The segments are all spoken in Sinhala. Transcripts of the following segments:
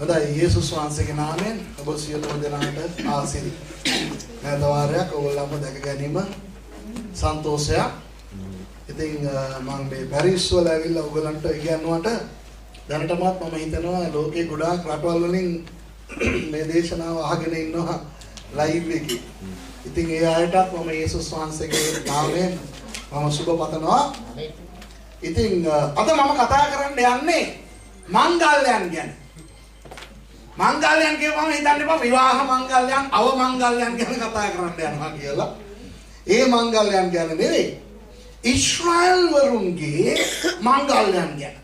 හොඳයි යේසුස් වහන්සේගේ නාමයෙන් ඔබ සියලුම දෙනාට ආශිර්වාද. නැවත වාරයක් ඔයගොල්ලන්ව දැක ගැනීම සන්තෝෂයක්. ඉතින් මම මේ පැරිස් වල ඇවිල්ලා ඔයගලන්ට ඉගෙනුවට දැනටමත් මම හිතනවා ලෝකේ ගොඩාක් රටවල් වලින් මේ දේශනාව අහගෙන ඉන්නවා ලයිව් එකේ. ඉතින් ඒ අයටත් මම යේසුස් වහන්සේගේ නාමයෙන් මම සුබ පතනවා. ඉතින් අද මම කතා කරන්න යන්නේ මංගල්‍යයන් ගැන. මංගල්‍යයන් කියවම හිතන්න එපා විවාහ මංගල්‍යයන් අවමංගල්‍යයන් ගැන කතා කරන්න යනවා කියලා. ඒ මංගල්‍යයන් ගැන නෙවෙයි. ඉස්රායල් වරුන්ගේ මංගල්‍යයන් ගැන.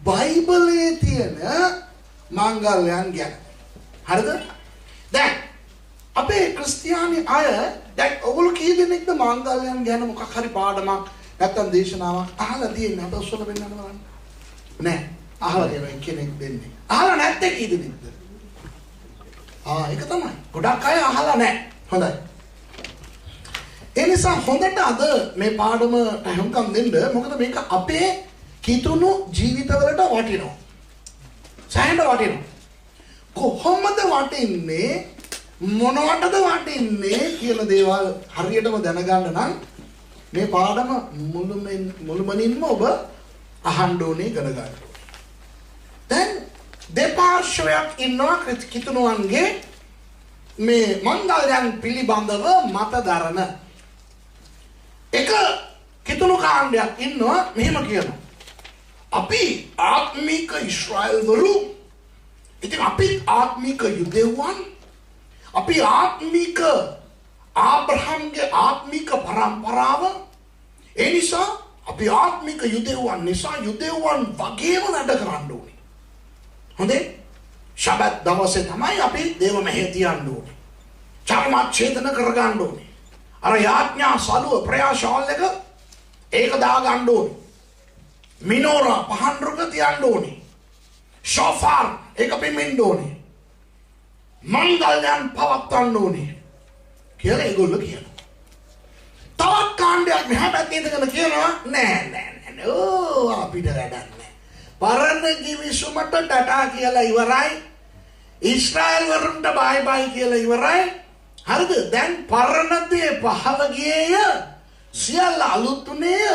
බයිබලයේ තියෙන මංගල්‍යයන් ගැන. හරිද? දැන් අපේ ක්‍රිස්තියානි අය දැන් ඔයගොල්ලෝ කී දෙනෙක්ද මංගල්‍යයන් ගැන මොකක් හරි පාඩමක් නැත්තම් දේශනාවක් අහලා තියෙන්නේ අත ඔස්සල වෙන්නද බලන්න. නෑ. අහලා තියෙන කෙනෙක් දෙන්නේ. අහලා නැත්තේ කී දෙනෙක්ද? ඒක තමයි. ගොඩක් අය අහලා නැහැ. හොඳයි. ඒ නිසා හොඳට අද මේ පාඩම හුම්කම් දෙන්න. මොකද මේක අපේ කිතුණු ජීවිතවලට වටිනවා. සෑහෙන වටිනවා. කොහොමද වටින්නේ? මොනවටද වටින්නේ කියන දේවල් හරියටම දැනගන්න නම් මේ පාඩම මුළුමනින්ම ඔබ අහන්න ඕනේ ඉගෙන ගන්න. දැන් දෙපාර්ශ්වයක් ඉන්නවා කිතුණුවන්ගේ මේ මංගල්‍යයන් පිළිබඳව මත දරන එක කිතුණු කාණ්ඩයක් ඉන්නවා මෙහෙම කියනවා. අපි ආත්මික ඊශ්‍රායල් වරු. ඉතින් අපි ආත්මික යුදෙව්වන්. අපි ආත්මික ආබ්‍රහම්ගේ ආත්මික පරම්පරාව. ඒ නිසා අපි ආත්මික යුදෙව්වන් නිසා යුදෙව්වන් වගේම වැඩ කරන්න ඕනේ. හොඳේ? ශබත් දවසේ තමයි අපි දේව මෙහෙය තියන්න ඕනේ. චර්මච්ඡේදන කරගන්න ඕනේ. අර යාඥා සලුව ප්‍රයාශාල එක ඒක දා ගන්න ඕනේ. මිනෝරා පහන් රුක තියන්න ඕනේ. ෂෝෆාර් ඒක පිමින්න ඕනේ. මංගල්‍යයන් පවත්වන්න ඕනේ කියලා ඒගොල්ලෝ කියනවා. තවත් කාණ්ඩයක් මෙහා පැත්තේ ඉඳගෙන කියනවා නෑ අපිට වැඩක් නෑ. පරණ කිවිසුමට ටටා කියලා ඉවරයි. ඊශ්‍රායල් වරුන්ට බයි බයි කියලා ඉවරයි. හරිද? දැන් පරණ දේ පහව ගියේය. සියල්ල අලුත් උනේය.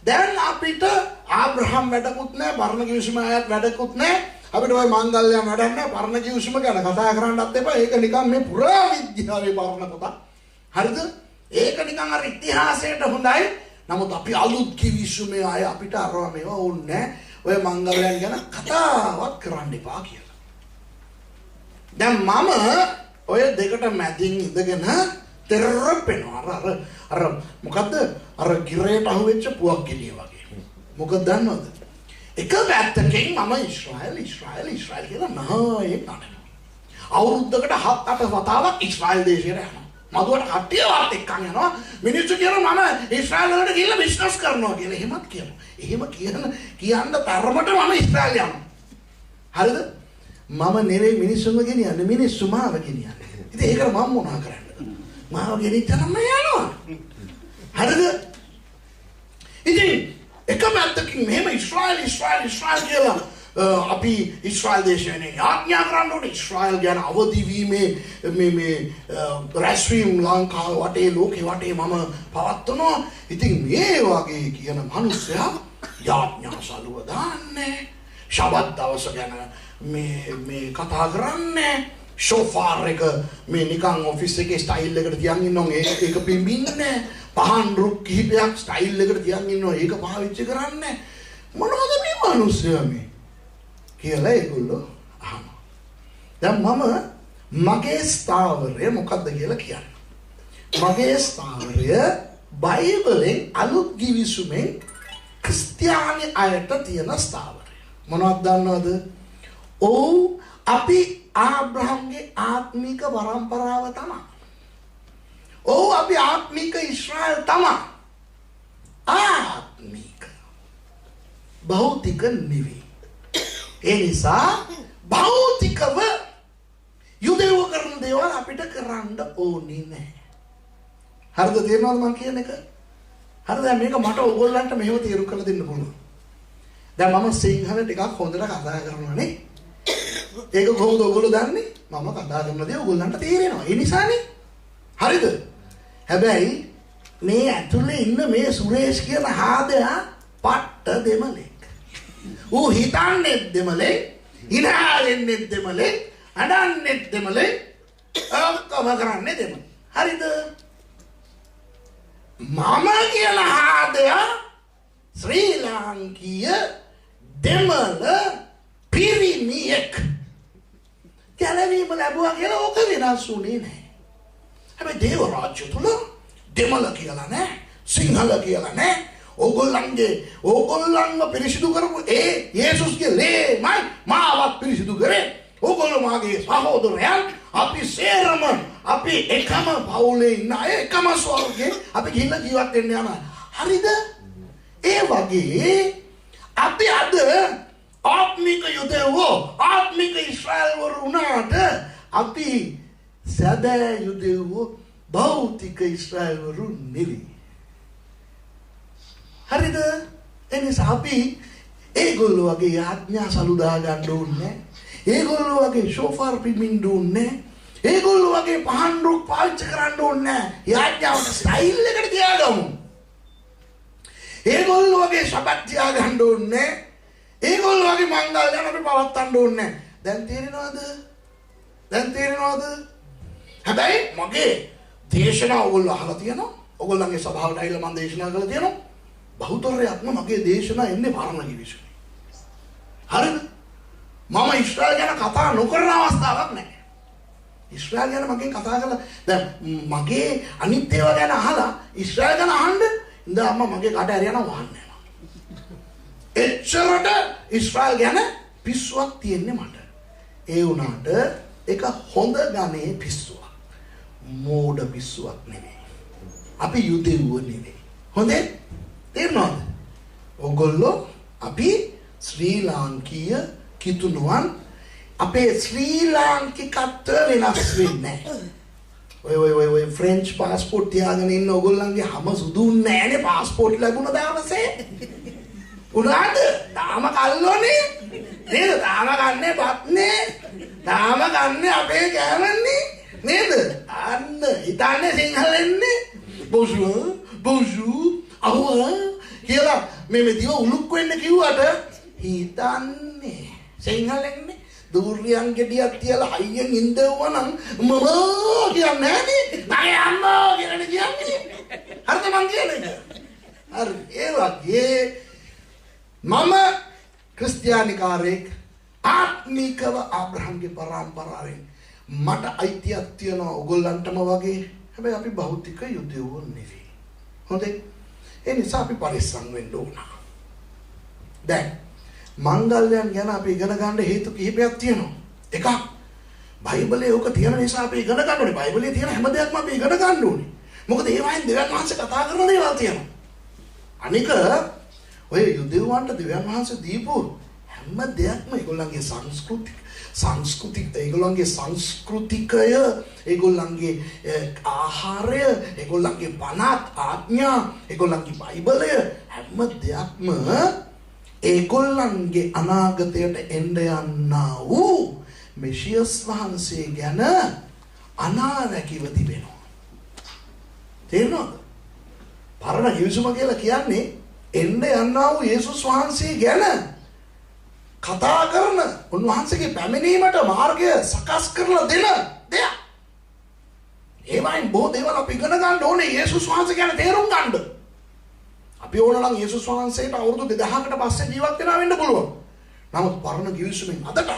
දැන් අපිට ආබ්‍රහම් වැඩකුත් නෑ. පරණ කිවිසුම ආයත් වැඩකුත් නෑ. අපිට ওই මංගල්‍යයන් වැඩක් නෑ. පරණ කිවිසුම ගැන කතා කරන්නත් එපා. ඒක නිකන් මේ පුරා විද්‍යාවේ පරණ පොතක්. හරිද? ඒක නිකන් අර ඉතිහාසයට හොඳයි. නමුත් අපි අලුත් කිවිසුමේ අය අපිට අරවා මේවා ඕනේ නෑ. ඔය මංගල්‍යයන් ගැන කතාවක් කරන්න එපා කියලා. දැන් මම ඔය දෙකට මැදින් ඉඳගෙන තෙරපෙනවා. අර මොකද්ද? අර ගිරේට අහුවෙච්ච පුවක් ගෙඩිය වගේ. මොකද දන්නවද? එක පැත්තකින් මම ඉස්රායල් කියලා නායේ නටනවා. අවුරුද්දකට 7-8 වතාවක් ඉස්රායල් දේශයට යනවා. මදුවට කට්ටියවත් එක්කන් යනවා. මිනිස්සු කියනවා මම ඉස්රායල් වලට ගිහිල්ලා බිස්නස් කරනවා කියලා. එහෙමත් කියනවා. එහෙම කියන්න තරමට මම ඉස්රායල් යනවා. හරිද? මම නෙවෙයි මිනිස්සුන්ව ගෙනියන්නේ. මිනිස්සු මාව ගෙනියන්නේ. ඉතින් ඒකට මම මොනවා කරන්නද? මාව ගෙනිච්චනම් මම යනවා. හරිද? ඉතින් එක පැත්තකින් මෙහෙම ඉස්රායල් කියලා අපි ඉස්රායල් දේශයේ ආඥා කරන්න ඕනේ. ඉස්රායල් ගැන අවදි වීමේ මේ රැස්වීම් ලංකාව වටේ ලෝකේ වටේ මම පවත්වනවා. ඉතින් මේ වගේ කියන මිනිස්සයා යාඥා සලුව දාන්නේ. ශබත් දවස ගැන මේ කතා කරන්නේ. ෂෝෆාර් එක මේ නිකන් ඔෆිස් එකේ ස්ටයිල් එකට තියන් ඉන්නවා. ඒක පිඹින්නේ. පහන් රුක් කිහිපයක් ස්ටයිල් එකට තියන් ඉන්නවා. ඒක පාවිච්චි කරන්නේ. මොනවද මේ මිනිස්සයා මේ කියලා ඒගොල්ලෝ අහනවා. දැන් මම මගේ ස්ථාවරය මොකක්ද කියලා කියන්නේ. මගේ ස්ථාවරය බයිබලෙන් අලුත් කිවිසුමෙන් ක්‍රිස්තියානි අයට තියෙන ස්ථාවරය. මොනවද දන්නවද? අපි ආබ්‍රහම්ගේ ආත්මික පරම්පරාව තමයි. අපි ආත්මික ඊශ්‍රායල් තමයි. ආත්මික. භෞතික නෙවෙයි. ඒ නිසා භෞතිකව යුදෙව්ව කරන දේවල් අපිට කරන්න ඕනේ නැහැ. හරිද? තේරෙනවද මම කියන එක? හරිද? මේක මට ඕගොල්ලන්ට මෙහෙම තීරු කරලා දෙන්න පුළුවන්. දැන් මම සිංහල ටිකක් හොඳට කතා කරනවා නේ. ඒක කොහොමද ඔයගොල්ලෝ දන්නේ? මම කතා කරන දේ ඔයගොල්ලන්ට තේරෙනවා. ඒ නිසානේ. හරිද? හැබැයි මේ ඇතුලේ ඉන්න මේ සුරේෂ් කියන හාදයා පට්ට දෙමළෙක්. ඌ හිතන්නේ දෙමළෙක්, ඉනහාලෙන්නේ දෙමළෙක්, අඩන්නේ දෙමළෙක්, ඔක්කොම කරන්නේ දෙමළ. හරිද? මම කියන හාදයා ශ්‍රී ලාංකීය දෙමළ පිරිමියෙක්. කැලණීම ලැබුවා කියලා ඕක වෙනස් වුණේ නැහැ. හැබැයි දේව රාජ්‍ය තුල දෙමළ කියලා නැහැ, සිංහල කියලා නැහැ. ඕගොල්ලන්ව පිරිසිදු කරපු ඒ යේසුස්ගේ ලේමයි මාවත් පිරිසිදු කරේ. ඕගොල්ලෝ මාගේ සහෝදරයන්. අපි සේරම අපි එකම පවුලේ ඉන්න අය, එකම ස්වර්ගයේ අපි ගිහිල්ලා ජීවත් වෙන්න යනවා. හරිද? ඒ වගේ අපි අද ආත්මික යුදෙවෝ, ආත්මික ඊශ්‍රායල් වරු උනාට අපි සැබෑ යුදෙවෝ, භෞතික ඊශ්‍රායල් වරු නෙවෙයි. හරිද? එනිසා අපි ඒගොල්ලෝ වගේ ආඥා සලුදා ගන්න ඕනේ. ඒගොල්ලෝ වගේ ෂෝෆාර් පිමින් දුන්නේ. ඒගොල්ලෝ වගේ පහන් රුක් පාවිච්චි කරන්න ඕනේ. යාඥාවට ස්ටයිල් එකට තියාගමු. ඒගොල්ලෝ වගේ ශබත් තියාගන්න ඕනේ. ඒගොල්ලෝ වගේ මංගල්‍යන අපි පවත්වන්න ඕනේ. දැන් තේරෙනවද? හැබැයි මගේ දේශනා ඔයගොල්ලෝ අහලා තියෙනවා. ඔයගොල්ලන්ගේ සභාවට ඇවිල්ලා මම දේශනා කරලා තියෙනවා. බහුතරයක්ම මගේ දේශනා එන්නේ පරණ කිවිසුනේ. හරිද? මම ඊශ්‍රායල් ගැන කතා නොකරන අවස්ථාවක් නැහැ. ඊශ්‍රායල් ගැන මගෙන් කතා කරලා දැන් මගේ අනිත් ඒවා ගැන අහලා ඊශ්‍රායල් ගැන අහන්න ඉඳ අම්මා මගේ කට ඇරියනවා වහන්න යනවා. එච්චරට ඊශ්‍රායල් ගැන පිස්සුවක් තියෙන්නේ මට. ඒ වුණාට ඒක හොඳ ගණේ පිස්සුවක්. මෝඩ පිස්සුවක් නෙවෙයි. අපි යුදෙව්ව නෙවෙයි. හොඳේ? තේරුණාද? ඔයගොල්ලෝ අපි ශ්‍රී ලාංකීය කිතුණුවන් අපේ ශ්‍රී ලාංකිකත්වය වෙනස් වෙන්නේ නැහැ. ඔය ෆ්‍රෙන්ච් පාස්පෝර්ට් තියාගෙන ඉන්න ඔයගොල්ලන්ගේ හැම සුදුුන්නේ නැහැනේ පාස්පෝර්ට් ලැබුණ දාමසේ. උනාද? තාම කල්ලෝනේ. නේද? තාම ගන්නේ බත්නේ. තාම ගන්නේ අපේ කෑමන්නේ. නේද? අන්න හිතන්නේ සිංහලෙන්නේ. bonjour අහුවා කියලා මේ දිව උලුක් වෙන්න කිව්වට හිතන්නේ සිංහලෙන්නේ. දුර්යන් ගෙඩියක් තියලා හයියෙන් ඉඳවනම් මම කියන්නේ නෑනේ. මගේ අම්මා කියලා කියන්නේ. හරිද මං කියන්නේ? හරි. ඒ වගේ මම ක්‍රිස්තියානිකාරයෙක් ආත්මිකව ආබ්‍රහම්ගේ පරම්පරාවෙන් මට අයිතියක් තියෙනවා ඔයගොල්ලන්ටම වගේ. හැබැයි අපි භෞතික යුදෙවෝ නෙවෙයි. හොඳේ? ඒ නිසා අපි පරිස්සම් වෙන්න ඕන. දැන් මංගල්‍යයන් ගැන අපි ඉගෙන ගන්න හේතු කිහිපයක් තියෙනවා. එකක් බයිබලයේ ඕක තියෙන නිසා අපි ඉගෙන ගන්න ඕනේ. බයිබලයේ තියෙන හැම දෙයක්ම අපි ඉගෙන ගන්න ඕනේ. මොකද ඒවයින් දෙවියන් වහන්සේ කතා කරන දේවල් තියෙනවා. අනික ඔය යුදෙව්වන්ට දෙවියන් වහන්සේ දීපු හැම දෙයක්ම ඒගොල්ලන්ගේ ඒගොල්ලන්ගේ සංස්කෘතිකය, ඒගොල්ලන්ගේ ආහාරය, ඒගොල්ලන්ගේ බණත් ආඥා, ඒගොල්ලන්ගේ බයිබලය හැම දෙයක්ම ඒගොල්ලන්ගේ අනාගතයට එන්න යන්නා වූ මෙසියස් වහන්සේ ගැන අනාවැකිව තිබෙනවා. තේරෙනවද? පරණ කිවිසුම කියලා කියන්නේ එන්න යන්නා වූ යේසුස් වහන්සේ ගැන කතා කරන, උන්වහන්සේගේ පැමිණීමට මාර්ගය සකස් කරලා දෙන දෙයක්. ඒ වයින් බොහෝ දේවල් අපි ඉගෙන ගන්න ඕනේ යේසුස් වහන්සේ ගැන තේරුම් ගන්න. අපි ඕන නම් යේසුස් වහන්සේට අවුරුදු 2000කට පස්සේ ජීවත් වෙනා වෙන්න පුළුවන්. නමුත් පරණ කිවිසුමෙන් අදට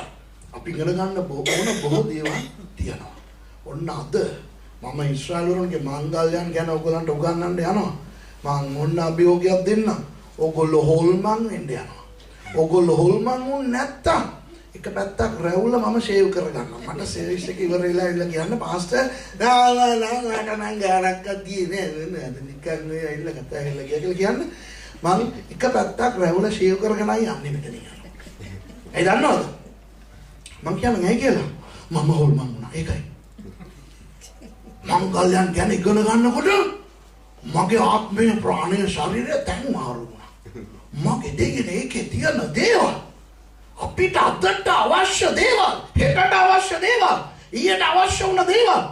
අපි ඉගෙන ගන්න බොහෝ දේවල් තියෙනවා. ඔන්න අද මම ඊශ්‍රායල් වරුන්ගේ මංගල්‍යයන් ගැන ඔයගලන්ට උගන්වන්න යනවා. මම මොන්න අභියෝගයක් දෙන්නම්. ඔයගොල්ලෝ හොල්මන් වෙන්න යනවා. ඔයගොල්ලෝ හොල්මන් වුණ නැත්තම් එක පැත්තක් රැවුල මම ෂේව් කරගන්නවා. මට සර්විස් එක ඉවර වෙලා ඉල්ල කියන්න පාස්ටර් නාලා නම් ගානක් ගියේ නෑ නිකන් මේ ඇවිල්ලා කතා කරලා කියලා කියන්නේ. මම එක පැත්තක් රැවුල ෂේව් කරගෙනයි යන්නේ මෙතනින්. ඒ දන්නවද? මම කියන්නේ ඇයි කියලා? මම හොල්මන් වුණා. ඒකයි. මංගල්‍යයන් ගැන ඉගෙන ගන්නකොට මගේ ආත්මය, ප්‍රාණය, ශරීරය තැන් මාරු වුණා. මගේ දෙයනේ ඒකේ තියෙන දේවල් අපිට අදට අවශ්‍ය දේවල් හෙට ඊට අවශ්‍ය වුණ දේවල්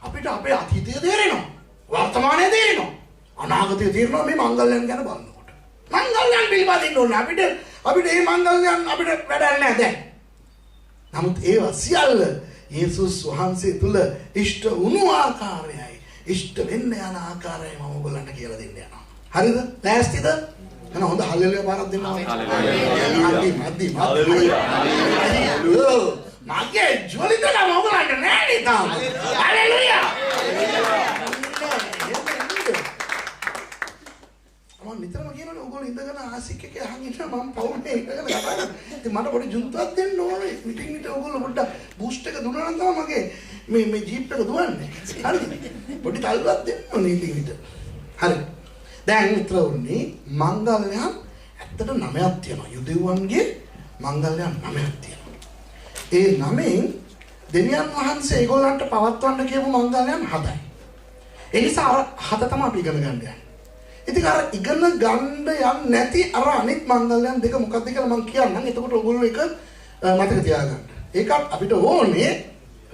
අපිට අපේ අතීතය තේරෙනවා. වර්තමානය තේරෙනවා. අනාගතය තේරෙනවා මේ මංගල්‍යයන් ගැන බලනකොට. මංගල්‍යයන් පිළිබඳින්න ඕනේ. අපිට මේ මංගල්‍යයන් අපිට වැඩක් නැහැ දැන්. නමුත් ඒවා සියල්ල යේසුස් වහන්සේ තුල ඉෂ්ට වුණු ආකාරයයි ඉෂ්ට වෙන්න යන ආකාරයයි මම ඔයගොල්ලන්ට කියලා දෙන්න යනවා. හරිද? ලෑස්තිද? එහෙනම් හොඳ හල්ලෙලුයා පාරක් දෙන්න ඕනේ. හල්ලෙලුයා. මගේ ජොලිත නම් ඔයගොල්ලන්ට නෑ නේද? හල්ලෙලුයා. මම නිතරම කියනනේ ඔයගොල්ලෝ ඉඳගෙන ආසික් එක අහන් ඉන්න මම පවුනේ ඉඳගෙන කතා කරා. ඉතින් මට පොඩි ජුන්තුවක් දෙන්න ඕනේ. මිටින් ඔයගොල්ලෝ පොඩ්ඩක් බූස්ට් එක දුන්නා නම් තමයි මගේ මේ ජීප් එක දුවන්නේ. හරිද? පොඩි තල්ලුවක් දෙන්න ඕනේ ඉතින්. හරි. දැන් විතර උන්නේ මංගල්‍යයන් ඇත්තට 9ක් තියෙනවා. යුදෙව්වන්ගේ මංගල්‍යයන් 9ක් තියෙනවා. ඒ 9න් දෙවියන් වහන්සේ ඒගොල්ලන්ට පවත්වන්න කියපු මංගල්‍යයන් 7යි. ඒ නිසා අර 7 තමයි අපි ඉගෙන ගන්න යන්නේ. ඉතින් අර ඉගෙන ගන්න යන්නේ නැති අර අනිත් මංගල්‍යයන් දෙක මොකක්ද කියලා මම කියන්නම්. එතකොට ඔයගොල්ලෝ ඒක මතක තියාගන්න. ඒක අපිට ඕනේ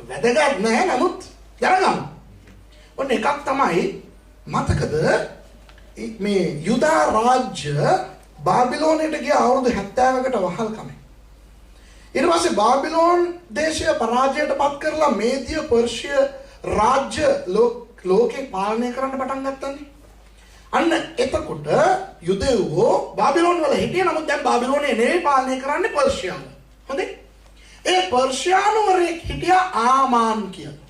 වැදගත් නෑ නමුත් දැනගන්න. ඔන්න එකක් තමයි මතකද මේ යුදා රාජ්‍ය බාබිලෝනයට ගිය අවුරුදු 70කට වහල්කම. ඊට පස්සේ බාබිලෝන් දේශය පරාජයට පත් කරලා මේදිය පර්ෂිය රාජ්‍ය ලෝකේ පාලනය කරන්න පටන් ගත්තානේ. අන්න එතකොට යුදෙව්වෝ බාබිලෝන් වල හිටියේ නමුත් දැන් බාබිලෝනේ නෙවෙයි පාලනය කරන්නේ පර්ෂියාව. හොඳේ? ඒ පර්ෂියානුවරයෙක් හිටියා ආමාන් කියලා.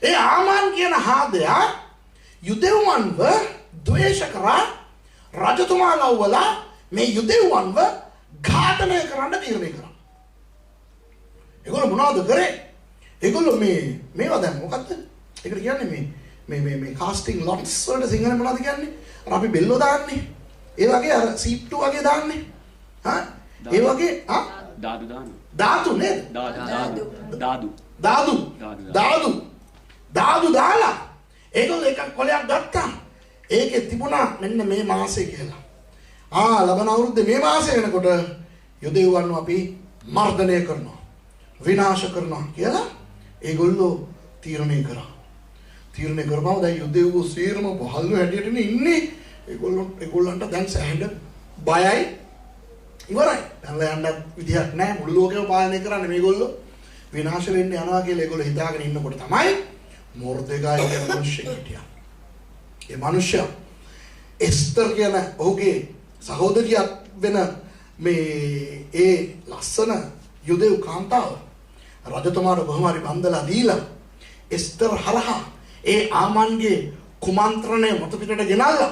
ඒ ආමාන් කියන හාදයා යුදෙව්වන්ව ද්වේෂ කරා රජතුමා ලව්වලා මේ යුදෙව්වන්ව ඝාතනය කරන්න තීරණය කරා. ඒගොල්ලෝ මොනවද කරේ? ඒගොල්ලෝ මේවා දැන් මොකද්ද? ඒකට කියන්නේ මේ කාස්ටිං ලොට්ස් වලට සිංහලෙන් මොනවද කියන්නේ? අර අපි බෙල්ලෝ දාන්නේ. ඒ වගේ අර සීප්ටු වගේ දාන්නේ. හා? ඒ වගේ දාදු දාන. ධාතු නේද? දාදු දාලා ඒගොල්ලෝ එකක් කොලයක් ගත්තා. ඒකේ තිබුණා මෙන්න මේ මාසේ කියලා. ලබන අවුරුද්දේ මේ මාසේ වෙනකොට යුදෙව්වන්ව අපි මර්ධනය කරනවා. විනාශ කරනවා කියලා ඒගොල්ලෝ තීරණය කරා. තීරණය කරපුවම දැන් යුදෙව්වෝ සීරම පහළව හැටියටනේ ඉන්නේ. ඒගොල්ලන්ට දැන් සැහැඬ බයයි. ඉවරයි. දැන්ලා යන්න විදියක් නැහැ. මුළු ලෝකෙම පාලනය කරන්නේ මේගොල්ලෝ. විනාශ වෙන්න යනවා කියලා ඒගොල්ලෝ හිතාගෙන ඉන්නකොට තමයි මොර්දෙකායි කියන මිනිස්සෙක් හිටියා. ඒ මිනිස්සයා එස්තර් කියන ඔහුගේ සහෝදරියක් වෙන මේ ලස්සන යුදෙව් කාන්තාව රජතුමාට කොහොම හරි බන්දලා දීලා එස්තර් හරහා ඒ ආමන්ගේ කුමන්ත්‍රණය මත පිටට ගෙනල්ලා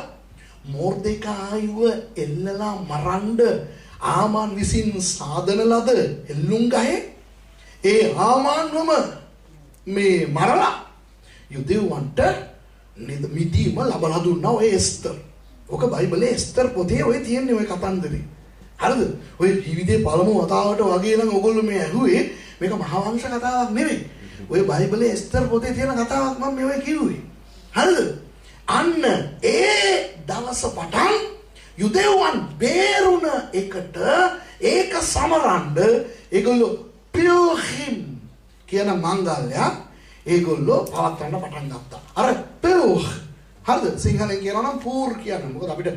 මොර්දෙකායිව එල්ලලා මරන්න ආමන් විසින් සාදන ලද එල්ලුම් ගහේ ඒ ආමන්වම මේ මරලා යුදෙව්වන්ට මිදීම ලබලා දුන්නා ඔය එස්තර්. ඔක බයිබලයේ එස්තර් පොතේ ඔය තියෙන්නේ ඔය කතන්දරේ. හරිද? ඔය ජීවිතේ පළමු වතාවට වගේ නම් ඔයගොල්ලෝ මේ ඇහුවේ මේක මහා වංශ කතාවක් නෙවෙයි. ඔය බයිබලයේ එස්තර් පොතේ තියෙන කතාවක් මම මේ ඔය කිව්වේ. හරිද? අන්න ඒ දවස පටන් යුදෙව්වන් බේරුණ එකට ඒක සමරන්න ඒගොල්ලෝ පියෝහිම් කියන මංගල්‍යයක් ඒගොල්ලෝ පවත්වන්න පටන් ගත්තා. අර පෙරෝහ හරිද? සිංහලෙන් කියනවා නම් පූර් කියන්නේ. මොකද අපිට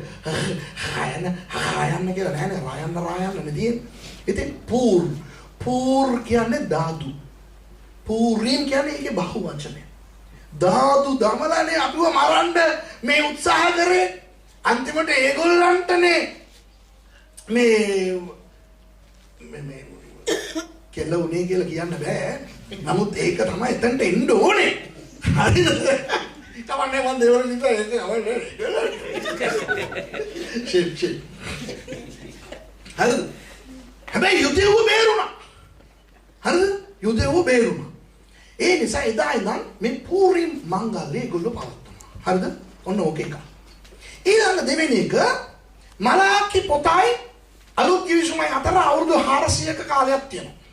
හයන්න කියලා නෑනේ. රායන්න නෙදී. ඉතින් පූර් කියන්නේ දාදු. පූරින් කියන්නේ ඒකේ බහු වචනය. දාදු දමලානේ අපිව මරන්න මේ උත්සාහ කරේ. අන්තිමට ඒගොල්ලන්ටනේ මේ කෙල්ල උනේ කියලා කියන්න බෑ. නමුත් ඒක තමයි එතනට එන්න ඕනේ. හරිද? කවන්නේ මන් දේවල් විතර ඒක අවන්නේ. ෂේ. හරිද? හැබැයි යුදෙව්ව බේරුණා. හරිද? යුදෙව්ව බේරුණා. ඒ නිසා එදා ඉඳන් මේ පූරිම් මංගල්‍ය ඒගොල්ලෝ පවත්වනවා. හරිද? ඔන්න ඕක එක. ඊළඟ දෙවෙනි එක මලාකි පොතයි අලුත් කිවිසුමයි අතර අවුරුදු 400ක කාලයක් තියෙනවා.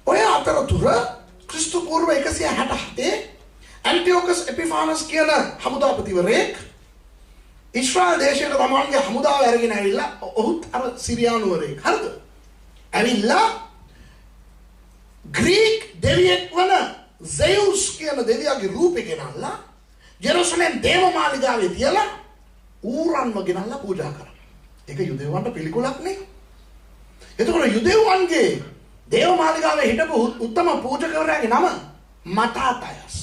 ඔය අතරතුර ක්‍රිස්තු පූර්ව 167 ඇන්ටියෝකස් එපිෆානස් කියන හමුදාපතිවරයෙක් ඉස්රායල් දේශයට තමන්ගේ හමුදාව අරගෙන ඇවිල්ලා ඔහුත් අර සිරියානුවරයෙක් හරිද? ඇවිල්ලා ග්‍රීක දෙවියෙක් වන zeus කියන දෙවියාගේ රූපේ ගෙනල්ලා ජෙරුසලම් දේවමාලිගාවේ තියලා ඌරන්ව ගෙනල්ලා පූජා කරා. ඒක යුදෙව්වන්ට පිළිකුලක් නේ. එතකොට යුදෙව්වන්ගේ දේවමාලිගාවේ හිටපු උත්තම පූජකවරයාගේ නම මතාතයස්.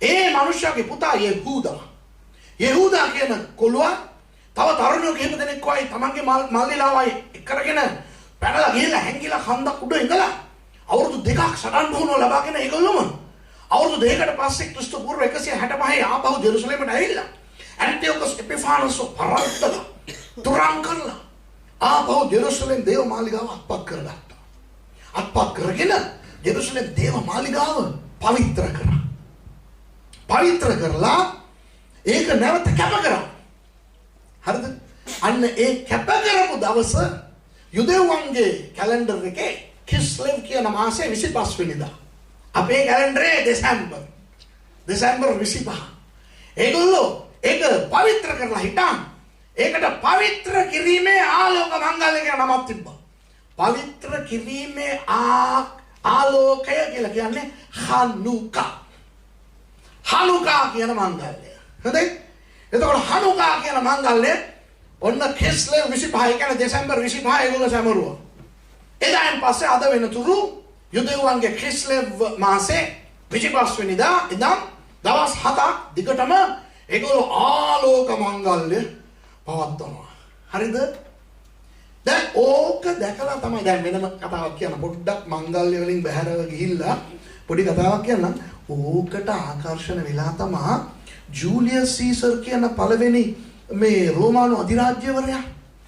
ඒ මනුෂ්‍යගේ පුතා යෙහූදා කියන කොළුවා තව තරුණයෝ කිහිප දෙනෙක් වයි තමන්ගේ මල්ලිලාවයි කරගෙන පැනලා ගිහිල්ලා හැංගිලා කන්දක් උඩ ඉඳලා අවුරුදු 2ක් සටන් පුහුණුව ලබාගෙන ඒගොල්ලොම අවුරුදු 2කට පස්සේ ක්‍රිස්තු පූර්ව 165 ආපහු ජෙරුසලමට ඇවිල්ලා ඇන්ටියෝකස් එපිෆානස් පරද්දලා තුරන් කරලා ආපහු ජෙරුසලම් දේව මාලිගාව අත්පත් කරගත්තා. අත්පත් කරගෙන ජෙරුසලම් දේව මාලිගාව පවිත්‍ර කරා. පවිත්‍ර කරලා ඒක නැවත කැප කරා. හරිද? අන්න ඒ කැප කරපු දවස යුදෙව්වන්ගේ කැලෙන්ඩර් එකේ කිස්ලෙව් කියන මාසේ 25 වෙනිදා. අපේ කැලෙන්ඩරේ දෙසැම්බර් 25. ඒගොල්ලෝ ඒක පවිත්‍ර කරලා හිටන් ඒකට පවිත්‍ර කිරීමේ ආලෝක මංගල්‍ය කියන නමක් තිබ්බා. පවිත්‍ර කිරීමේ ආලෝකය කියලා කියන්නේ හනුකා කියන මංගල්‍ය. හරිද? එතකොට හනුකා කියන මංගල්‍ය ඔන්න කිස්ලෙව් 25 කියන්නේ දෙසැම්බර් 25 ඒගොල්ලෝ සමරුවා. එදායින් පස්සේ අද වෙනතුරු යුදෙව්වන්ගේ කිස්ලෙව් මාසේ 25 වෙනිදා ඉඳන් දවස් 7ක් දිගටම ඒගොල්ලෝ ආලෝක මංගල්‍ය පවත්වනවා. හරිද? දැන් ඕක දැකලා තමයි දැන් වෙනම කතාවක් කියන්න පොඩ්ඩක් මංගල්‍ය වලින් බැහැරව ගිහිල්ලා පොඩි කතාවක් කියන්නම්. ඕකට ආකර්ෂණ වෙලා තමයි ජූලියස් සීසර් කියන පළවෙනි මේ රෝමානු අධිරාජ්‍යවරයා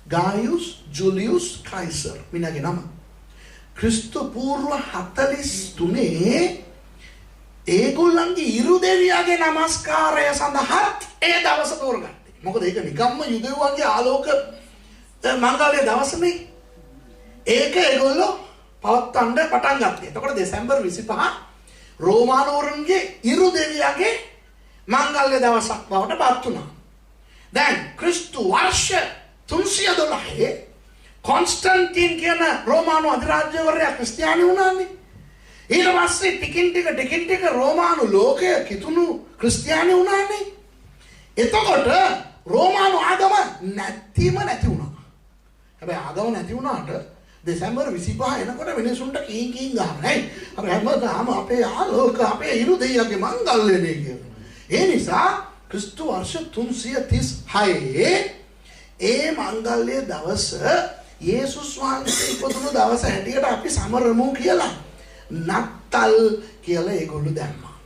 ගායුස් ජූලියස් කයිසර් මිනිහගේ නම. ක්‍රිස්තු පූර්ව 43 ඒගොල්ලන්ගේ ඉරු දෙවියන්ගේ නමස්කාරය සඳහා ඒ දවස තෝරගත්තා. මොකද ඒක නිකම්ම යුදෙව්වන්ගේ ආලෝක මංගල්‍ය දවසනේ. ඒක ඒගොල්ලෝ පවත්වන්න පටන් ගත්තා. එතකොට දෙසැම්බර් 25 රෝමානුවරුන්ගේ ඉරු දෙවියන්ගේ මංගල්‍ය දවසක් බවට පත් වුණා. දැන් ක්‍රිස්තු වර්ෂ 312 කොන්ස්ටන්ටින් කියන රෝමානු අධිරාජ්‍යවරයා ක්‍රිස්තියානි වුණානේ. ඊට පස්සේ ටිකින් ටික රෝමානු ලෝකය කිතුණු ක්‍රිස්තියානි වුණානේ. එතකොට රෝමානු ආගම නැති වුණා. හැබැයි ආගම නැති වුණාට දෙසැම්බර් 25 එනකොට මිනිසුන්ට කීන් ගහන්නේ. අර හැමදාම අපේ ආලෝක අපේ ඉරු දෙයියගේ මංගල්‍යනේ කියනවා. ඒ නිසා ක්‍රිස්තු වර්ෂ 336 ඒ මංගල්‍ය දවස යේසුස් වහන්සේ ඉපදුණු දවස හැටියට අපි සමරමු කියලා නත්තල් කියලා ඒගොල්ලෝ දැම්මා.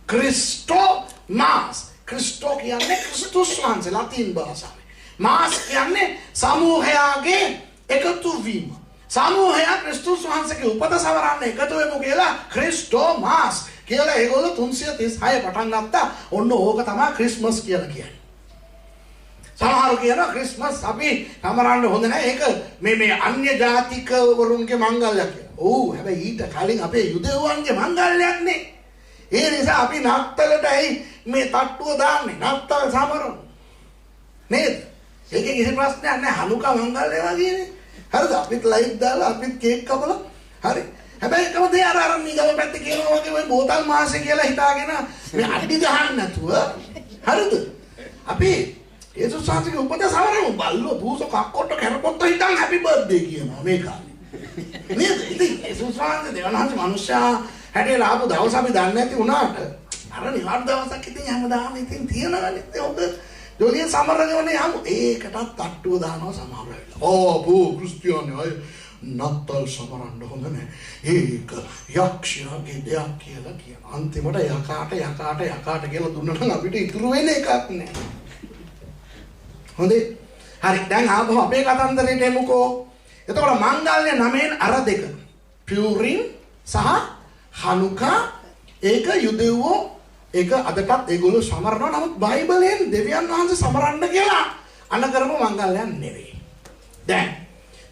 ක්‍රිස්ටෝමාස්. ක්‍රිස්ටෝ කියන්නේ ක්‍රිස්තුස් වහන්සේ ලතින් භාෂාවෙන්. මාස් කියන්නේ සමූහයාගේ එකතු වීම. සමූහයා ක්‍රිස්තුස් වහන්සේගේ උපත සවරන්න එකතු වෙමු කියලා ක්‍රිස්ටෝමාස් කියලා ඒගොල්ලෝ 336 පටන් ගත්තා. ඔන්න ඕක තමයි ක්‍රිස්මස් කියලා කියන්නේ. සමහරු කියනවා ක්‍රිස්මස් අපි සමරන්න හොඳ නැහැ. ඒක මේ අන්‍ය ජාතික වරුන්ගේ මංගල්‍යයක් කියලා. ඔව් හැබැයි ඊට කලින් අපේ යුදෙව්වන්ගේ මංගල්‍යයක් නේ. ඒ නිසා අපි නත්තලට ඇයි මේ තට්ටුව දාන්නේ? නත්තල සමරමු. නේද? ඒකේ කිසි ප්‍රශ්නයක් නැහැ. හනුකා මංගල්‍ය වගේනේ. හරිද? අපිත් ලයිට් දාලා අපිත් කේක් කපලා හරි. හැබැයි එකම දේ අර නිගම පැත්තේ කියනවා වගේ ওই බෝතල් මාසේ කියලා හිතාගෙන මේ අඩි ගහන්න නැතුව හරිද? අපි යේසුස් වහන්සේගේ උපත සමරමු. බල්ලෝ බූසෝ කක්කොට්ට කැරපොත්ත හිටන් හැපි බර්ත්ඩේ කියනවා මේ කාලේ. නේද? ඉතින් යේසුස් වහන්සේ දෙවනහන්සේ මිනිස්සයා හැටියට ආපු දවස් අපි දන්නේ නැති වුණාට අර නිවාඩු දවසක් ඉතින් හැමදාම ඉතින් තියනවනේ. හොඳ ජොලිය සමරගවනේ යමු. ඒකටත් තට්ටුව දානවා සමහර වෙලාවට. බෝ ක්‍රිස්තියානි අය නත්තල් සමරන්න හොඳ නැහැ. ඒක යක්ෂයාගේ දෙයක් කියලා කියන. අන්තිමට යකාට කියලා දුන්නා නම් අපිට ඉතුරු වෙන එකක් නැහැ. හොඳේ. හරි. දැන් ආපහු අපේ කතන්දරේට එමුකෝ. එතකොට මංගල්‍ය 9න් අර දෙක. පියුරින් සහ හනුකා ඒක යුදෙව්වෝ ඒක අදටත් ඒගොල්ලෝ සමරනවා. නමුත් බයිබලයෙන් දෙවියන් වහන්සේ සමරන්න කියලා අන කරපු මංගල්‍යයන් නෙවෙයි. දැන්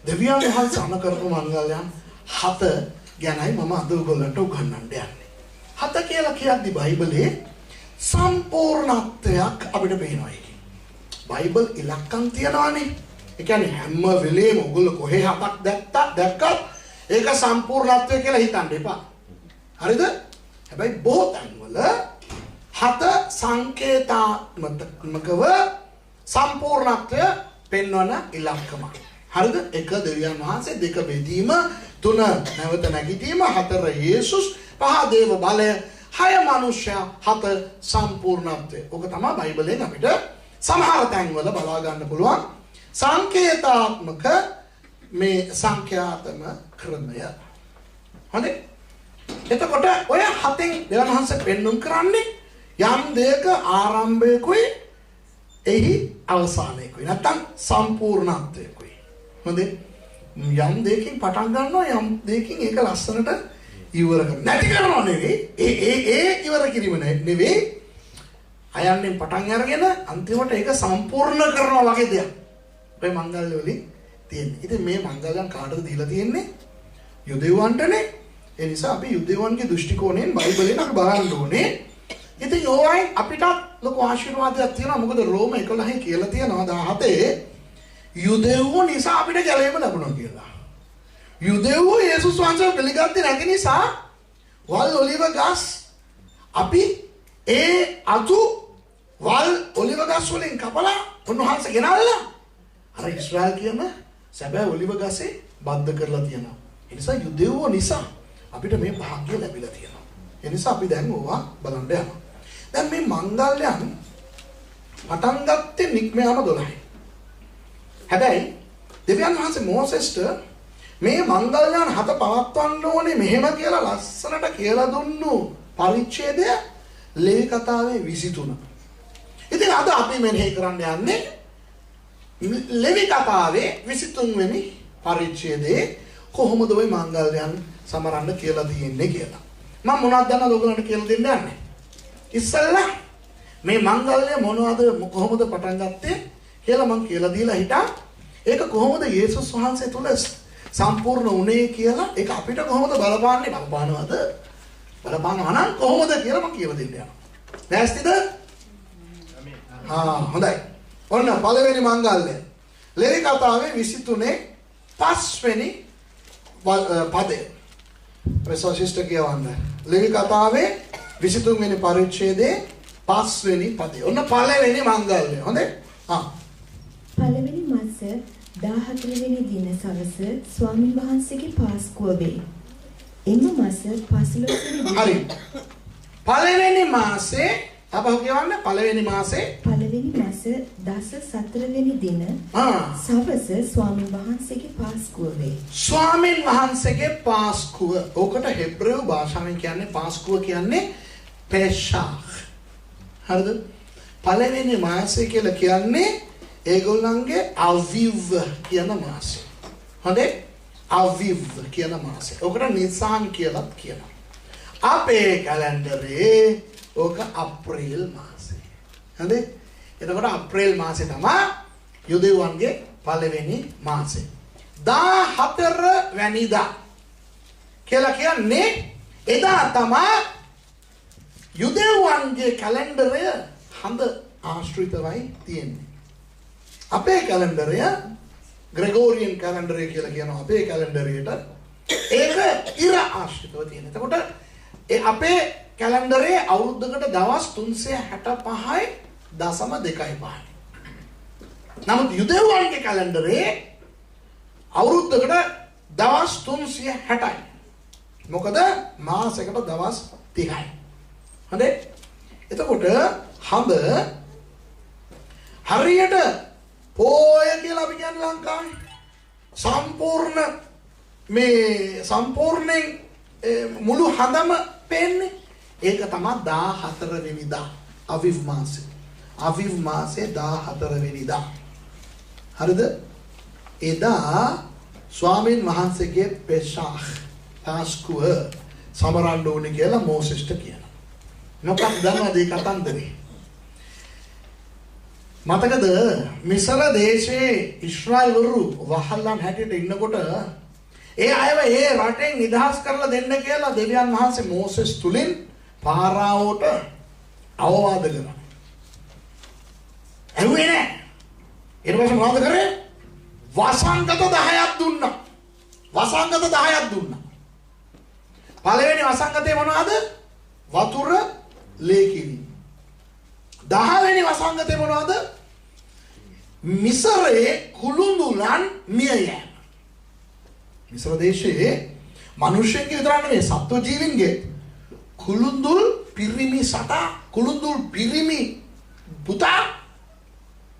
දෙවියන් වහන්සේ අන කරපු මංගල්‍යයන් 7 ගැනයි මම අද ඔයගොල්ලන්ට උගන්වන්න යන්නේ. 7 කියලා කියද්දි බයිබලයේ සම්පූර්ණත්වයක් අපිට පේනවා ඒකේ. බයිබල් ඉලක්කම් තියනවානේ. ඒ කියන්නේ හැම වෙලේම ඔයගොල්ලෝ කොහේ 7ක් දැක්කත් ඒක සම්පූර්ණත්වය කියලා හිතන්න එපා. හරිද? හැබැයි බොහෝ තැන්වල හත සංකේතාත්මකව සම්පූර්ණත්වය පෙන්වන ඉලක්කමක්. හරිද? 1 දෙවියන් වහන්සේ, 2 බෙදීම, 3 නැවත නැගිටීම, 4 යේසුස්, 5 දේව බලය, 6 මනුෂ්‍යයා, 7 සම්පූර්ණත්වය. ඔක තමයි බයිබලයෙන් අපිට සමහර තැන්වල බලා ගන්න පුළුවන් සංකේතාත්මක මේ සංඛ්‍යාතම ක්‍රමය. හොඳයි. එතකොට ඔය 7න් දෙවියන් වහන්සේ පෙන්වුම් කරන්නේ යම් දෙයක ආරම්භයකුයි එහි අවසානයකුයි. නැත්තම් සම්පූර්ණත්වයකුයි. හොඳයි. යම් දෙයකින් පටන් ගන්නවා, යම් දෙයකින් ඒක ලස්සනට ඉවර කරනවා. නැති කරනවා නෙවෙයි. ඒ ඉවර කිරීම නෙවෙයි. අයන්නෙන් පටන් අරගෙන අන්තිමට ඒක සම්පූර්ණ කරනවා වගේ දෙයක්. ඔය මංගල්‍ය වලින් තියෙන්නේ. ඉතින් මේ මංගල්‍යයන් කාටද දීලා තියෙන්නේ? යුදෙව්වන්ටනේ. ඒ නිසා අපි යුදෙව්වන්ගේ දෘෂ්ටි කෝණයෙන් බයිබලෙන් අපි බලන්න ඕනේ. ඉතින් ඕවයින් අපිට ලොකු ආශිර්වාදයක් තියෙනවා. මොකද රෝම 11 කියලා තියෙනවා 17 යුදෙව්වෝ නිසා අපිට ගැලවීම ලැබුණා කියලා. යුදෙව්වෝ යේසුස් වහන්සේව පිළිගත්තේ නැති නිසා වල් ඔලිව ගස් අපි ඒ අතු වල් ඔලිව ගස් වලින් කපලා උන්වහන්සේ ගෙනල්ලා අර ඊශ්‍රායල් කියන සැබෑ ඔලිව ගසේ බද්ධ කරලා තියෙනවා. ඒ නිසා යුදෙව්වෝ නිසා අපිට මේ භාග්‍ය ලැබිලා තියෙනවා. ඒ නිසා අපි දැන් ඕවා බලන්න යනවා. දැන් මේ මංගල්‍යයන් පටන් ගත්තේ නික්මයාම 12. හැබැයි දෙවියන් වහන්සේ මෝසෙස්ට මේ මංගල්‍යයන් 7 පවත්වන්න ඕනේ මෙහෙම කියලා ලස්සනට කියලා දුන්නු පරිච්ඡේදය ලේවි කතාවේ 23. ඉතින් අද අපි මෙහෙ කරන්න යන්නේ ලේවි කතාවේ 23 වෙනි පරිච්ඡේදයේ කොහොමද ওই මංගල්‍යයන් සමරන්න කියලා තියෙන්නේ කියලා. මම මොනවද දන්නවද ඔයගලන්ට කියලා දෙන්න යන්නේ. ඉස්සෙල්ලා මේ මංගල්‍ය මොනවද කොහොමද පටන් ගත්තේ කියලා මම කියලා දීලා හිටා. ඒක කොහොමද යේසුස් වහන්සේ තුල සම්පූර්ණ වුණේ කියලා ඒක අපිට කොහොමද බලපාන්නේ බලපානවද? බලපානවා නම් කොහොමද කියලා මම කියලා දෙන්න යනවා. දැස්තිද? හොඳයි. ඔන්න පළවෙනි මංගල්‍ය. ලේවි කතාවේ 23 5වෙනි පදය. ප්‍රසෝෂිෂ්ඨ කියවන්න. ලේවි කතාවේ 23 වෙනි පරිච්ඡේදයේ 5 වෙනි පදය. ඔන්න පළවෙනි මංගල්‍ය. හොඳයි? පළවෙනි මාස 14 වෙනි දින සවස ස්වාමීන් වහන්සේගේ පාස්කුව වේ. එම මාස 15 වෙනි දින. හරි. පළවෙනි මාසේ අපහු කියවන්න පළවෙනි මාසේ පළවෙනි මාස 14 වෙනි දින සවස ස්වාමීන් වහන්සේගේ පාස්කුව වේ. ස්වාමීන් වහන්සේගේ පාස්කුව. ඕකට හෙබ්‍රේව භාෂාවෙන් කියන්නේ පාස්කුව කියන්නේ පෙසහ්. හරිද? පළවෙනි මාසය කියලා කියන්නේ ඒගොල්ලන්ගේ අවිව් කියන මාසය. හොඳේ? අවිව් කියන මාසය. ඔකට නිසාන් කියලාත් කියනවා. අපේ කැලෙන්ඩරේ ඕක අප්‍රේල් මාසය. හරිද? එතකොට අප්‍රේල් මාසය තමයි යුදෙව්වන්ගේ පළවෙනි මාසය. 14 වැනිදා කියලා කියන්නේ එදා තමයි යුදෙව්වන්ගේ කැලෙන්ඩරය හඳ ආශ්‍රිතවයි තියෙන්නේ. අපේ කැලෙන්ඩරය ග්‍රෙගෝරියන් කැලෙන්ඩරය කියලා කියනවා. අපේ කැලෙන්ඩරයට ඒක ඉර ආශ්‍රිතව තියෙන. එතකොට අපේ කැලෙන්ඩරේ අවුරුද්දකට දවස් 365යි 0.25. නමුත් යුදෙව්වන්ගේ කැලෙන්ඩරේ අවුරුද්දකට දවස් 360යි. මොකද මාසයකට දවස් 30යි. හොඳේ? එතකොට හඳ හරියට පෝය කියලා අපි කියන්නේ ලංකාවේ සම්පූර්ණයෙන් මුළු හඳම පේන්නේ. ඒක තමයි 14 වෙනිදා අවිව් මාසෙ. අවිව් මාසේ 14 වෙනිදා. හරිද? එදා ස්වාමීන් වහන්සේගේ පෙසහ් පාස්කුව සමරන්න ඕනේ කියලා මෝසෙස්ට කියනවා. මොකක්ද දන්නවද ඒ කතන්දරේ? මතකද මිසර දේශයේ ඊශ්‍රායල්වරු වහල්ලන් හැටියට ඉන්නකොට ඒ අයව ඒ රටෙන් නිදහස් කරලා දෙන්න කියලා දෙවියන් වහන්සේ මෝසෙස් තුලින් පාරාවෝට අවවාද කළා. ඇහුවේ නෑ. ඊට පස්සේ මොනවද කරේ? වසංගත 10ක් දුන්නා. වසංගත 10ක් දුන්නා. පළවෙනි වසංගතය මොනවාද? වතුර ලේ කිරීම. 10 වෙනි වසංගතය මොනවාද? මිසරයේ කුළුඳුලන් මිය යෑම. මිසර දේශයේ මිනිසෙක්ගේ විතරක් නෙවෙයි සත්ව ජීවීන්ගේ කුළුඳුල් පිරිමි සතා කුළුඳුල් පිරිමි පුතා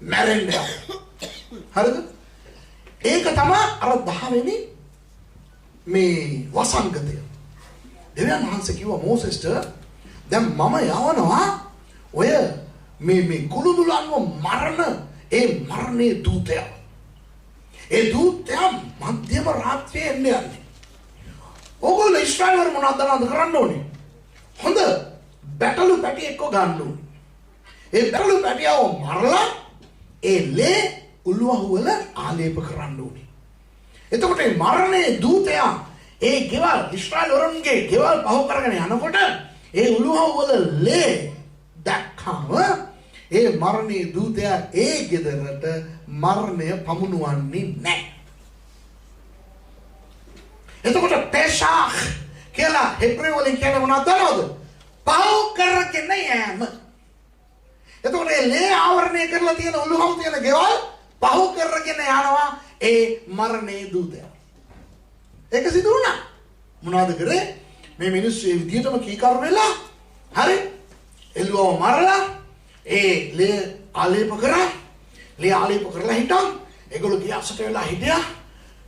මැරෙන්නේ. හරිද? ඒක තමයි අර 10 වෙනි මේ වසංගතය. දෙවියන් වහන්සේ කිව්වා මෝසෙස්ට දැන් මම යවනවා ඔය මේ කුළුඳුලන්ව මරණ ඒ මරණේ දූතයා. ඒ දූතයා මධ්‍යම රාත්‍රියේ එන්නේ. ඕගොල්ලෝ ඊශ්‍රායල් මොනවද කරන්න ඕනේ? හොඳ බැටළු පැටි එක්ක ගන්න ඕනේ. ඒ බැටළු පැටියව මරලා ඒ ලේ උළුවහුවල ආලේප කරන්න ඕනේ. එතකොට මේ මරණේ දූතයා ඒ ගෙවල් ඊශ්‍රායල් වරුන්ගේ ගෙවල් පහු කරගෙන යනකොට ඒ උළුවහුවල ලේ දැක්කම ඒ මරණේ දූතයා ඒ ගෙදරට මරණය පමුණුවන්නේ නැහැ. එතකොට පෙසාහ් කියලා හෙබ්‍රේය වලින් කියන මොනවද දන්නවද? පහු කරගෙන යෑම. එතකොට ඒ ලේ ආවරණය කරලා තියෙන උළුහව තියෙන ගෙවල් පහු කරගෙන යනවා ඒ මරණේ දූතයා. ඒක සිදු වුණා. මොනවද කරේ? මේ මිනිස්සු ඒ විදිහටම කීකරු වෙලා හරි එළුවව මරලා ඒ ලේ ආලේප කරා. ලේ ආලේප කරලා හිටන් ඒගොල්ලෝ ගියාසට වෙලා හිටියා.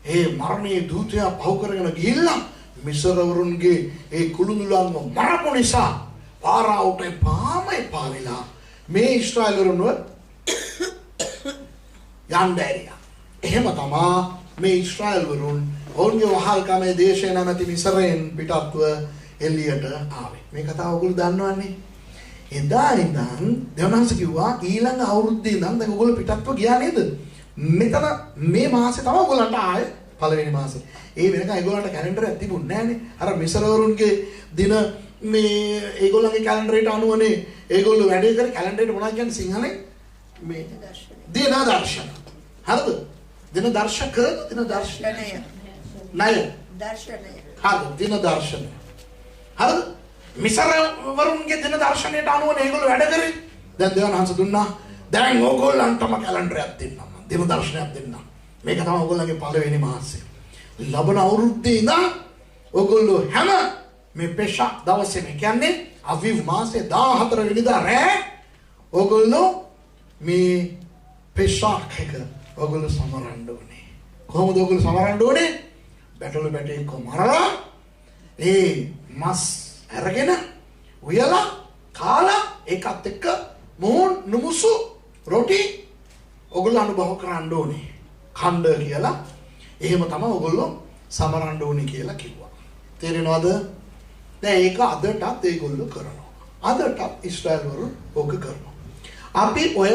ඒ මරණේ දූතයා පහු කරගෙන ගිහිල්ලා මිසරවරුන්ගේ ඒ කුළුඳුලන්ව මරපු නිසා පාරාවට එපා වෙලා මේ ඊශ්‍රායල් වරුන්ව යන්දෑරියා. එහෙම තමයි මේ ඊශ්‍රායල් වරුන් ඔවුන්ගේ වහල්කමේ දේශය නැමැති මිසරයෙන් පිටත්ව එළියට ආවේ. මේ කතාව ඔයගොල්ලෝ දන්නවන්නේ. එදා ඉඳන් දෙවනහස කිව්වා ඊළඟ අවුරුද්දේ ඉඳන් දැන් ඔයගොල්ලෝ පිටත්ව ගියා නේද? මෙතන මේ මාසේ තමයි ඔයගොල්ලන්ට ආයේ පළවෙනි මාසේ. ඒ වෙනකන් ඒගොල්ලන්ට කැලෙන්ඩරයක් තිබුණේ නැහනේ. අර මිසරවරුන්ගේ දින මේ ඒගොල්ලන්ගේ කැලෙන්ඩරයට අනුවනේ ඒගොල්ලෝ වැඩේ කරේ. කැලෙන්ඩරයට මොනවද කියන්නේ සිංහලෙන්? මේ දින දර්ශන. හරිද? දින දර්ශක දින දර්ශනය. ණය. දර්ශනය. හරිද? දින දර්ශනය. හරිද? මිසරවරුන්ගේ දින දර්ශනයට අනුවනේ ඒගොල්ලෝ වැඩ කරේ. දැන් දෙවනහස දුන්නා. දැන් ඕගොල්ලන්ටම කැලෙන්ඩරයක් දෙන්නම්. දින දර්ශනයක් දෙන්නම්. මේක තමයි ඔයගොල්ලන්ගේ පළවෙනි මාසය. ලබන අවුරුද්දේ ඉඳන් ඔයගොල්ලෝ හැම මේ පෙසක් දවසේ මේ කියන්නේ අවිව් මාසේ 14 වෙනිදා රෑ ඔයගොල්ලෝ මේ පෙසක් එක ඔයගොල්ලෝ සමරන්න ඕනේ. කොහොමද ඔයගොල්ලෝ සමරන්න ඕනේ? බැටළු බැටේ කොමරලා ඒ මස් අරගෙන උයලා කාලා ඒකත් එක්ක මොහොන් නුමුසු රොටි ඔයගොල්ලෝ අනුභව කරන්න ඕනේ. ඛණ්ඩ කියලා එහෙම තමයි ඔයගොල්ලෝ සමරන්න ඕනේ කියලා කිව්වා. තේරෙනවද? දැන් ඒක අදටත් ඒගොල්ලෝ කරනවා. අදටත් ඊශ්‍රායල් වරු ඕක කරනවා. අපි ඔය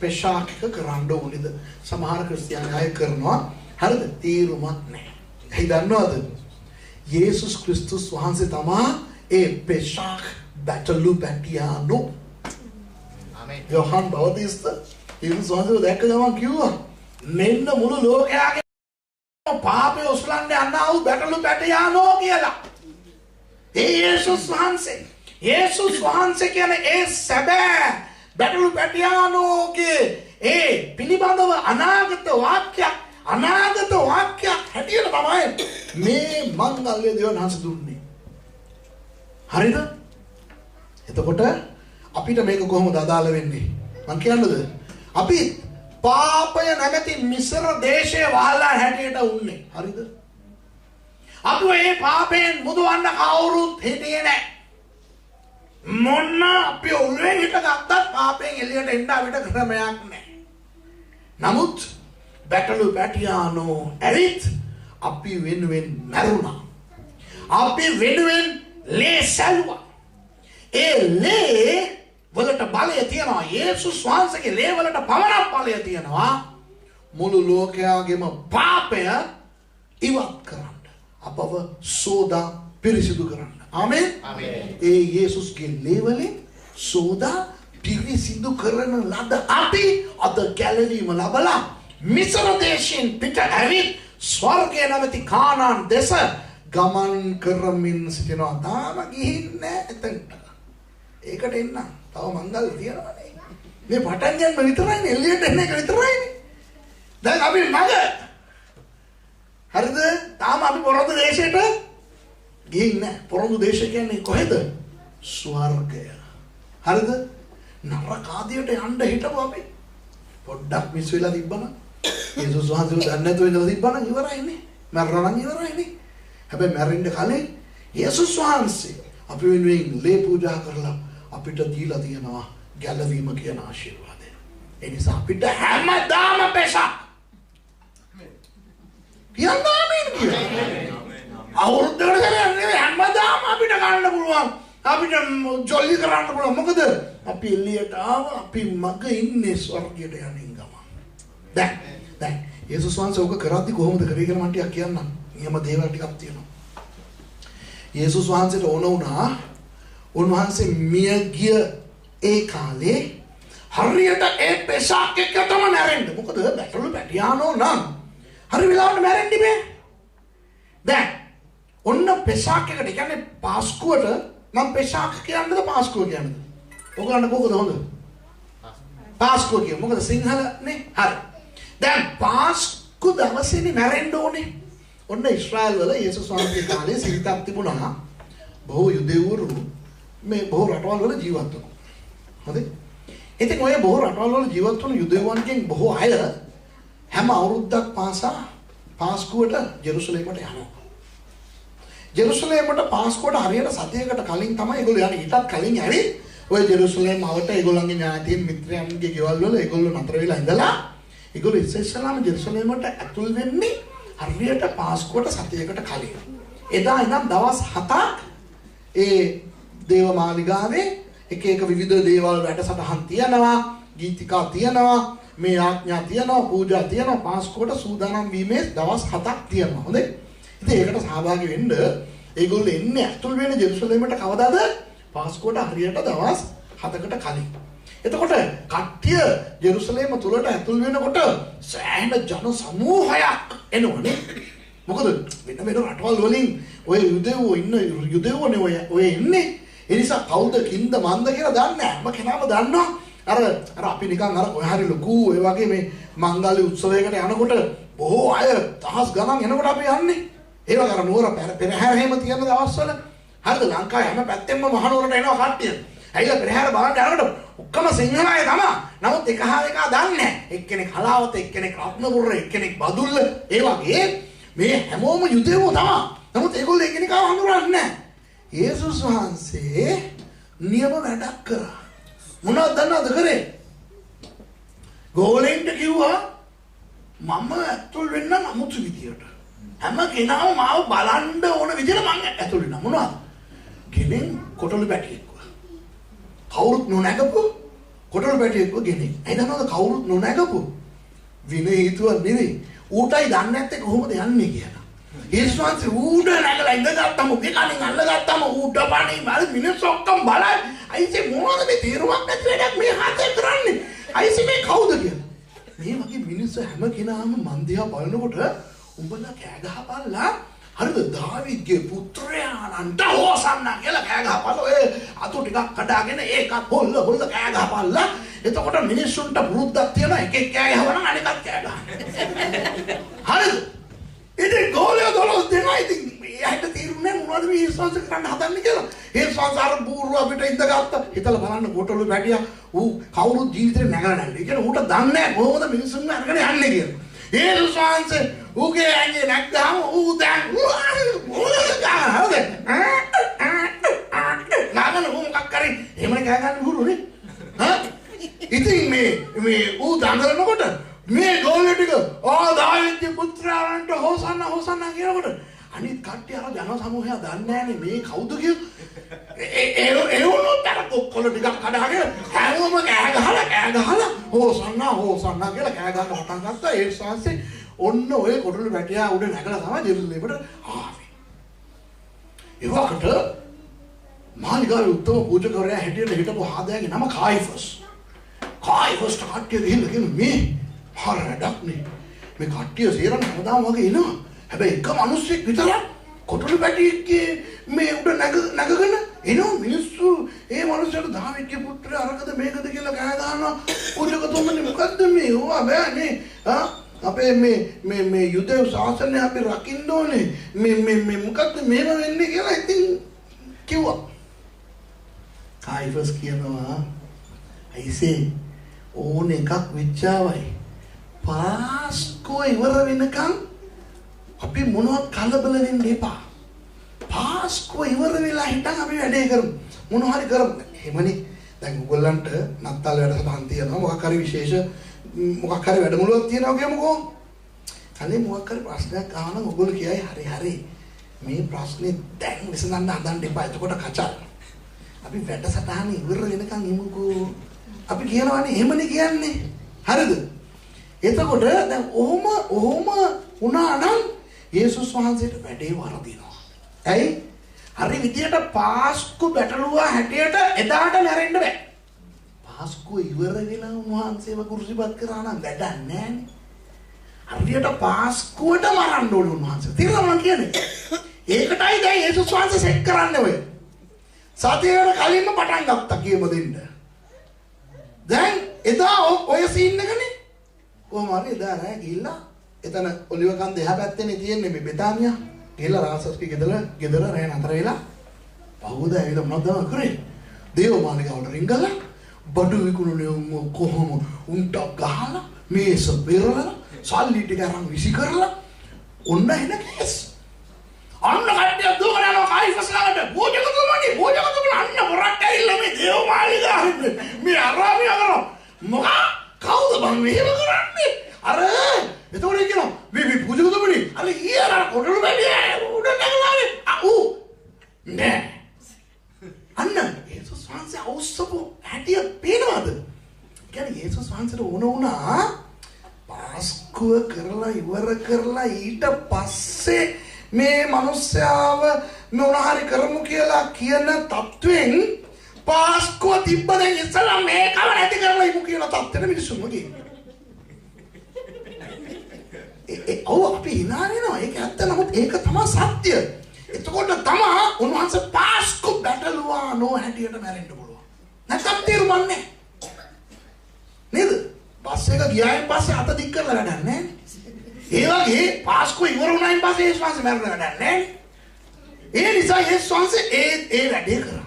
පෙසාක් කරන්න ඕනේද? සමහර ක්‍රිස්තියානි අය කරනවා. හරිද? තීරුමක් නැහැ. ඒ දන්නවද? යේසුස් ක්‍රිස්තුස් වහන්සේ තමයි ඒ පෙසාක් බැටළු පැටියානෝ. ආමේන්. යෝහන් බෞතිස්ත යේසුස් වහන්සේ දැක්ක ගමන් කිව්වා මෙන්න මුළු ලෝකයාගේ පාපය ඔසලන්නේ අන්නව බැටළු පැටියානෝ කියලා. ඒ යේසුස් වහන්සේ කියන්නේ ඒ සැබෑ බැටළු පැටියානෝගේ ඒ පිළිබඳව අනාගත වාක්‍යයක් හැටියට තමයි මේ මංගල්‍ය දෙවියන් දුන්නේ. හරිද? එතකොට අපිට මේක කොහොමද අදාළ වෙන්නේ? මං කියන්නද? අපි පාපය නැමැති මිසර දේශයේ වහලා හැටියට උන්නේ. හරිද? අපි මේ පාපයෙන් මුදවන්න කවුරුත් හිටියේ නැහැ. මොන්න අපි ඔළුවෙන් හිටගත්තත් පාපයෙන් එළියට එන්න අපිට ක්‍රමයක් නැහැ. නමුත් බැටළු පැටියානෝ ඇවිත් අපි වෙනුවෙන් මැරුණා. අපි වෙනුවෙන් ලේ සැලුවා. ඒ ලේ වලට බලය තියනවා. යේසුස් වහන්සේගේ ලේ වලට පමණක් බලය තියනවා මුළු ලෝකයාගේම පාපය ඉවත් කරන්න. අපව සෝදා පිරිසිදු කරන්න. ආමේන්. ඒ යේසුස්ගේ ලේ වලින් සෝදා පිරිසිදු කරන ලද අපි අද ගැලවීම ලබලා මිසර දේශයෙන් පිට ඇවිත් ස්වර්ගය නැමැති කානාන් දෙස ගමන් කරමින් සිටිනවා. තාම ගිහින් නැහැ එතනට. ඒකට එන්න. තව මංගල් තියනවානේ. මේ පටන් ගන්න විතරයිනේ එළියට එන්න එක විතරයිනේ. දැන් අපි මග. හරිද? තාම අපි පොරොන්දු දේශයට ගිහින් නැහැ. පොරොන්දු දේශය කියන්නේ කොහෙද? ස්වර්ගය. හරිද? නරක ආදියට යන්න හිටපුවා අපි. පොඩ්ඩක් මිස් වෙලා තිබ්බනම් යේසුස් වහන්සේව දන්නේ නැතුව ඉඳලා තිබ්බනම් ඉවරයිනේ. මරණම් ඉවරයිනේ. හැබැයි මැරෙන්න කලින් යේසුස් වහන්සේ අපි වෙනුවෙන් ලේ පූජා කරලා අපිට දීලා තියෙනවා ගැලවීම කියන ආශිර්වාදය. ඒ නිසා අපිට හැමදාම පෙසක්. කියන්න ආමේන් කියන්න. අවුරුද්දකට කරන්නේ හැමදාම අපිට ගන්න පුළුවන්. අපිට ජොලි කරන්න පුළුවන්. මොකද අපි එළියට ආවා. අපි මග ඉන්නේ ස්වර්ගයට යන්නේ ගමන්. දැන් යේසුස් වහන්සේ ඔක කරද්දි කොහොමද කරේ කියලා මම ටිකක් කියන්නම්. නියම දේවල් ටිකක් තියෙනවා. යේසුස් වහන්සේට ඕන වුණා උන්වහන්සේ මිය ගිය ඒ කාලේ හරියට ඒ පෙසක් එක තමයි මැරෙන්න. මොකද බැටළු පැටියානෝ නම් හරි වෙලාවට මැරෙන්න බෑ. දැන් ඔන්න පෙසක් එකට කියන්නේ පාස්කුවට මම පෙසක් කියන්නද පාස්කුව කියන්නද? ඔයගොල්ලන්ට මොකද හොඳ? පාස්කුව කියමු. මොකද සිංහලනේ. හරි. දැන් පාස්කු දවසේනේ මැරෙන්න ඕනේ. ඔන්න ඊශ්‍රායල් වල යේසුස් වහන්සේ කාලේ සිරිතක් තිබුණා. බොහෝ යුදෙව්වරු මේ බොහෝ රටවල් වල ජීවත් වුණා. හරිද? ඉතින් ඔය බොහෝ රටවල් වල ජීවත් වුණු යුදෙව්වන්ගෙන් බොහෝ අය හැම අවුරුද්දක් පාසා පාස්කුවට ජෙරුසලේමට යනවා. ජෙරුසලේමට පාස්කුවට හරියට සතියකට කලින් තමයි ඒගොල්ලෝ යන්නේ. ඊටත් කලින් ඇවිත් ඔය ජෙරුසලේම අවට ඒගොල්ලන්ගේ ඥාතීන් මිත්‍රයන්ගේ ගෙවල් වල ඒගොල්ලෝ නතර වෙලා ඉඳලා ඒගොල්ලෝ ඉස්සෙල්ලාම ජෙරුසලේමට ඇතුල් වෙන්නේ හරියට පාස්කුවට සතියකට කලින්. එදා ඉඳන් දවස් 7ක් ඒ දේවමාලිගාවේ එක එක විවිධ දේවල් වැඩසටහන් තියනවා, ගීතිකා තියනවා, මේ ආඥා තියනවා, පූජා තියනවා. පාස්කුවට සූදානම් වීමේ දවස් 7ක් තියෙනවා. හොඳයි. ඉතින් ඒකට සහභාගී වෙන්න ඒගොල්ලෝ එන්නේ ඇතුල් වෙන ජෙරුසලේමට කවදාද? පාස්කුවට හරියට දවස් 7කට කලින්. එතකොට කට්ටිය ජෙරුසලේම තුලට ඇතුල් වෙනකොට සෑහෙන ජන සමූහයක් එනවනේ. මොකද වෙන වෙන රටවල් වලින් ඔය යුදෙව්වනේ ඔය ඉන්නේ. ඒ නිසා කවුද කින්ද මන්ද කියලා දන්නේ නැහැ. මම කෙනාම දන්නවා. අර අපි නිකන් අර ඔය හරි ලොකු ඒ වගේ මේ මංගල්‍ය උත්සවයකට යනකොට බොහෝ අය දහස් ගණන් එනකොට අපි යන්නේ. ඒ වගේ අර නුවර පෙරහැර හැම තියෙන දවස්වල හරිද ලංකාවේ හැම පැත්තෙම මහනුවරට එනවා කට්ටිය. ඇයිලා පෙරහැර බලන්න යනකොට ඔක්කොම සිංහල අය තමයි. නමුත් එක හා එක දන්නේ නැහැ. එක්කෙනෙක් හලාවත, එක්කෙනෙක් රත්නපුර, එක්කෙනෙක් බදුල්ල. ඒ වගේ මේ හැමෝම යුදෙව්වෝ තමයි. නමුත් ඒගොල්ලෝ එකිනෙකාව හඳුනන්නේ නැහැ. යේසුස් වහන්සේ නියම වැඩක් කරා. මොනවද දන්නවද කරේ? ගෝලෙන්ට කිව්වා මම ඇතුල් වෙන්න අමුතු විදියට. හැම කෙනාම මාව බලන්න ඕන විදියට මම ඇතුල් වෙනවා. මොනවද? ගෙනෙන් කොටළු පැටියෙක්ව. කවුරුත් නොනැගපු කොටළු පැටියෙක්ව ගෙනෙන්. ඒ දන්නවද කවුරුත් නොනැගපු විනය හේතුව නෙවෙයි. ඌටයි දන්නේ නැත්තේ කොහොමද යන්නේ කියලා. යේසුස් වහන්සේ ඌට නැගලා ඉඳගත්තම උගේ කලින් අල්ලගත්තම ඌට පණේ මල් මිනිස්සු ඔක්කොම බලයි. අයිසේ මොනවද මේ තීරුවක් නැති වැඩක් මේ හතේ කරන්නේ? අයිසේ මේ කවුද කියලා. මේ වගේ මිනිස්සු හැම කෙනාම මන් දිහා බලනකොට උඹලා කෑ ගහපල්ලා හරිද දාවිද්ගේ පුත්‍රයාණන්ට හොසන්න කියලා කෑ ගහපල්ලා ඔය අතු ටිකක් කඩාගෙන ඒකත් හොල්ල කෑ ගහපල්ලා. එතකොට මිනිස්සුන්ට වෘද්ධක් තියෙන එකෙක් කෑ ගහවනම් අනිකත් කෑ ගහනවා. හරිද? ඉතින් ගෝලිය දොලොස් දෙනා ඉතින් එයාට තීරුනේ මොනවද මේ යේසුස් කරන්න හදන්නේ කියලා. යේසුස් අර බූරුව අපිට ඉඳගත්තා. හිතලා බලන්න කොටළු පැටියා ඌ කවුරුත් ජීවිතේ නැගලා නැහැ. ඒ කියන්නේ ඌට දන්නේ නැහැ කොහොමද මිනිස්සුන් අරගෙන යන්නේ කියලා. යේසුස් වහන්සේ ඌගේ ඇඟේ නැග්ගාම ඌ දැන් හරිද? නාගන මොකක් කරේ? එහෙමනේ කෑ ගන්න බූරුනේ. ඉතින් මේ ඌ දඟලනකොට මේ ගෝලිය ටික දාවිද්ගේ පුත්‍රයාණන්ට හොසන්න කියනකොට අනිත් කට්ටිය අර ජන සමූහය දන්නේ නැනේ මේ කවුද කියලා. ඒවලුත් අර කොක්කොල ටිකක් කඩාගෙන හැමෝම කෑ ගහලා හොසන්න කියලා කෑ ගන්න පටන් ගත්තා. ඒ ශාස්ත්‍රයේ ඔන්න ඔය කොටළු පැටියා උඩ නැගලා තමයි ජෙරුසලේමට ආවේ. ඒ වකට මාලිගාවේ උත්තම පූජකවරයා හැටියට හිටපු හාදයාගේ නම කායිෆස්. කායිෆස් කට්ටිය ගිහිල්ලා කියන මේ හරඩක් නේ. මේ කට්ටිය සේරම හැමදාම වගේ එනවා. හැබැයි එක මිනිස්සෙක් විතරක් කොටුළු පැටියෙක්ගේ මේ උඩ නැගගෙන එනවා මිනිස්සු ඒ මනුස්සයාට දාවිද්ගේ පුත්‍රයා අරකද මේකද කියලා කෑ ගහනවා. පූජකතුමනි මොකද්ද මේ? ඕවා බෑ මේ අපේ මේ යුදෙව් ශාසනය අපි රකින්න ඕනේ. මේ මොකද්ද මේව වෙන්නේ කියලා ඉතින් කිව්වා. කායිෆස් කියනවා අයිසේ ඕන එකක් විචාවයි. පාස්කෝ ඉවර වෙනකන් අපි මොනවත් කලබල වෙන්න එපා. පාස්කෝ ඉවර වෙලා හිටන් අපි වැඩේ කරමු. මොනවා හරි කරමු. එහෙමනේ. දැන් ඔයගොල්ලන්ට නත්තල් වැඩසටහන් තියෙනවා. මොකක් හරි විශේෂ මොකක් හරි වැඩමුළුවක් තියෙනවා කියමුකෝ. අනේ මොකක් හරි ප්‍රශ්නයක් අහනවා ඔයගොල්ලෝ කියයි හරි. මේ ප්‍රශ්නේ දැන් විසඳන්න හදන්න එපා. එතකොට කචල්. අපි වැඩසටහන ඉවර වෙනකන් ඉමුකෝ. අපි කියනවානේ එහෙමනේ කියන්නේ. හරිද? එතකොට දැන් ඔහොම වුණා නම් යේසුස් වහන්සේට වැඩේ වරදිනවා. ඇයි? හරි විදියට පාස්කු බැටළුවා හැටියට එදාට නැරෙන්න බෑ. පාස්කු ඉවර වෙලා උන්වහන්සේව කුරුසිපත් කරා නම් වැඩක් නෑනේ. හරියට පාස්කුවට මරන්න ඕනේ උන්වහන්සේ. තේරෙනවද මම කියන්නේ? ඒකටයි දැන් යේසුස් වහන්සේ සෙට් කරන්නේ ඔය. සතියේට කලින්ම පටන් ගත්තා කියම දෙන්න. දැන් එදා ඔය සීන් එකනේ. කොහොම හරි එදා නෑ ගිහිල්ලා එතන ඔලිව කන්ද එහා පැත්තේනේ තියෙන්නේ මේ බෙතානියා. ගිහිල්ලා රාසස්ගේ ගෙදර රෑ නතර වෙලා පහුවද ඇවිල්ලා මොනවද කරේ? දේව මාලිගාවට රිංගලා බඩු විකුණුනේ කොහොම උන්ට ගහලා මේස පෙරලා සල්ලි ටික අරන් විසි කරලා ඔන්න එන කේස්. අන්න කට්ටිය දුවගෙන යනවා කායිෆස් ළඟට. බෝජකතුමනි අන්න මොරක් ඇවිල්ලා මේ දේව මාලිගාවට මේ අරාමිය කරා. මොකා කවුද බං මෙහෙම කරන්නේ? අර එතකොට කියනවා මේ පූජකතුමනි අර ඊයර කොටළු බැලිය උඩ නැගලානේ. නෑ. අන්න යේසුස් වහන්සේ අවශ්‍යපු හැටිය පේනවද? කියන්නේ යේසුස් වහන්සේට ඕන වුණා පාස්කුව කරලා ඉවර කරලා ඊට පස්සේ මේ මිනිස්යාව මොනහරි කරමු කියලා කියන තත්වෙන් පාස්කුව තිබ්බ දැන් ඉස්සලා මේකව නැති කරලා ඉමු කියලා තත්ත්වෙට මිනිස්සුන්ම ගිහින්. ඔව් අපි හිනාරිනවා ඒක ඇත්ත. නමුත් ඒක තමයි සත්‍ය. එතකොට තමයි උන්වහන්සේ පාස්කු බැටළුවා නෝ හැටියට මැරෙන්න පුළුවන්. නැත්නම් තේරුම්න්නේ නේද? බස් එක ගියායින් පස්සේ අත දික් කරලා වැඩක් නැහැ. ඒ වගේ පාස්කු ඉවර වුණායින් පස්සේ යේසුස් වහන්සේ මැරෙන්න වැඩක් නැහැ. ඒ නිසා යේසුස් වහන්සේ ඒ වැඩේ කරා.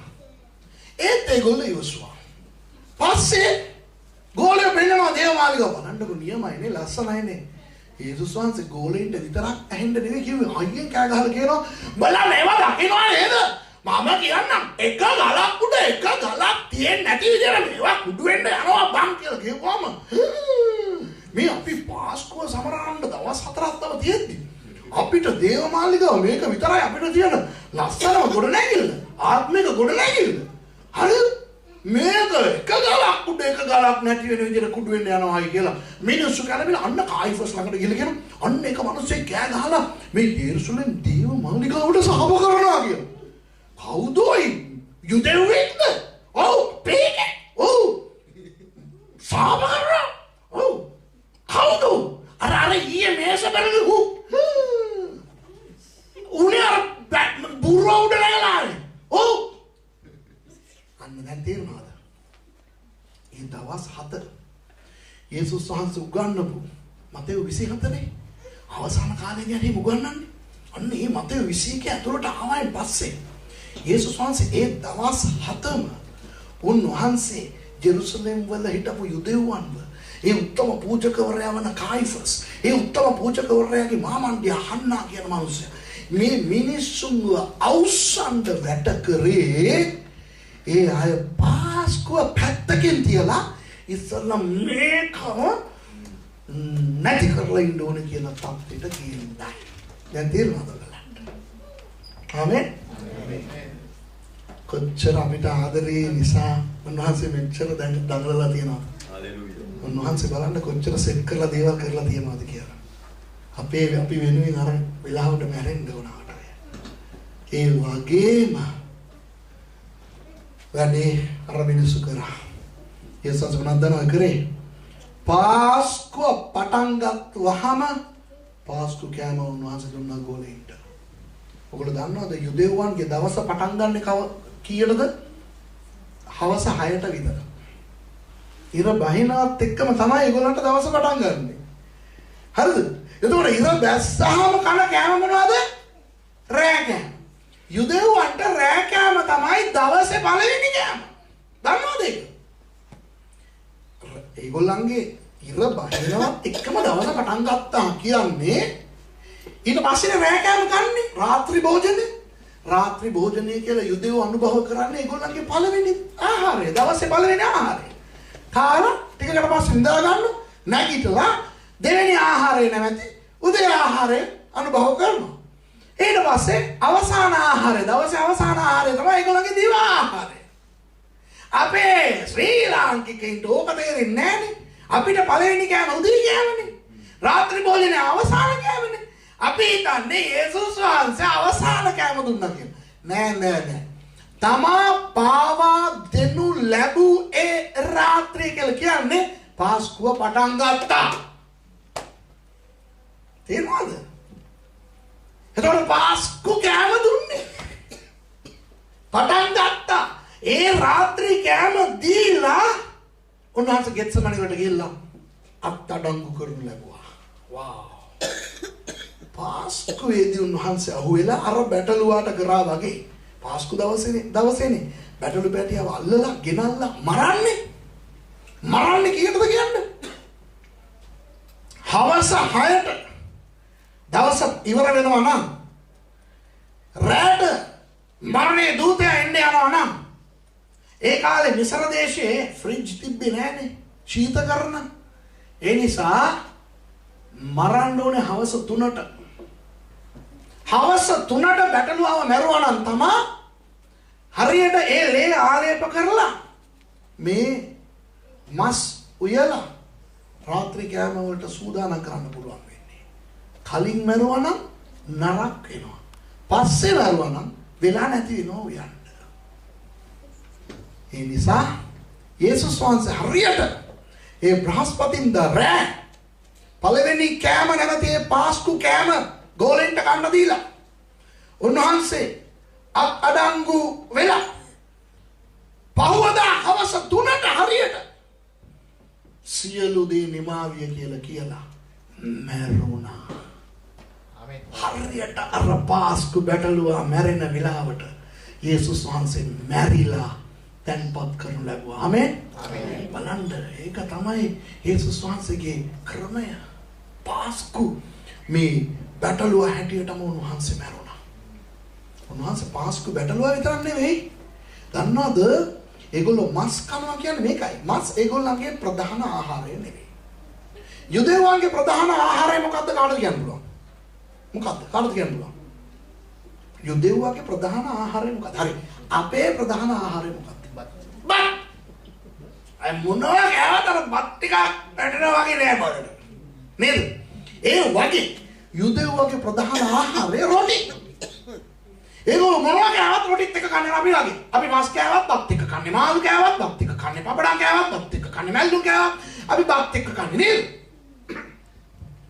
ඒත් ඒගොල්ලෝ ඉවසුවා. පස්සේ ගෝලයා පෙන්නනවා දේවමාලිගාව බලන්නකො නියමයිනේ ලස්සනයිනේ. යේසුස් වහන්සේ ගෝලෙන්ට විතරක් ඇහෙන්න නෙවෙයි කිව්වේ. අයියෙන් කෑ ගහලා කියනවා බලන්න ඒවා දකින්නවා නේද? මම කියන්නම් එක ගලක් උඩ එක ගලක් තියෙන්නේ නැති විදිහට මේවා කුඩු වෙන්න යනවා බං කියලා කිව්වම මේ අපි පාස්කුව සමරන්න දවස් 4ක් තව තියෙද්දි අපිට දේවමාලිගාව මේක විතරයි අපිට තියෙන ලස්සනම ගොඩනැගිල්ල ආත්මික ගොඩනැගිල්ල. හරිද? මේක එක ගලක් උඩ එක ගලක් නැති වෙන විදිහට කුඩු වෙන්න යනවායි කියලා මිනිස්සු කලබල අන්න කායිෆස් ළඟට ගිහලා කියනවා අන්න එක මිනිස්සෙක් කෑ ගහලා මේ යෙරුසලෙම් දේව මාලිගාවට සහභාගී කරනවා කියලා. කවුදෝයි? යුදෙව්වෙක්ද? ඔව් පේක. ඔව් සහභාගී. ඔව් කවුද? අර ඊයේ මේස බැලුවු උනේ අර බුරෝ උඩ නැගලානේ. ඔව් අන්න දැන් තේරුණාද? ඒ දවස් 7 යේසුස් වහන්සේ උගන්වපු මතෙව් 24 අවසාන කාලේ යන්නේ උගන්වන්නේ. අන්න මේ මතෙව් 21 ඇතුළට ආවයින් පස්සේ යේසුස් වහන්සේ ඒ දවස් 7ම උන්වහන්සේ ජෙරුසලම් වල හිටපු යුදෙව්වන්ව ඒ උත්තම පූජකවරයා වන කායිෆස් ඒ උත්තම පූජකවරයාගේ මාමණ්ඩිය හන්නා කියන මිනිස්සයා මේ මිනිස්සුන්ව අවසන්ද වැඩ කරේ. ඒ අය පාස්කුව පැත්තකින් තියලා ඉස්සල්ලා මේකම නැති කරලා ඉන්න ඕනේ කියන තත්ත්වෙට ගිහින්දා. දැන් තේරුණාද ඔයාලට? ආමෙන්. කොච්චර අපිට ආදරේ නිසා උන්වහන්සේ මෙච්චර දැන් දඟලලා තියෙනවා. හලෙලූයා. උන්වහන්සේ බලන්න කොච්චර සෙට් කරලා දේවල් කරලා තියෙනවද කියලා. අපි වෙනුවෙන් අර වෙලාවට මැරෙන්න උනාට. ඒ වගේම වැඩේ අර මිනිස්සු කරා. යේසුස් වහන්සේ කරේ පාස්කුව පටන් ගත්තාම පාස්කු කෑම උන්වහන්සේ දුන්නා ගෝලෙන්ට. ඔයගොල්ලෝ දන්නවද යුදෙව්වන්ගේ දවස පටන් ගන්න කීයටද? හවස 6ට විතර. ඉර බහිනවත් එක්කම තමයි ඒගොල්ලන්ට දවස පටන් ගන්නෙ. හරිද? එතකොට ඉර බැස්සහම කන කෑම මොනවද? රෑ කෑම. යුදෙව්වන්ට රෑ කෑම තමයි දවසේ පළවෙනි කෑම. දන්නවද ඒක? ඒගොල්ලන්ගේ ඉර බහිනවත් එක්කම දවස පටන් ගත්තා කියන්නේ ඊට පස්සේ රෑ කෑම කන්නේ රාත්‍රී භෝජනේ. රාත්‍රී භෝජනය කියලා යුදෙව් අනුභව කරන්නේ ඒගොල්ලන්ගේ පළවෙනි ආහාරය. දවසේ පළවෙනි ආහාරය. කාලා ටිකකට පස්සේ නිදා ගන්න නැගිටලා දෙවෙනි ආහාරය නැමැති උදේ ආහාරය අනුභව කරනවා. ඊට පස්සේ අවසාන ආහාරය දවසේ අවසාන ආහාරය තමයි ඒගොල්ලන්ගේ දිවා ආහාරය. අපේ ශ්‍රී ලාංකිකයින්ට ඕක තේරෙන්නේ නැහනේ. අපිට පළවෙනි කෑම උදේ කෑමනේ. රාත්‍රී භෝජනේ අවසාන කෑමනේ. අපි හිතන්නේ යේසුස් වහන්සේ අවසාන කෑම දුන්නා කියලා. නෑ. තමා පාවා දෙනු ලැබූ ඒ රාත්‍රිය කියලා කියන්නේ පාස්කුව පටන් ගත්තා. තේරුණාද? එතකොට පාස්කු කෑම දුන්නේ. පටන් ගත්තා. ඒ රාත්‍රී කෑම දීලා උන්වහන්සේ ගෙත්සමනි වලට ගිහිල්ලා අත්අඩංගු කරනු ලැබුවා. වාව්. පාස්කුවේදී උන්වහන්සේ අහුවෙලා අර බැටළුවාට කරා වගේ පාස්කු දවසේනේ බැටළු පැටියව අල්ලලා ගෙනල්ලා මරන්නේ කීයටද කියන්නේ? හවස 6ට දවස ඉවර වෙනවා නම් රාට මරණේ දූතයා එන්නේ යනවා නම් ඒ කාලේ මිසර දේශයේ ෆ්‍රිජ් තිබ්බේ නැහනේ ශීතකරණ. ඒ නිසා මරන්න ඕනේ හවස 3ට. හවස 3ට බැටළුවව මැරුවා නම් තමා හරියට ඒ ලේ ආලේප කරලා මේ මස් උයලා රාත්‍රී කෑම වලට සූදානම් කරන්න පුළුවන් වෙන්නේ. කලින් මැරුවා නම් නරක වෙනවා. පස්සේ මැරුවා නම් වෙලා නැති වෙනවා උයන්න. ඒ නිසා යේසුස් වහන්සේ හරියට ඒ බ්‍රහස්පතින්දා රෑ පළවෙනි කෑම නැවතී පාස්කු කෑම ගෝලෙන්ට කන්න දීලා උන්වහන්සේ අත්අඩංගු වෙලා පහවදා හවස 3ට හරියට සියලු දේ නිමාවිය කියලා මැරුණා. ආමේන්. හරියට අර පාස්කු බැටළුවා මැරෙන වෙලාවට යේසුස් වහන්සේ මැරිලා තැන්පත් කරනු ලැබුවා. ආමේන්. ආමේන්. බලන්න ඒක තමයි යේසුස් වහන්සේගේ ක්‍රමය. පාස්කු මේ බැටළුවා හැටියටම උන්වහන්සේ මැරුණා. උන්වහන්සේ පාස්කු බැටළුවා විතරක් නෙවෙයි. දන්නවද? ඒගොල්ලෝ මස් කනවා කියන්නේ මේකයි. මස් ඒගොල්ලන්ගේ ප්‍රධාන ආහාරය නෙවෙයි. යුදෙව්වන්ගේ ප්‍රධාන ආහාරය මොකද්ද කාටද කියන්න පුළුවන්? මොකද්ද? කාටද කියන්න පුළුවන්? යුදෙව්වන්ගේ ප්‍රධාන ආහාරය මොකද්ද? හරි. අපේ ප්‍රධාන ආහාරය මොකද්ද? බත්. අය මොනවා කෑවතර බත් ටිකක් වැටෙනවා වගේ නෑ බලන්න. නේද? ඒ වගේ යුදෙව්වගේ ප්‍රධාන ආහාරය රොටි. ඒගොල්ලෝ මොනවා කෑවත් රොටිත් එක කන්නේ අපි වගේ. අපි මස් කෑවත් බත් එක කන්නේ, මාළු කෑවත් බත් එක කන්නේ, පපඩම් කෑවත් බත් එක කන්නේ, මැල්ලුම් කෑවත් අපි බත් එක කන්නේ නේද?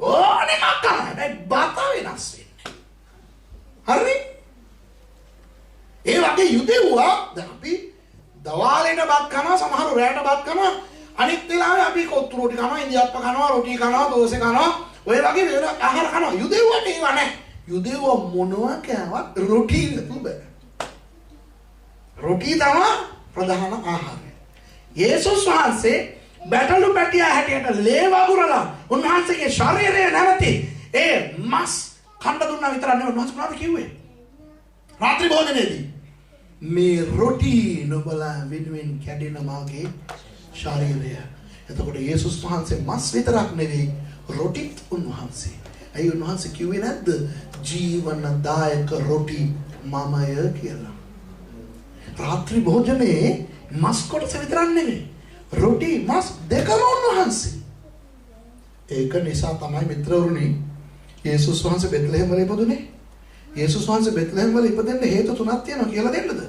ඕනේ මක්කා. හැබැයි බත වෙනස් වෙන්නේ. හරි? ඒ වගේ යුදෙව්වා දැන් අපි දවාලේට බත් කනවා, සමහර රැයට බත් කනවා, අනිත් වෙලාවේ අපි කොත්තු රොටි කනවා, ඉන්දියාප්ප කනවා, රොටි කනවා, දෝසෙ කනවා, ඔය වගේ වෙන ආහාර කනවා. යුදෙව්වට ඒව නැහැ. යුදෙව්ව මොනවා කෑවත් රොටි නතු බෑ. රොටි තමයි ප්‍රධාන ආහාරය. යේසුස් වහන්සේ බැටළු පැටියා හැටියට ලේ වගුරලා උන්වහන්සේගේ ශරීරය නැවති ඒ මස් කන්න දුන්නා විතරක් නෙවෙයි උන්වහන්සේ මොනවද කිව්වේ? රාත්‍රී භෝජනයේදී මේ රොටි නුඹලා වෙනුවෙන් කැඩෙන මාගේ ශරීරය. එතකොට යේසුස් වහන්සේ මස් විතරක් නෙවෙයි රොටිත් උන්වහන්සේ. ඇයි උන්වහන්සේ කිව්වේ නැද්ද? ජීවනදායක රොටි මමය කියලා. රාත්‍රී භෝජනේ මස් කොටස විතරක් නෙවෙයි. රොටි මස් දෙකම උන්වහන්සේ. ඒක නිසා තමයි මිත්‍රවරුනි යේසුස් වහන්සේ බෙත්ලෙහෙම් වල ඉපදුනේ. යේසුස් වහන්සේ බෙත්ලෙහෙම් වල ඉපදෙන්න හේතු තුනක් තියෙනවා කියලා දෙන්නද?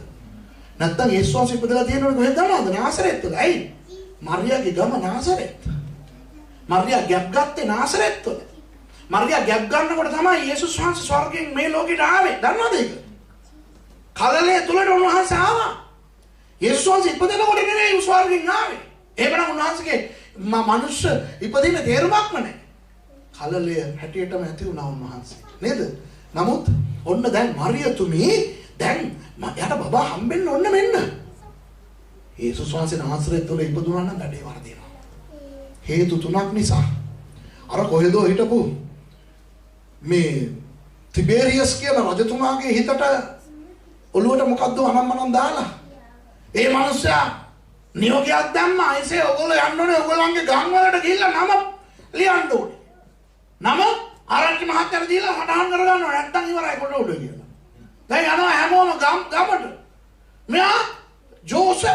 නැත්තම් යේසුස් වහන්සේ ඉපදලා තියෙනවද කොහෙද දන්නවද? නාසරෙත් වල. ඇයි? මරියාගේ ගම නාසරෙත්. මරියා ගැප් ගත්තේ නාසරෙත් වල. මර්ගයා ගැප් ගන්නකොට තමයි යේසුස් වහන්සේ ස්වර්ගයෙන් මේ ලෝකෙට ආවේ. දන්නවද ඒක? කලලේ තුලට උන්වහන්සේ ආවා. යේසුස් වහන්සේ ඉපදෙනකොට නෙවෙයි ස්වර්ගයෙන් ආවේ. එහෙමනම් උන්වහන්සේගේ මනුෂ්‍ය ඉපදීම තේරුමක්ම නැහැ. කලලය හැටියටම ඇති වුණා උන්වහන්සේ. නේද? නමුත් ඔන්න දැන් මරියතුමි දැන් යට බබා හම්බෙන්න ඔන්න මෙන්න. යේසුස් වහන්සේ නාසරෙත් තුල ඉපදුනා නම් වැඩේ වර්ධිනවා. හේතු තුනක් නිසා. අර කොහෙදෝ හිටපු මේ ටිබෙරියස් කියන රජතුමාගේ හිතට ඔළුවට මොකද්ද අනම්මනම් දාලා. ඒ මිනිස්සයා නියෝගයක් දැම්මා. අයිසේ ඔයගොල්ලෝ යන්න ඕනේ ඔයගොල්ලන්ගේ ගම් වලට ගිහිල්ලා නම ලියන්න ඕනේ. නම ආරච්චි මහත්තයාට දීලා සටහන් කරගන්නවා නැත්තම් ඉවරයි කොට උඩ කියලා. දැන් යනවා හැමෝම ගමට. මෙයා ජෝසප්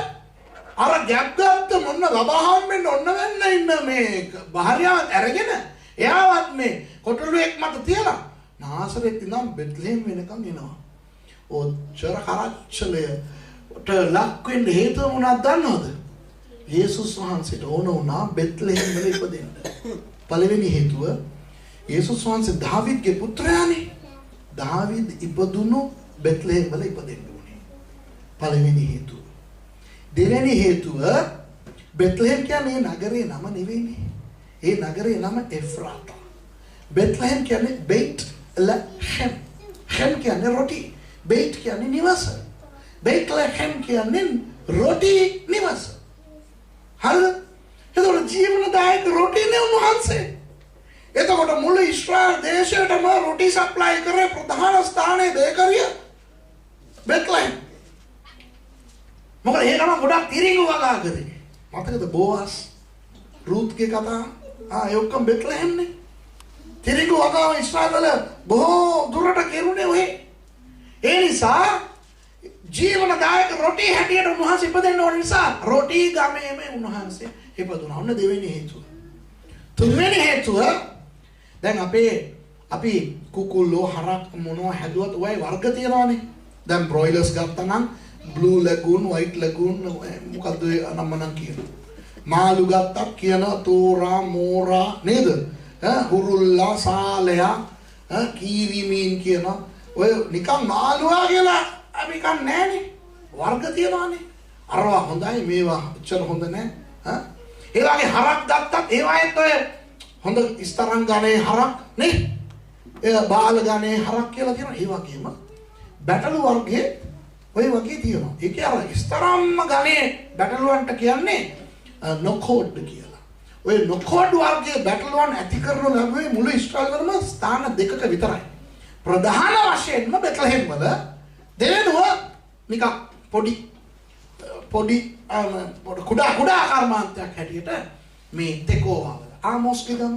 අර ගැප් ගත්ත මොන්න ලබහම් වෙන්න ඔන්න වෙන්න ඉන්න මේ භාර්යාවත් අරගෙන එයාවත් මේ කොටලුවෙක් මත තියලා නාසරෙත් ඉඳන් බෙත්ලෙහෙම් වෙනකම් එනවා. ඔච්චර කරච්චලයට ලක් වෙන්න හේතුව මොනවද දන්නවද? යේසුස් වහන්සේට ඕන වුණා බෙත්ලෙහෙම් වල ඉපදෙන්න. පළවෙනි හේතුව යේසුස් වහන්සේ දාවිද්ගේ පුත්‍රයානේ. දාවිද් ඉපදුණු බෙත්ලෙහෙම් වල ඉපදෙන්න ඕනේ. පළවෙනි හේතුව. දෙවෙනි හේතුව බෙත්ලෙහෙම් කියන්නේ නගරේ නම නෙවෙයිනේ. ඒ නගරේ නම එෆ්‍රාතා. බෙත්ලෙහෙම් කියන්නේ බේත් ලහෙම්. හෙම් කියන්නේ රොටි. බේත් කියන්නේ නිවස. බේත්ලෙහෙම් කියන්නේ රොටි නිවස. හරිද? එතකොට ජීවනදායක රොටිනේ උන්වහන්සේ. එතකොට මුළු ඊශ්‍රායල් දේශයටම රොටි සප්ලයි කරේ ප්‍රධාන ස්ථානයේ බේකරිය බෙත්ලෙහෙම්. මොකද ඒ නම ගොඩක් තිරිඟු වගා කරේ. මතකද බෝවස් රූත්ගේ කතා? ඒ ඔක්කොම බෙත්ලෙහෙම්නේ. තිරිඟු වගාව ඊශ්‍රායල් වල බොහෝ දුරට කෙරුණේ ඔය. ඒ නිසා ජීවනදායක රොටි හැටියට උන්වහන්සේ ඉපදෙන්න ඕන නිසා රොටි ගමේම උන්වහන්සේ ඉපදුණා. ඔන්න දෙවෙනි හේතුව. තුන්වෙනි හේතුව දැන් අපි කුකුල්ලෝ හරක් මොනවා හැදුවත් ඔය වර්ග තියනවානේ. දැන් බ්‍රොයිලර්ස් ගත්තා නම් blue lagoon, white lagoon මොකද්ද නම්මනම් කියනවා. මාළු ගත්තත් කියනවා තෝරා මෝරා නේද? හුරුල්ලා සාලයා කීවි මීන් කියනවා. ඔය නිකන් මාළුවා කියලා අපි කන් නෑනේ. වර්ග තියනවානේ. අරවා හොඳයි මේවා එච්චර හොඳ නෑ. ඒ වගේ හරක් ගත්තත් ඒවායිත් ඔය හොඳ ඉස්තරම් ගානේ හරක් නේ. ඒ බාල ගානේ හරක් කියලා කියනවා. ඒ වගේම බැටළු වර්ගයේ ඔය වගේ තියෙනවා. ඒකේ අර ඉස්තරම්ම ගානේ බැටළුවන්ට කියන්නේ නොකෝඩ් කියලා. ඔය නොකෝඩ් වර්ගයේ බැටළුවන් ඇති කරනු ලැබුවේ මුළු ඊශ්‍රායල් වලම ස්ථාන දෙකක විතරයි. ප්‍රධාන වශයෙන්ම බෙත්ලෙහෙම් වල දෙවෙනුව නිකන් පොඩි කුඩා කර්මාන්තයක් හැටියට මේ තෙකෝවා වල ආමෝස්ගේ ගම.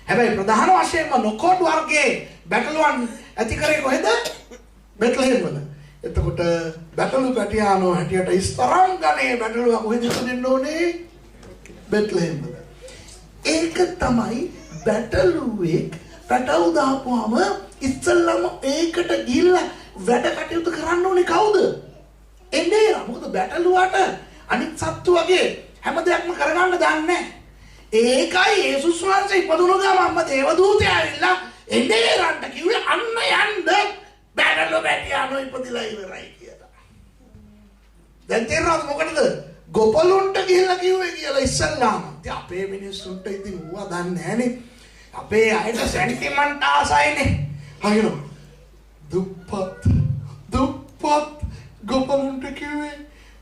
හැබැයි ප්‍රධාන වශයෙන්ම නොකෝඩ් වර්ගයේ බැටළුවන් ඇති කරේ කොහෙද? බෙත්ලෙහෙම් වල. එතකොට බැටළු පැටියානෝ හැටියට ඉස්තරම් ගනේ බැටළුවා කොහෙද ඉපදෙන්න ඕනේ? බෙත්ලෙහෙම් වල. ඒක තමයි බැටළුවෙක් පැටවු දාපුවම ඉස්සල්ලාම ඒකට ගිහිල්ලා වැඩ කටයුතු කරන්න ඕනේ කවුද? එන්නේ. මොකද බැටළුවාට අනිත් සත්තු වගේ හැම දෙයක්ම කරගන්න දන්නේ නැහැ. ඒකයි යේසුස් වහන්සේ ඉපදුණු ගමන්ම දේවදූතයා ඇවිල්ලා එන්නේ රන්ට කිව්වේ අන්න යන්න බැටළු පැටියානෝ ඉපදිලා ඉවරයි කියලා. දැන් තේරෙනවද මොකටද? ගොපලුන්ට ගිහිල්ලා කිව්වේ කියලා ඉස්සල්ලාම. ඉතින් අපේ මිනිස්සුන්ට ඉතින් ඌවා දන්නේ නැහනේ. අපේ අයට සෙන්ටිමන්ට් ආසයිනේ. හරියනවා. දුප්පත් ගොපලුන්ට කිව්වේ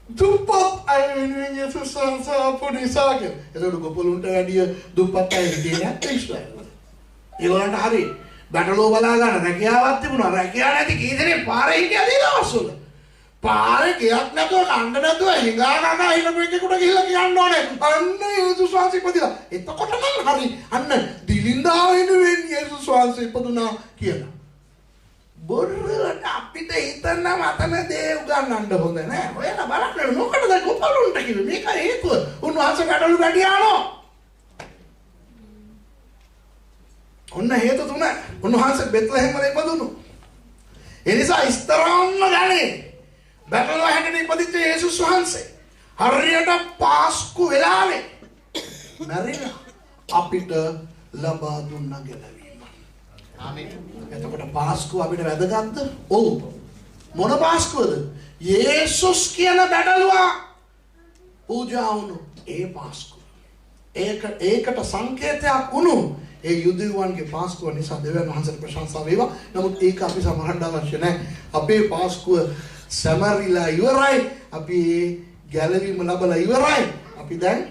දුප්පත් අය වෙනුවෙන් යේසුස් වහන්සේ ආපු නිසා කියලා. ඒකට ගොපලුන්ට වැඩිය දුප්පත් අය හිටියේ නැත්තේ ඊශ්‍රායල් වල. ඒගොල්ලන්ට හරි බැටළුව බලා ගන්න රැකියාවක් තිබුණා. රැකියාව නැති කී දෙනෙක් පාරේ හිටියද ඒ දවස්වල? පාරේ ගියක් නැතුව කන්න නැතුව හිඟා හිනපු එකෙකුට ගිහිල්ලා කියන්න ඕනේ අන්න යේසුස් වහන්සේ ඉපදිලා. එතකොට නම් හරි අන්න දිලින්දා වෙනුවෙන් යේසුස් වහන්සේ ඉපදුනා කියලා. බොරුවට අපිට හිතන්න මතන දේ උගන්නන්න හොඳ නෑ. ඔයාලා බලන්න මොකටද ගොපලුන්ට කිව්වේ? මේක හේතුව. උන්වහන්සේ බැටළු පැටියානෝ. ඔන්න හේතු තුන. උන්වහන්සේ බෙත්ලෙහෙම් වල ඉපදුණු. ඒ නිසා ඉස්තරම්ම ගන්නේ බැටළුවා හැටියට ඉපදිච්ච යේසුස් වහන්සේ හරියට පාස්කු වෙලාවේ මැරිලා අපිට ලබා දුන්න ගැලවීම. ආමේන්. එතකොට පාස්කුව අපිට වැදගත්ද? ඔව්. මොන පාස්කුවද? යේසුස් කියන බැටළුවා පූජා වුණු ඒ පාස්කුව. ඒකට සංකේතයක් වුණු ඒ යුදෙව්වන්ගේ පාස්කුව නිසා දෙවියන් වහන්සේට ප්‍රශංසා වේවා. නමුත් ඒක අපි සමරන්න අවශ්‍ය නැහැ. අපේ පාස්කුව සමරිලා ඉවරයි. අපි ගැලවීම ලැබලා ඉවරයි. අපි දැන්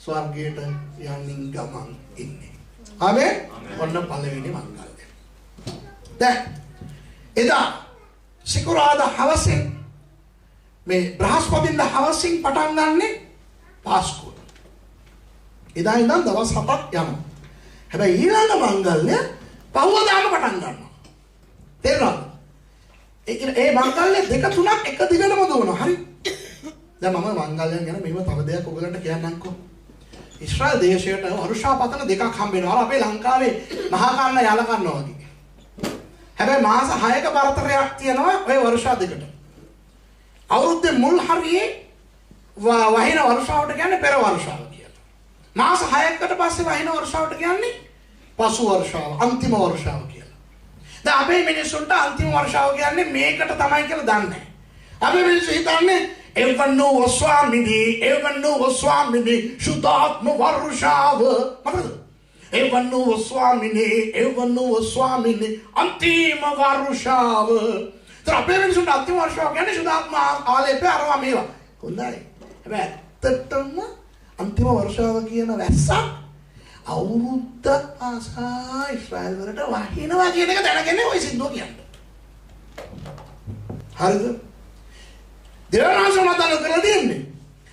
ස්වර්ගයට යමින් ගමන් ඉන්නේ. ආමේන්. ඔන්න පළවෙනි මංගල්‍යය. දැන් එදා සිකුරාදා හවසින් මේ බ්‍රහස්පතින්දා හවසින් පටන් ගන්නෙ පාස්කුව. එදා ඉඳන් දවස් 7ක් යනවා. හැබැයි ඊළඟ මංගල්‍ය පහුවදාම පටන් ගන්නවා. තේරුණාද? ඒ මංගල්‍ය දෙක තුනක් එක දිගටම දුවනවා. හරි? දැන් මම මංගල්‍යයන් ගැන මෙහෙම තව දෙයක් ඔයගලන්ට කියන්නම්කෝ. ඊශ්‍රායල් දේශයට වර්ෂාපතන දෙකක් හම්බ වෙනවා. අපේ ලංකාවේ මහා කන්න යල කන්නවා වගේ. හැබැයි මාස 6ක පරතරයක් තියෙනවා ඔය වර්ෂා දෙකට. අවුරුද්දේ මුල් හරියේ වහින වර්ෂාවට කියන්නේ පෙර වර්ෂාව කියලා. මාස 6කට පස්සේ වහින වර්ෂාවට කියන්නේ පසු වර්ෂාව, අන්තිම වර්ෂාව කියලා. දැන් අපේ මිනිස්සුන්ට අන්තිම වර්ෂාව කියන්නේ මේකට තමයි කියලා දන්නේ නැහැ. අපේ මිනිස්සු හිතන්නේ එවන්නෝ ස්වාමිනී සුදාත්ම වර්ෂාව. මොකද? එවන්නෝ ස්වාමිනී අන්තිම වර්ෂාව. අපේ මිනිස්සුන්ට අන්තිම වර්ෂාව කියන්නේ සුදාත්ම ආලේපේ අරවා මේවා. හොඳයි. හැබැයි ඇත්තටම අන්තිම වර්ෂාව කියන වැස්ස අවුරුද්ද ආසා ඉස්රායල් වලට වහිනවා කියන එක දැනගෙන ওই සින්දුව කියන්නේ. හරිද? දෙවනාසම මතන කරලා දෙන්නේ.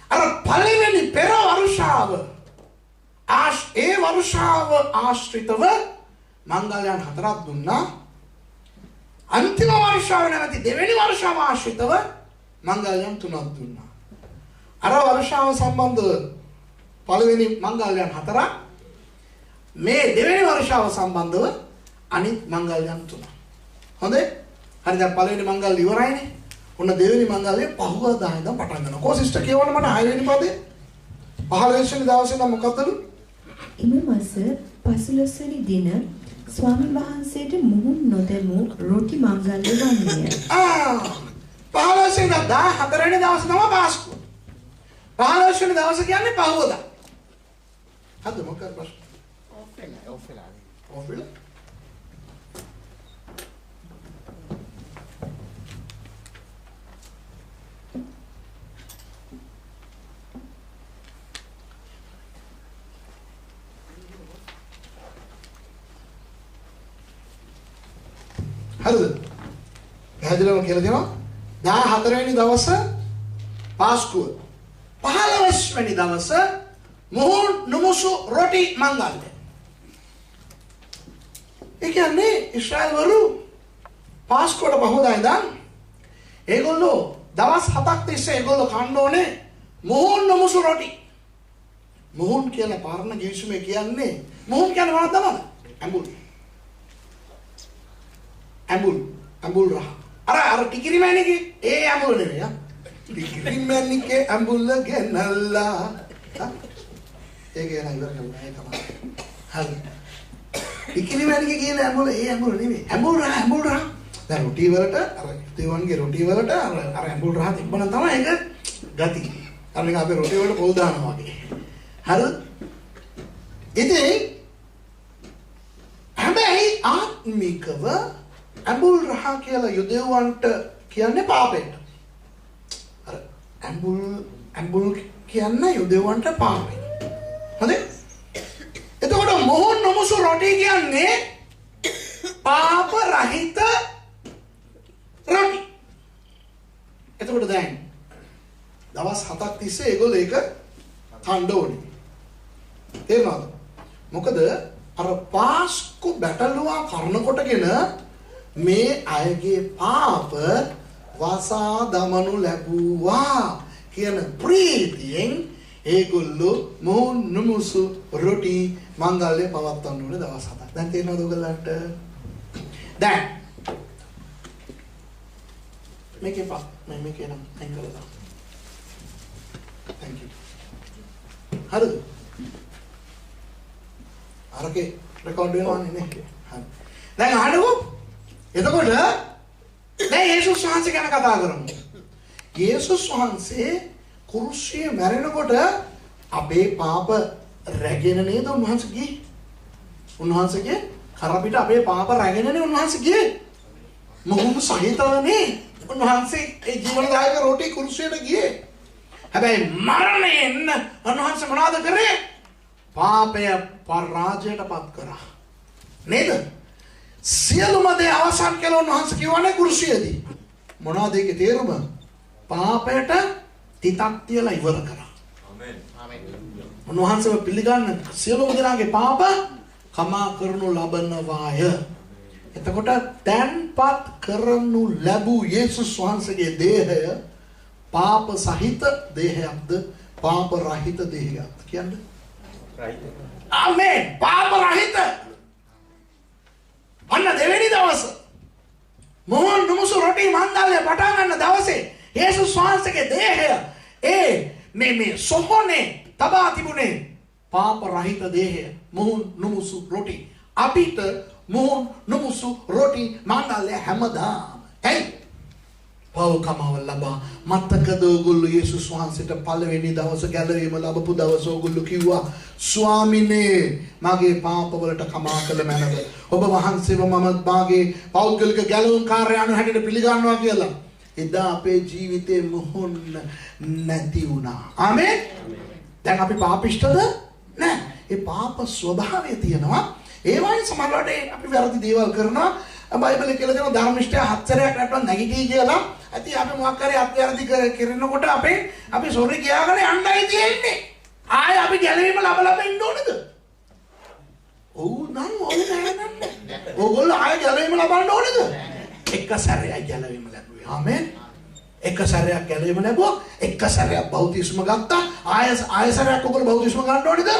අර පළවෙනි පෙර වර්ෂාව ඒ වර්ෂාව ආශ්‍රිතව මංගල්‍යයන් 4ක් දුන්නා. අන්තිම වර්ෂාව නැති දෙවෙනි වර්ෂාව ආශ්‍රිතව මංගල්‍යයන් 3ක් දුන්නා. අර වර්ෂාව සම්බන්ධව පළවෙනි මංගල්‍යයන් 4ක්, මේ දෙවෙනි වර්ෂාව සම්බන්ධව අනිත් මංගල්‍යයන් 3ක්. හොඳයි? හරි, දැන් පළවෙනි මංගල්‍ය ඉවරයිනේ. ඔන්න දෙවෙනි මංගල්‍යය පහුවදා ඉඳන් පටන් ගන්නවා. කොහොම සිස්ටර් කියවන්න මට 6 වෙනි පදේ 15 වෙනි දවසේ නම් මොකක්දලු? එම මාස 15 වෙනි දින ස්වාමීන් වහන්සේට මුහුන් නොදැමූ රොටි මංගල්‍ය වන්නේය. 15 වෙනි 14 වෙනි දවසේ තමයි පාස්කුව. 15 වෙනි දවස කියන්නේ පහුවදා. හරිද? මොකක්ද ප්‍රශ්න? ඔෆ් වෙලා. හරිද? පැහැදිලිවම කියලා දෙනවා. 14 වෙනි දවස පාස්කුව. 15 වෙනි දවස මුහුන් නුමුසු රොටි මංගල්‍ය. ඒ කියන්නේ ඉස්රායල් වරු පාස්කුවට පහුවදා ඉඳන් ඒගොල්ලෝ දවස් 7ක් තිස්සේ ඒගොල්ලෝ කන්න ඕනේ මුහුන් නුමුසු රොටි. මුහුන් කියන පාරණ ගිවිසුමේ කියන්නේ මුහුන් කියන්නේ මොනවද දන්නවද? ඇඹුල් රහ. අර ටිකිරි මෑණිකේ ඒ ඇඹුල් නෙවෙයි. ටිකිරි මෑණිකේ ඇඹුල් ගෙනල්ලා. ඒක නෑ ඉවර කරලා ඒක තමයි. හරි. ටිකිරි මෑණිකේ කියන ඇඹුල් ඒ ඇඹුල් නෙවෙයි. ඇඹුල් රහ. දැන් රොටි වලට අර දෙවන්ගේ රොටි වලට අර ඇඹුල් රහ තිබ්බනම් තමයි ඒක ගති. අර නිකන් අපේ රොටි වලට පොල් දානවා වගේ. හරිද? ඉතින් හැබැයි ආත්මිකව ඇඹුල් රහ කියලා යුදෙව්වන්ට කියන්නේ පාපෙට. අර ඇඹුල් කියන්නේ යුදෙව්වන්ට පාපෙ. හරි? එතකොට මොහොන් නොමුසු රොටි කියන්නේ පාප රහිත රොටි. එතකොට දැන් දවස් 7ක් තිස්සේ ඒගොල්ලෝ ඒක කන්න ඕනේ. තේරුණාද? මොකද අර පාස්කු බැටළුවා කරන කොටගෙන මේ අයගේ පාප වසා දමනු ලැබුවා කියන ප්‍රීතියෙන් ඒගොල්ලෝ මොහොන් නුමුසු රොටි මංගල්‍ය පවත්වන්න ඕනේ දවස් 7ක්. දැන් තේරෙනවද ඔයගලන්ට? දැන් මේකේ නම් අංගලදා. thank you. හරිද? අරකේ රෙකෝඩ් වෙනවනේ නේ. හරි. දැන් අහන්නකෝ. එතකොට දැන් යේසුස් වහන්සේ ගැන කතා කරමු. යේසුස් වහන්සේ කුරුසියේ මැරෙනකොට අපේ පාප රැගෙන නේද උන්වහන්සේ ගියේ? උන්වහන්සේගේ කර පිට අපේ පාප රැගෙනනේ උන්වහන්සේ ගියේ. මොහොම සහිතවනේ උන්වහන්සේ ඒ ජීවනදායක රොටි කුරුසියට ගියේ. හැබැයි මරණයෙන් උන්වහන්සේ මොනවද කරේ? පාපය පරාජයටපත් කරා. නේද? සියලුම දේ අවසන් කළ උන්වහන්සේ කියවනේ කුරුසියේදී. මොනවද ඒකේ තේරුම? පාපයට තිතක් තියලා ඉවර කරා. ආමෙන්. ආමෙන්. උන්වහන්සේව පිළිගන්න සියලුම දෙනාගේ පාප කමා කරනු ලබනවාය. එතකොට තැන්පත් කරනු ලැබූ යේසුස් වහන්සේගේ දේහය පාප සහිත දේහයක්ද පාප රහිත දේහයක්ද කියන්නේ? රහිත. ආමෙන්. පාප රහිත. අන්න දෙවෙනි දවස මොහොන් නුමුසු රොටි මන්දල්ලේ පටන් ගන්න දවසේ යේසුස් වහන්සේගේ දේහය මේ සොහොනේ තබා තිබුණේ පාප රහිත දේහය මොහොන් නුමුසු රොටි. අපිට මොහොන් නුමුසු රොටි මන්දල්ලේ හැමදාම ඇයි පව කමව ලබා මතකද ඔයගොල්ලෝ යේසුස් වහන්සේට පළවෙනි දවස ගැලවීම ලැබපු දවස ඔයගොල්ලෝ කිව්වා ස්වාමිනේ මගේ පාපවලට කමා කළ මැනව ඔබ වහන්සේව මම මාගේ පෞද්ගලික ගැලවුම් කාර්යයන් හැටියට පිළිගන්නවා කියලා. එදා අපේ ජීවිතේ මොහොන් නැති වුණා. ආමෙන්. දැන් අපි පාපිෂ්ඨද නැහැ. ඒ පාප ස්වභාවය තියෙනවා. ඒ වගේ සමහරවිට අපි වැරදි දේවල් කරනවා. බයිබලයේ කියලා දෙනවා ධර්මිෂ්ඨය හතරක් නැත්නම් නැගිටී කියලා. ඇති අපි මොකක් කරේ අත්‍යවශ්‍ය කරනකොට අපි සෝරි කියාගෙන යන්නයි තියෙන්නේ. ආයෙ අපි ගැලවීම ලබ ඉන්න ඕනද? ඔව් නම් ඔව් නෑ. ඕගොල්ලෝ ආයෙ ගැලවීම ලබන්න ඕනද? එක සැරයක් ගැලවීම ලැබුවේ. ආමෙන්. එක සැරයක් ගැලවීම ලැබුවා. එක සැරයක් බෞද්ධිස්ම ගත්තා. ආයෙ සැරයක් ඔයගොල්ලෝ බෞද්ධිස්ම ගන්න ඕනේද?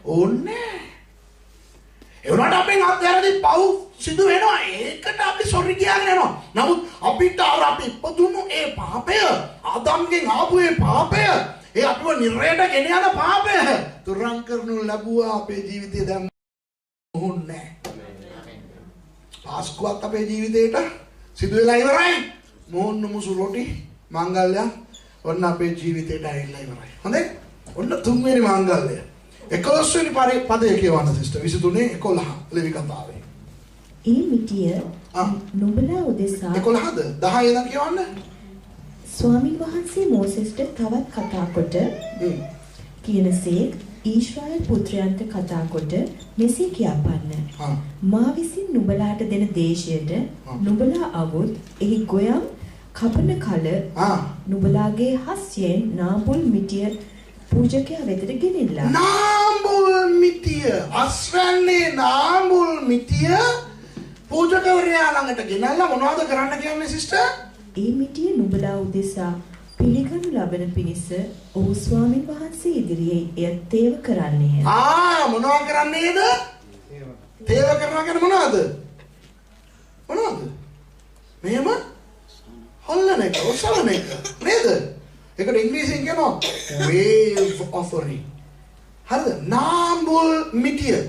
ඕනේ. ඒ වුණාට අපෙන් අත්‍යවශ්‍ය පව් සිදු වෙනවා. ඒකට අපි සොරි කියාගෙන යනවා. නමුත් අපිට අපි ඉපදුණු ඒ පාපය ආදම්ගෙන් ආපු ඒ පාපය ඒ අපිව නිරයට ගෙන යන පාපය තුරන් කරනු ලැබුවා අපේ ජීවිතේ දැන් මොහොන්නේ. පාස්කුවක් අපේ ජීවිතේට සිදු වෙලා ඉවරයි. මොහොන් නුමුසු රොටි මංගල්‍ය ඔන්න අපේ ජීවිතේට ඇවිල්ලා ඉවරයි. හොඳයි? ඔන්න තුන්වෙනි මංගල්‍ය. 11 වෙනි පදයේ කියවන්න සිස්ටර් 23:11 ලෙවි කතාවේ. ඒ මිටිය නුඹලා උදෙසා 11ද 10 ඉඳන් කියවන්න. ස්වාමීන් වහන්සේ මෝසෙස්ට තවත් කතා කොට කියනසේක් ඊශ්‍රායල් පුත්‍රයන්ට කතා කොට මෙසේ කියපන්න. මා විසින් නුඹලාට දෙන දේශයට නුඹලා අවුත් එහි ගොයම් කපන කල නුඹලාගේ හස්යෙන් නාඹුල් මිටිය පූජකයා වෙතට ගෙනෙලා. නාඹුල් මිටිය අස්වැන්නේ නාඹුල් මිටිය පූජකවරයා ළඟට ගෙනල්ලා මොනවද කරන්න කියන්නේ සිස්ටර්? ඒ මිටිය නුඹලා උදෙසා පිළිගනු ලබන පිණිස ඔහු ස්වාමීන් වහන්සේ ඉදිරියේ එය තේව කරන්නේය. මොනවා කරන්නේද? තේව කරනවා කියන්නේ මොනවද? මොනවද? මෙහෙම හොල්ලන එක, ඔසවන එක නේද? ඒකට ඉංග්‍රීසියෙන් කියනවා wave offering. හරිද? නාඹුල් මිටිය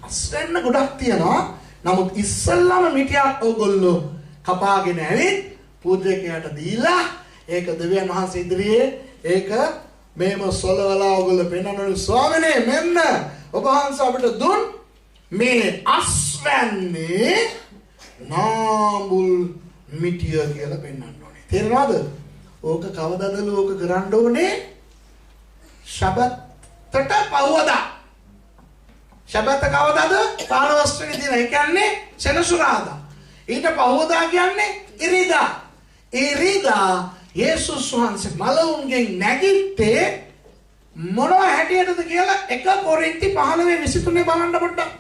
අස්වැන්න ගොඩක් තියෙනවා. නමුත් ඉස්සල්ලාම මිටියක් ඔයගොල්ලෝ කපාගෙන ඇවිත් පූජකයාට දීලා ඒක දෙවියන් වහන්සේ ඉදිරියේ ඒක මේම සොලවලා ඔයගොල්ලෝ පෙන්වනවා ස්වාමිනේ මෙන්න ඔබ වහන්සේ අපිට දුන් මේ අස්වැන්නේ නාඹුල් මිටිය කියලා පෙන්වන්න ඕනේ. තේරෙනවද? ඕක කවදාද ඕක කරන්න ඕනේ? ශබ්දට පහවදා. ශබ්ද කවදාද? 15 වෙනි දින. ඒ කියන්නේ සෙනසුරාදා. ඊට පහවදා කියන්නේ ඉරිදා. ඉරිදා යේසුස් වහන්සේ මලවුන්ගෙන් නැගිට්ටේ මොනවා හැටියටද කියලා 1 කොරින්ති 15:23 බලන්න පොඩ්ඩක්.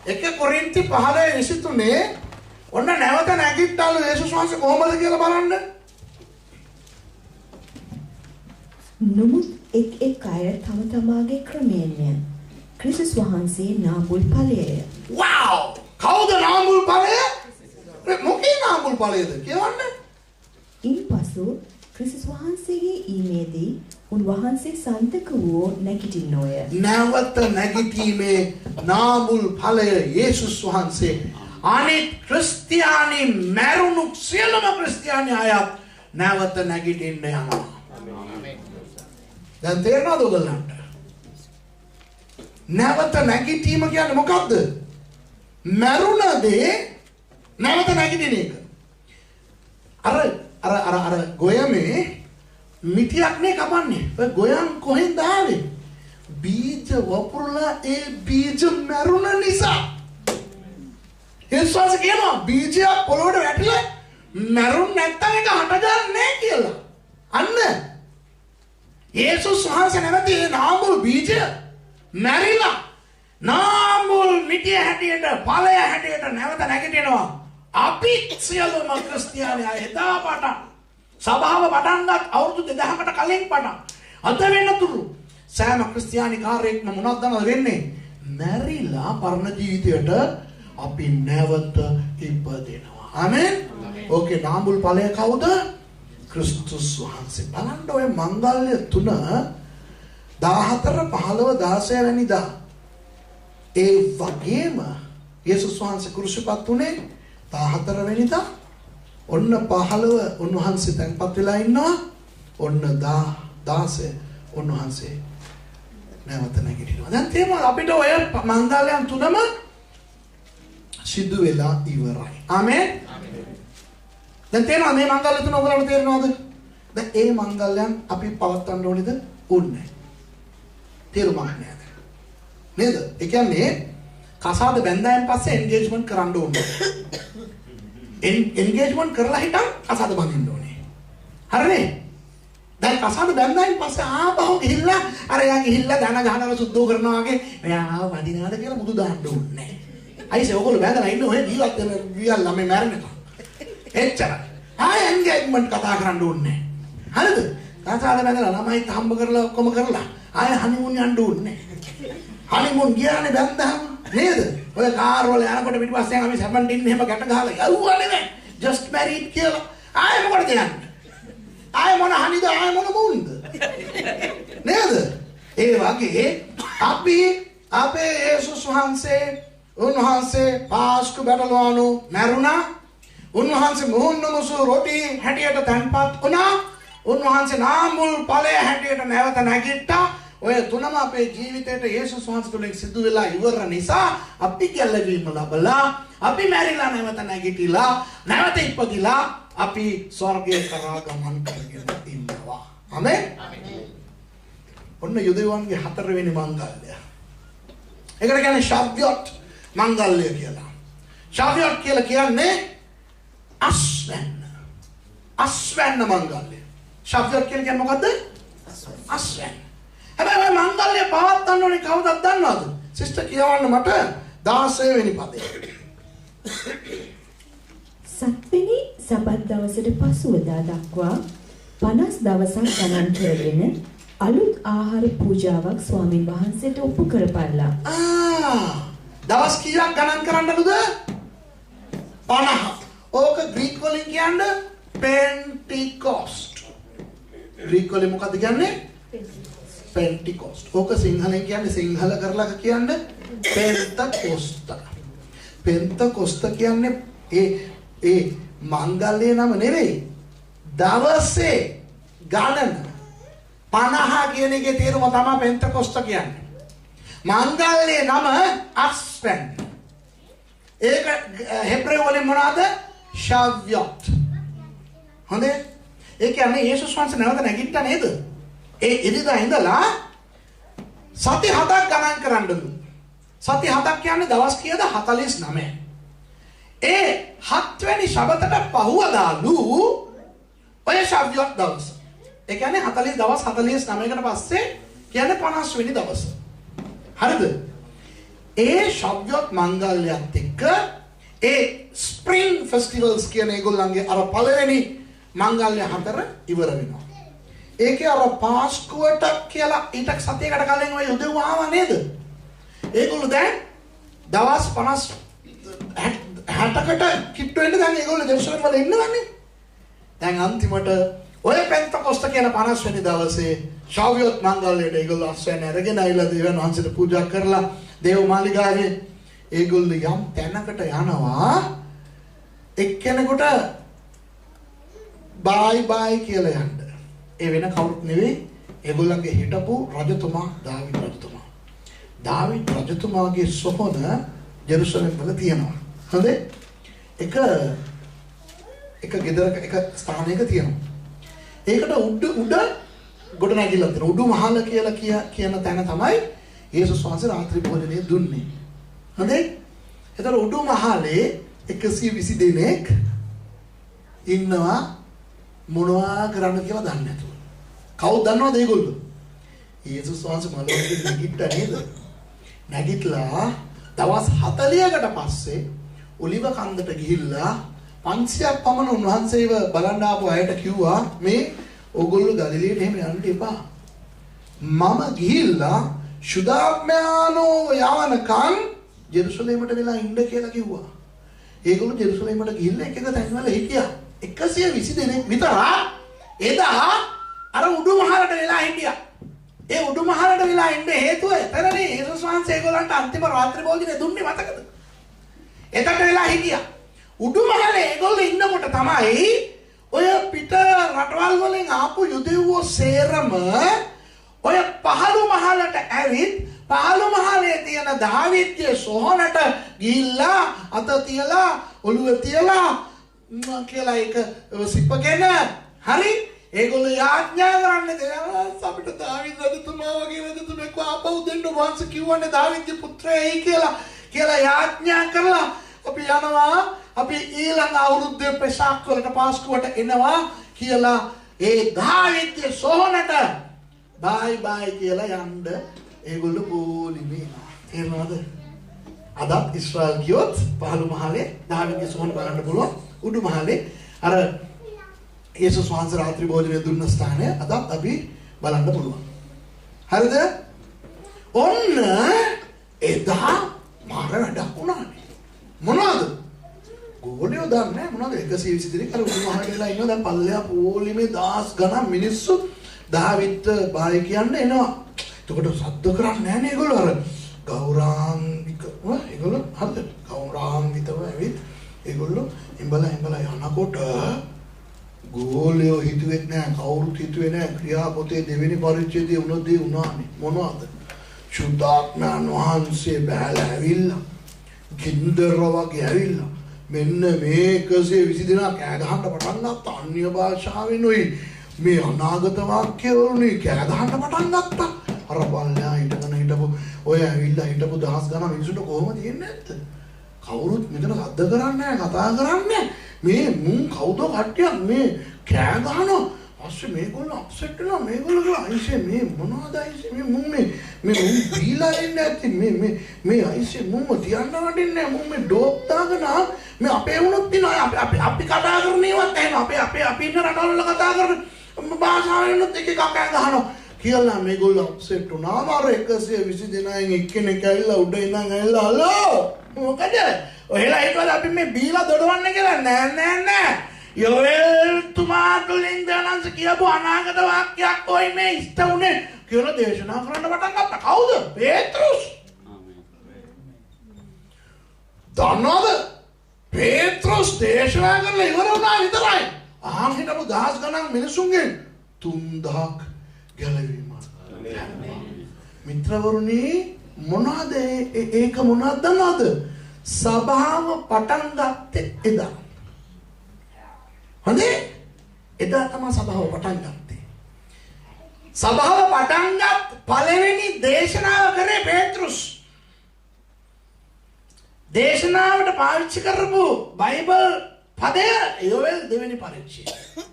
1 කොරින්ති 15:23 ඔන්න නැවත නැගිට්ටාලු යේසුස් වහන්සේ කොහොමද කියලා බලන්න. නමුත් එක් අය තම තමාගේ ක්‍රමයෙන්ය. ක්‍රිස්තුස් වහන්සේ නාඹුල් ඵලයය. වව්! කවුද නාඹුල් ඵලය? මොකේ නාඹුල් ඵලයද කියවන්න? ඉන්පසු ක්‍රිස්තුස් වහන්සේගේ ඊමේදී උන්වහන්සේ සන්තක වූ නැගිටින්නෝය. නැවත නැගිටීමේ නාමුල් ඵලය යේසුස් වහන්සේ අනිත් ක්‍රිස්තියානි මරුණු සියලුම ක්‍රිස්තියානි අයත් නැවත නැගිටින්න යනවා. දැන් තේරෙනවද ඔයගොල්ලන්ට? නැවත නැගිටීම කියන්නේ මොකද්ද? මරුණ දේ නැවත නැගිටින එක. අර ගොයමේ මිටියක් නේ කපන්නේ. ඔය ගොයන් කොහෙන්ද ආවේ? බීජ වපුරලා ඒ බීජ මරුණ නිසා. ඒස්වාස කියනවා බීජය පොළොවට වැටිලා මරුන් නැත්තම් ඒක හටගන්නේ නැහැ කියලා. අන්න යේසුස් වහන්සේ නැවති නාඹුල් බීජය මැරිලා නාඹුල් මිටිය හැටියට ඵලය හැටියට නැවත නැගිටිනවා. අපි සියලුම ක්‍රිස්තියානි අය එදා පටන් සභාව පටන් ගත් අවුරුදු 2000කට කලින් පටන් අද වෙනතුරු සෑම ක්‍රිස්තියානි කාර්යයක්ම මොනවද වෙන්නේ? මැරිලා පරණ ජීවිතයට අපි නැවත ඉපදෙනවා. ආමෙන්. ඕකේ නාඹුල් ඵලය කවුද? ක්‍රිස්තුස් වහන්සේ. බලන්න ඔය මංගල්‍ය 3 14 15 16 වෙනිදා ඒ වගේම යේසුස් වහන්සේ කුරුසපත් උනේ 14 වෙනිදා. ඔන්න 15 උන්වහන්සේ තැන්පත් වෙලා ඉන්නවා. ඔන්න 16 උන්වහන්සේ නැවත නැගිටිනවා. දැන් තේරුණා අපිට ඔය මංගල්‍යයන් තුනම සිදු වෙලා ඉවරයි. ආමෙන්. දැන් තේරෙනවද මේ මංගල්‍ය තුන ඔයගලන්ට තේරෙනවද? දැන් ඒ මංගල්‍යයන් අපි පවත්වන්න ඕනේද? ඕනේ. තේරුමක් නෑ. නේද? ඒ කියන්නේ කසාද බැඳායන් පස්සේ එන්ගේජ්මන්ට් කරන්න ඕනේ. එන්ගේජ්මන්ට් කරලා හිටන් කසාද බඳින්න ඕනේ. හරිනේ? දැන් කසාද බැඳායන් පස්සේ ආපහු ගිහිල්ලා අර යා ගිහිල්ලා දන ගහනවා සුද්ධෝ කරනවා වගේ මෙයා ආව වදිනාද කියලා මුදු දාන්න ඕනේ. අයිසේ ඔයගොල්ලෝ බැඳලා ඉන්න ඔය ජීවත් වෙන වියල් ළමයි මැරෙන්නකම්. එච්චරයි. ආයෙ එන්ගේජ්මන්ට් කතා කරන්න ඕනේ. හරිද? කසාද බැඳලා ළමයි හම්බ කරලා ඔක්කොම කරලා ආයෙ හනිමුන් යන්න ඕනේ. හනිමුන් ගියානේ බැඳහම නේද? ඔය කාර් වල යනකොට පිටිපස්සෙන් අපි 17 එහෙම ගැට ගහලා යවුවා නෙමෙයි. just married කියලා. ආයෙ මොකටද යන්නේ? ආයෙ මොන හනිද ආයෙ මොන මුන්ද? නේද? ඒ වගේ අපි අපේ යේසුස් වහන්සේ උන්වහන්සේ පාස්කු බැටළුවනු මැරුණා. උන්වහන්සේ මුහුණුමුසු රොටි හැටියට තැන්පත් වුණා. උන්වහන්සේ නාඹුල් ඵලය හැටියට නැවත නැගිට්ටා. ඔය තුනම අපේ ජීවිතේට යේසුස් වහන්සේ තුලින් සිදු වෙලා ඉවර නිසා අපි ගැලවීම ලැබලා අපි මැරිලා නැවත නැගිටිලා නැවත ඉපදිලා අපි ස්වර්ගය කරා ගමන් කරගෙන ඉන්නවා. ආමෙන්. ඔන්න යුදෙවන්ගේ 4 වෙනි මංගල්‍ය. ඒකට කියන්නේ ශාව්‍යොත් මංගල්‍ය කියලා. ශාව්‍යොත් කියලා කියන්නේ අස්වැන්න මංගල්‍ය. ශාව්‍යොත් කියන්නේ මොකද්ද? අස්වැන්න. හැබැයි මේ මංගල්‍ය පවත්වන්න ඕනේ කවුදද දන්නවද? සිස්ටර් කියවන්න මට 16 වෙනි පදේ. සත්වෙනි සබත් දවසට පසුවදා දක්වා 50 දවසක් ගණන් කරගෙන අලුත් ආහාර පූජාවක් ස්වාමින් වහන්සේට ඔප්පු කරපල්ලා. දවස් කීයක් ගණන් කරන්නද? 50. ඕක ග්‍රීක වලින් කියන්නේ පෙන්ටිකොස්ට්. ග්‍රීක වලින් මොකද්ද කියන්නේ? පෙන්ටිකොස්ට්. ඕක සිංහලෙන් කියන්නේ සිංහල කරලා කියන්නේ පෙන්තකොස්ත. පෙන්තකොස්ත කියන්නේ ඒ මංගල්‍ය නම නෙවෙයි. දවසේ ගණන 50 කියන එකේ තේරුම තමයි පෙන්තකොස්ත කියන්නේ. මංගල්‍ය නම අස්වැන්න. ඒක හෙබ්‍රේය වලින් මොනවාද? ශාව්‍යොත්. හොඳේ? ඒ කියන්නේ යේසුස් වහන්සේ නැවත නැගිට්ටා නේද? ඒ ඉරිදා ඉඳලා සති 7ක් ගණන් කරන්නලු. සති 7ක් කියන්නේ දවස් කීයද? 49. ඒ 7 වෙනි සබතට පහුවදාලු ඔය ශාව්‍යොත් දවස. ඒ කියන්නේ 40 දවස් 49කට පස්සේ කියන්නේ 50 වෙනි දවස. හරිද? ඒ ශාව්‍යොත් මංගල්‍යයත් එක්ක ඒ ස්ප්‍රින්ග් ෆෙස්ටිවල්ස් කියන ඒගොල්ලන්ගේ අර පළවෙනි මංගල්‍ය 4 ඉවර වෙනවා. ඒකේ අර පාස්කුවට කියලා ඊට සතියකට කලින් ඔය උදෙව් ආවා නේද? ඒගොල්ලෝ දැන් දවස් 60කට කිට්ටු වෙන්න දැන් ඒගොල්ලෝ දෙවිසොන් වල ඉන්නවනේ. දැන් අන්තිමට ඔය පෙන්තකොස්ත කියන 50 වෙනි දවසේ ශාවියොත් මංගල්‍යයට ඒගොල්ලෝ අස්වැන්න අරගෙන ආවිලා දේවයන් වහන්සේට පූජා කරලා දේව මාලිගාවේ ඒගොල්ලෝ යම් තැනකට යනවා එක්කෙනෙකුට බයි කියලා යන්න. ඒ වෙන කවුරුත් නෙවෙයි ඒගොල්ලන්ගේ හිටපු රජතුමා දාවිද් රජතුමා. දාවිද් රජතුමාගේ සොහොන ජෙරුසලම් වල තියෙනවා. හරිද? එක ගෙදරක එක ස්ථානයක තියෙනවා. ඒකට උඩ ගොඩ නැගිලා තියෙනවා. උඩු මහල කියලා කියන තැන තමයි යේසුස් වහන්සේ රාත්‍රී භෝජනය දුන්නේ. හරිද? ඒතර උඩු මහලේ 120 දෙනෙක් ඉන්නවා මොනවා කරන්න කියලා දන්නේ නැතුව. කවුද දන්නවද ඒගොල්ලෝ? යේසුස් වහන්සේ මලවලට නැගිට්ටා නේද? නැගිටලා දවස් 40කට පස්සේ ඔලිව කන්දට ගිහිල්ලා 500ක් පමණ උන්වහන්සේව බලන්න ආපු අයට කිව්වා මේ ඕගොල්ලෝ ගලිලයට එහෙම යන්න එපා. මම ගිහිල්ලා ශුදාත්මයානෝ යවනකන් ජෙරුසලමට වෙලා ඉන්න කියලා කිව්වා. ඒගොල්ලෝ ජෙරුසලමට ගිහිල්ලා එක තැන්වල හිටියා. 120 දෙනෙක් විතර එදා අර උඩු මහලට වෙලා හිටියා. ඒ උඩු මහලට වෙලා ඉන්න හේතුව එතරනේ යේසුස් වහන්සේ ඒගොල්ලන්ට අන්තිම රාත්‍රී භෝජනේ දුන්නේ මතකද? එතකට වෙලා හිටියා. උඩු මහලේ ඒගොල්ලෝ ඉන්නකොට තමයි ඔය පිට රටවල් වලින් ආපු යුදෙව්වෝ සේරම ඔය පහළු මහලට ඇවිත් පහළු මහලේ තියෙන දාවිද්ගේ සොහනට ගිහිල්ලා අත තියලා ඔළුව තියලා කියලා ඒක සිප්පගෙන හරි ඒගොල්ලෝ යාඥා කරන්නේ දෙනවා අපිට දාවිද් රජතුමා වගේ රජතුමෙක් ආපහු දෙන්න වහන්සේ කිව්වනේ දාවිද්ගේ පුත්‍රයයි කියලා යාඥා කරලා අපි යනවා අපි ඊළඟ අවුරුද්දේ පෙසක් වලට පාස්කුවට එනවා කියලා ඒ දාවිද්ගේ සොහනට බයි කියලා යන්න ඒගොල්ලෝ පොලිමේ එනවා. අදත් ඉස්රායල් ගියොත් පහළු මහලේ දාවිද්ගේ සොහන බලන්න පුළුවන්. උඩු මහලේ අර යේසුස් වහන්සේ රාත්‍රී භෝජනය දුන්න ස්ථානය අදත් අපි බලන්න පුළුවන්. හරිද? ඔන්න එදා මාර වැඩක් වුණානේ. මොනවද? ගෝලියෝ දන්නේ මොනවද 120 දෙනෙක් අර උඩු මහලේ වෙලා ඉන්නවා. දැන් පල්ලෙහා පොලිමේ 10 ගණන් මිනිස්සු දාවිත් බය කියන්න එනවා. එතකොට සද්ද කරන්නේ නැහැ නේ ඒගොල්ලෝ අර ගෞරාන්වික ඒගොල්ලෝ හරිද? ගෞරාන්විතව ඇවිත් ඒගොල්ලෝ ඉඹලා යනකොට ගෝලියෝ හිතුවෙත් නැහැ කවුරුත් හිතුවේ නැහැ ක්‍රියාපොතේ දෙවෙනි පරිච්ඡේදයේ උනදී උනානේ මොනවද? ශුද්ධාත්මයන් වහන්සේ බැලලා ඇවිල්ලා ගින්දර වගේ ඇවිල්ලා මෙන්න මේ 120 දෙනා කෑ ගහන්න පටන් ගත්තා. අන්‍ය භාෂාවෙනුයි මේ අනාගත වාක්‍ය වලින් කෑ ගහන්න පටන් ගත්තා. අර බල්ලා හිටපු ඔය ඇවිල්ලා හිටපු දහස් ගණන් මිනිසුන්ට කොහොමද තියෙන්නේ නැද්ද? කවුරුත් මෙතන සද්ද කරන්නේ නැහැ කතා කරන්නේ මේ මුන් කවුද කට්ටියක් මේ කෑ ගහනවා. පස්සේ මේගොල්ලෝ අප්සෙට් වෙනවා. මේගොල්ලෝ අයිසේ මේ මොනවද අයිසේ මේ මුන් බීලා ඉන්නේ නැති මේ අයිසේ මුන්ව තියන්න වටින්නේ මුන් මේ ඩෝප් දාගෙන මේ අපේ වුණොත් දිනවා අපි කතා කරන්නේවත් එහෙම අපි ඉන්න රටවල කතා කරන භාෂාවෙන්වත් එක කෑ ගහනවා කියලා මේගොල්ලෝ අප්සෙට් වුණා. මාර 120 දෙනායින් එක්කෙනෙක් ඇවිල්ලා උඩ ඉඳන් ඇවිල්ලා හලෝ මොකද ඔහෙලා හිතුවද අපි මේ බීලා දොඩවන්න කියලා? නෑ යෝවෙල් තුමාතුලින් දනන්ස කියපු අනාගත වාක්‍යයක් ඔය මේ ඉෂ්ට උනේ කියලා දේශනා කරන්න පටන් ගත්තා. කවුද? පේත්‍රුස්. දන්නවද? පේත්‍රුස් දේශනා කරලා ඉවර වුණා විතරයි. අහන් හිටපු දහස් ගණන් මිනිසුන්ගෙන් 3000ක් ගැලවීම. මිත්‍රවරුනි මොනවද ඒක මොනවද දන්නවද? සභාව පටන් ගත්තේ එදා. හොඳේ? එදා තමයි සභාව පටන් ගත්තේ. සභාව පටන් ගත් පළවෙනි දේශනාව කරේ පේත්‍රුස්. දේශනාවට පාවිච්චි කරපු බයිබල් පදය යෝවෙල් දෙවෙනි පරිච්ඡේදය.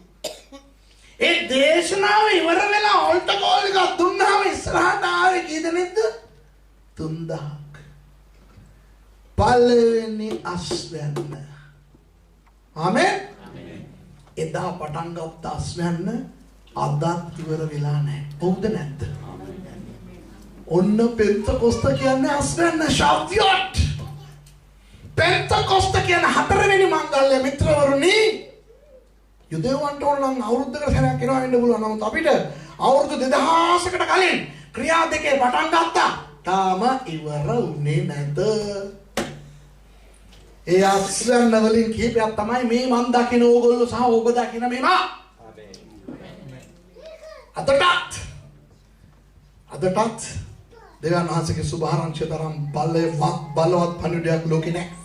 ඒ දේශනාව ඉවර වෙලා ඔල්ට කෝල් එකක් දුන්නාම ඉස්සරහට ආවේ කී දෙනෙක්ද? 3000ක්. පළවෙනි අස්වැන්න. ආමෙන්. එදා පටන් ගත්ත අස්වැන්න අදත් ඉවර වෙලා නැහැ. හවුද නැද්ද? ඔන්න පෙන්තකොස්ත කියන්නේ අස්වැන්න ශාව්‍යොත්. පෙන්තකොස්ත කියන හතරවෙනි මංගල්‍ය මිත්‍රවරුනි යුදෙවන්ට ඕන නම් අවුරුද්දකට සැරයක් එනවා වෙන්න පුළුවන්. නමුත් අපිට අවුරුදු 2000කට කලින් ක්‍රියා දෙකේ පටන් ගත්තා. තාම ඉවර වුණේ නැත. ඒ අස්වැන්න වලින් කීපයක් තමයි මේ මන් දකින ඕගොල්ලෝ සහ ඔබ දකින මේවා. අදටත් දෙවියන් වහන්සේගේ සුභාරංචිය තරම් බලවත් පණිවිඩයක් ලෝකේ නැහැ.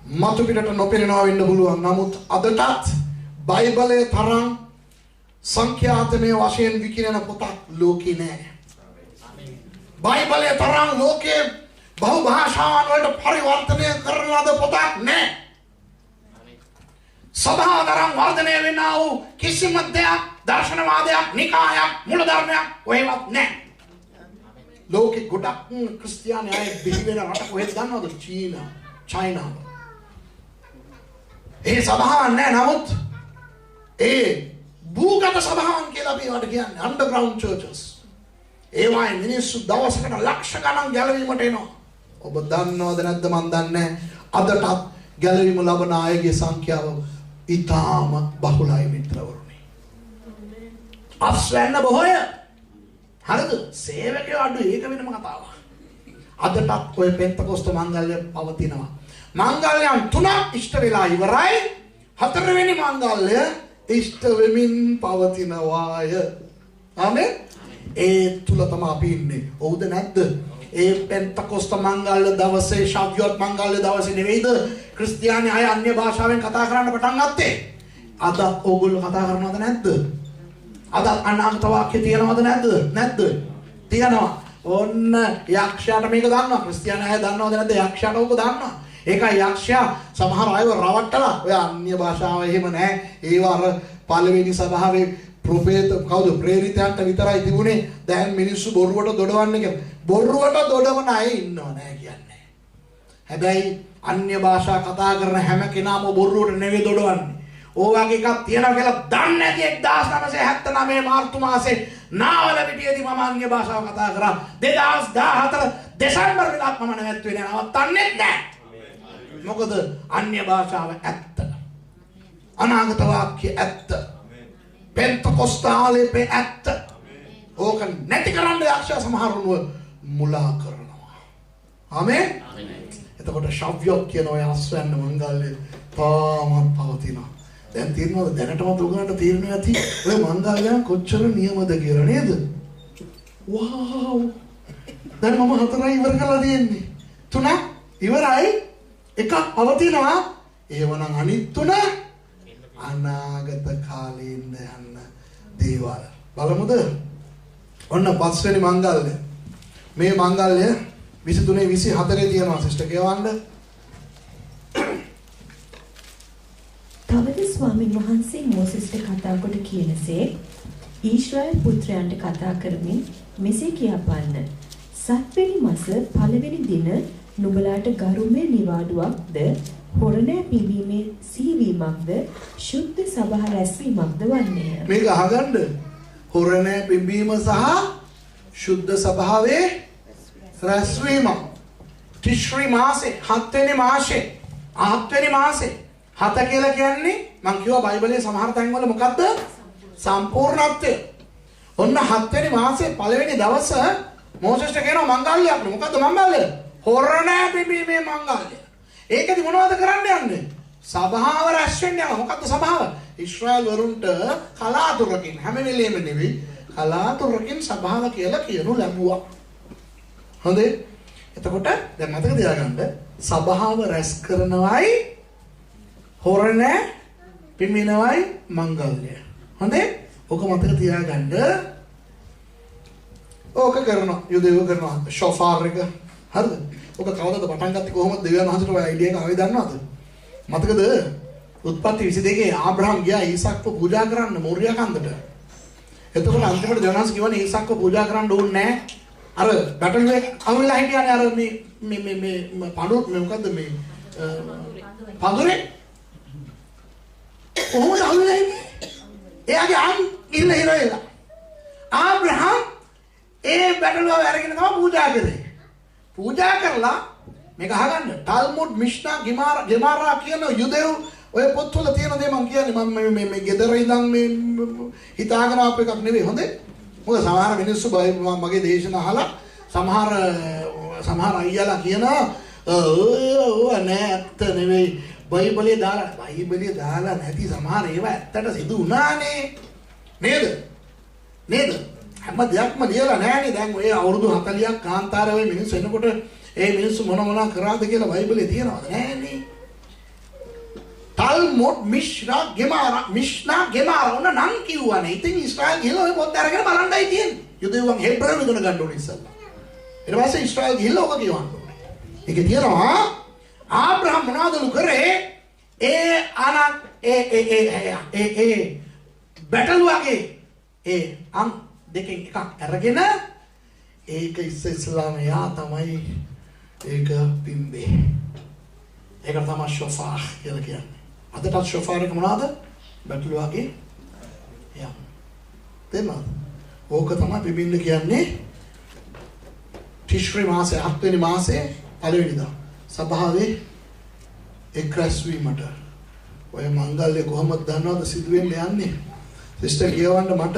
මතු පිටට නොපෙනෙනවා වෙන්න පුළුවන්. නමුත් අදටත් බයිබලයේ තරම් සංඛ්‍යාතමය වශයෙන් විකිරෙන පොතක් ලෝකේ නැහැ. බයිබලයේ තරම් ලෝකේ බහු භාෂාවන් වලට පරිවර්තනය කරන ලද පොතක් නැහැ. සභාව තරම් වර්ධනය වෙනා වූ කිසිම දෙයක්, දර්ශනවාදයක්, නිකායක්, මූලධර්මයක් ඔයවත් නැහැ. ලෝකෙ ගොඩක් ක්‍රිස්තියානි අය බිහි වෙන රට කොහෙද දන්නවද? චයිනාව. ඒ සභාවක් නැහැ. නමුත් ඒ භූගත සභාවන් කියලා අපි ඒවට කියන්නේ underground churches. ඒවායි මිනිස්සු දවසකට ලක්ෂ ගණන් ගැලවීමට එනවා. ඔබ දන්නවද නැද්ද මන් දන්නේ අදටත් ගැලවීම ලබන අයගේ සංඛ්‍යාව ඉතාම බහුලයි මිත්‍රවරුනි. අස්වැන්න බොහෝය. හරිද? සේවකයෝ අඩු, ඒක වෙනම කතාවක්. අදටත් ඔය පෙන්තකොස්ත මංගල්‍ය පවතිනවා. මංගල්‍යයන් 3ක් ඉෂ්ට වෙලා ඉවරයි. 4 වෙනි මංගල්‍ය ඉෂ්ට වෙමින් පවතිනවාය. ආමෙන්. ඒ තුල තමයි අපි ඉන්නේ. ඔව්ද නැද්ද? ඒ පෙන්තකොස්ත මංගල්‍ය දවසේ, ශාව්‍යොත් මංගල්‍ය දවසේ නෙවෙයිද ක්‍රිස්තියානි අය අන්‍ය භාෂාවෙන් කතා කරන්න පටන් ගත්තේ? අද ඕගොල්ලෝ කතා කරනවද නැද්ද? අද අනාගත වාක්‍ය තියනවද නැද්ද? නැද්ද? තියනවා. ඔන්න යක්ෂයාට මේක දන්නවා. ක්‍රිස්තියානි අය දන්නවද නැද්ද? යක්ෂයාට ඕක දන්නවා. ඒකයි යක්ෂයා සමහර අයව රවට්ටලා ඔය අන්‍ය භාෂාව එහෙම නැහැ. ඒව අර පළවෙනි සභාවේ කවුද ප්‍රේරිතයන්ට විතරයි තිබුණේ. දැන් මිනිස්සු බොරුවට දොඩවන්නේ කියලා. බොරුවට දොඩවන අය ඉන්නව නෑ කියන්නේ. හැබැයි අන්‍ය භාෂා කතා කරන හැම කෙනාම බොරුවට නෙවෙයි දොඩවන්නේ. ඕවාගේ එකක් තියනවා කියලා දන්නේ නැති 1979 මාර්තු මාසේ නාවලපිටියේදී මම අන්‍ය භාෂාව කතා කරා. 2014 දෙසැම්බර් වෙලක් මම නැවැත්තුවේ නෑ. නවත්තන්නේ නැහැ. මොකද අන්‍ය භාෂාව ඇත්ත. අනාගත වාක්‍ය ඇත්ත. පෙන්තකොස්තාලේ ඇත්ත. ඕක නැති කරන්න යක්ෂයා සමහරුන්ව මුලා කරනවා. ආමෙන්. එතකොට ශාව්‍යොත් කියන ඔය අස්වැන්න මංගල්‍ය තාමත් පවතිනවා. දැන් තීරණවල දැනටමත් උගලන්ට තීරණ ඇති ඔය මංගල්‍යයන් කොච්චර නියමද කියලා නේද? වව්. දැන් මම 4 ඉවර කරලා තියෙන්නේ. 3 ඉවරයි. එකක් පවතිනවා. ඒවනම් අනිත් 3 අනාගත කාලේ ඉන්න යන්න දේවල්. බලමුද? ඔන්න 5 වෙනි මංගල්‍ය. මේ මංගල්‍ය 23 24 තියෙනවා සිස්ටර් කියවන්න. තවද ස්වාමීන් වහන්සේ මෝසෙස්ට කතා කොට කියනසේ ඊශ්‍රායල් පුත්‍රයන්ට කතා කරමින් මෙසේ කියපන්න. සත්වෙනි මාස පළවෙනි දින නුඹලාට ගරුමේ නිවාඩුවක්ද, හොරණෑ පිඹීමේ සීවීමක්ද, ශුද්ධ සභා රැස්වීමක්ද වන්නේය. මේක අහගන්න. හොරණෑ පිඹීම සහ ශුද්ධ සභාවේ රැස්වීම. තිශ්‍රි මාසේ 7 වෙනි මාසේ 8 වෙනි මාසේ 7 කියලා කියන්නේ මම කිව්වා බයිබලයේ සමහර තැන්වල මොකද්ද? සම්පූර්ණත්වය. ඔන්න 7 වෙනි මාසේ පළවෙනි දවස මෝසෙස්ට කියනවා මංගල්‍යයක්. මොකද්ද මංගල්‍ය? හොරණෑ පිඹීමේ මංගල්‍ය. ඒකදී මොනවද කරන්න යන්නේ? සභාව රැස් වෙන්න යනවා. මොකද්ද සභාව? ඊශ්‍රායල් වරුන්ට කලාතුරකින් හැම වෙලෙම නෙවෙයි කලාතුරකින් සභාව කියලා කියනු ලැබුවා. හොඳේ. එතකොට දැන් මතක තියාගන්න සභාව රැස් කරනවයි හොරණෑ පිඹිනවයි මංගල්‍ය. හොඳේ. ඔක මතක තියාගන්න. ඕක කරනවා. යුදෙව කරනවා. ෂෝෆාර් එක. හරිද? ඔක කවදද පටන් ගත්තේ කොහොමද? දෙවියන් වහන්සේට ඔය අයිඩියා එක ආවේ දන්නවද? මතකද? උත්පත්ති 22 ආබ්‍රහම් ගියා ඊසක්ව පූජා කරන්න මොරියා කන්දට. එතකොට අන්තිමට දෙවියන් වහන්සේ කිව්වනේ ඊසක්ව පූජා කරන්න ඕනේ නැහැ. අර බැටළුවේ අහුවෙලා හිටියානේ අර මේ පඳුර මොකද්ද මේ පඳුරේ කොහොමද අහුවෙලා ඉන්නේ? එයාගේ අන් ඉන්න හිරේලා. ආබ්‍රහම් ඒ බැටළුව අරගෙන තමයි පූජා කරේ. පූජා කරලා මේක අහගන්න. ටල්මුඩ් මිෂ්නා ගෙමාරා කියන යුදෙව් ඔය පොත්වල තියෙන දේ මම කියන්නේ මම මේ ගෙදර ඉඳන් මේ හිතාගෙන ආපු එකක් නෙවෙයි හොඳේ. මොකද සමහර මිනිස්සු මගේ දේශන අහලා සමහර අයියලා කියනවා ඕ නෑ ඇත්ත නෙවෙයි බයිබලයේ දාලා නැති සමහර ඒවා ඇත්තට සිදු වුණානේ නේද හැම දෙයක්ම ලියලා නෑනේ. දැන් ඔය අවුරුදු 40ක් කාන්තාරේ ඔය මිනිස්සු එනකොට ඒ මිනිස්සු මොනවා කරාද කියලා බයිබලයේ තියෙනවද නෑනේ. තල්මුඩ් මිෂ්නා ගෙමාරා ඔන්න නම් කිව්වනේ. ඉතින් ඊශ්‍රායල් ගිහලා ඔය පොත් අරගෙන බලන්නයි තියෙන්නේ. යුදෙව්වන් හෙබ්‍රේව ඉගෙන ගන්න ඕනේ ඉස්සෙල්ලා. ඊට පස්සේ ඊශ්‍රායල් ගිහලා ඔක කියවන්න ඕනේ. ඒකේ තියෙනවා ආබ්‍රහම් මොනවදලු කරේ? බැටළු වගේ අං දෙකෙන් එකක් අරගෙන ඒක ඉස්සෙල්ලාම යා තමයි ඒක පිම්බේ. ඒක තමයි ෂොෆාර් කියලා කියන්නේ. අදටත් ෂොෆාර් එක මොනවාද? බැටළු වගේ යා. තේරුණාද? ඕක තමයි පිබින්න කියන්නේ. තිශ්‍රි මාසේ 7 වෙනි මාසේ පළවෙනිදා සභාවේ එක් රැස්වීමට ඔය මංගල්‍ය කොහොමද දන්නවද සිදු වෙන්න යන්නේ? සිස්ටර් කියවන්න මට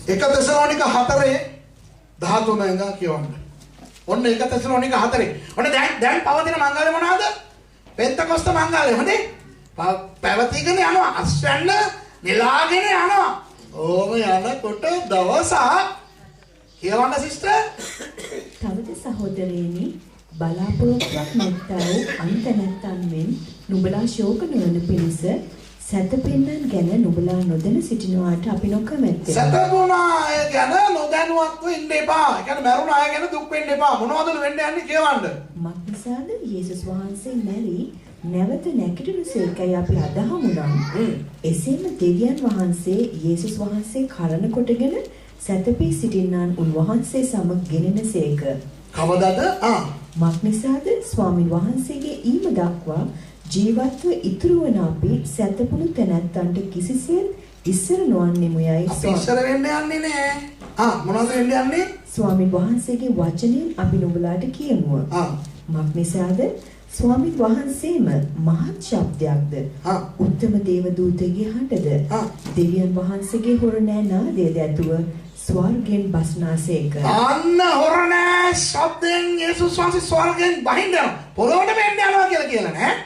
1 තෙසලෝනික 4:13 ඉඳන් කියවන්න. ඔන්න 1 තෙසලෝනික 4. ඔන්න දැන් පවතින මංගල්‍ය මොනවාද? පෙන්තකොස්ත මංගල්‍ය. හොඳේ. පැවතීගෙන යනවා. අස්වැන්න නෙලාගෙන යනවා. ඕම යනකොට දවසක් කියවන්න සිස්ටර්. තවද සහෝදරයනි බලාපොරොත්තුවක් නැත්තා වූ අන්ත නැත්තන් මෙන් නුඹලා ශෝක නොවන පිණිස සැතපෙන්නන් ගැන නුඹලා නොදැන සිටිනවාට අපි නොකමැත්තේ. සැතපුණා අය ගැන නොදැනුවත්ව ඉන්න එපා. ඒ කියන්නේ මරුණ අය ගැන දුක් වෙන්න එපා. මොනවද වෙන්න යන්නේ කියවන්න. මක්නිසාද යේසුස් වහන්සේ මැරි නැවත නැගිටිනුසේකයි අපි අදහමු නම් එසේම දෙවියන් වහන්සේ යේසුස් වහන්සේ කරණ කොටගෙන සැතපී සිටින්නන් උන්වහන්සේ සමග ගෙනෙනසේක. කවදද? මක්නිසාද ස්වාමින් වහන්සේගේ ඊම දක්වා ජීවත්ව ඉතුරු වන අපි සැතපුණු තැනැත්තන්ට කිසිසේත් ඉස්සර නොවන්නෙමු යයි. අපි ඉස්සර වෙන්න යන්නේ නෑ. මොනවද වෙන්න යන්නේ? ස්වාමින් වහන්සේගේ වචනයෙන් අපි නුඹලාට කියමු. මක්නිසාද ස්වාමින් වහන්සේම මහත් ශබ්දයක්ද උත්තම දේව දූතගේ හඬද දෙවියන් වහන්සේගේ හොරණෑ නාදයද ඇතුව ස්වර්ගෙන් බස්නාසේක. අන්න හොරණෑ ශබ්දෙන් යේසුස් වහන්සේ ස්වර්ගෙන් බහින්න යනවා. පොළොවට වෙන්න යනවා කියලා නෑ.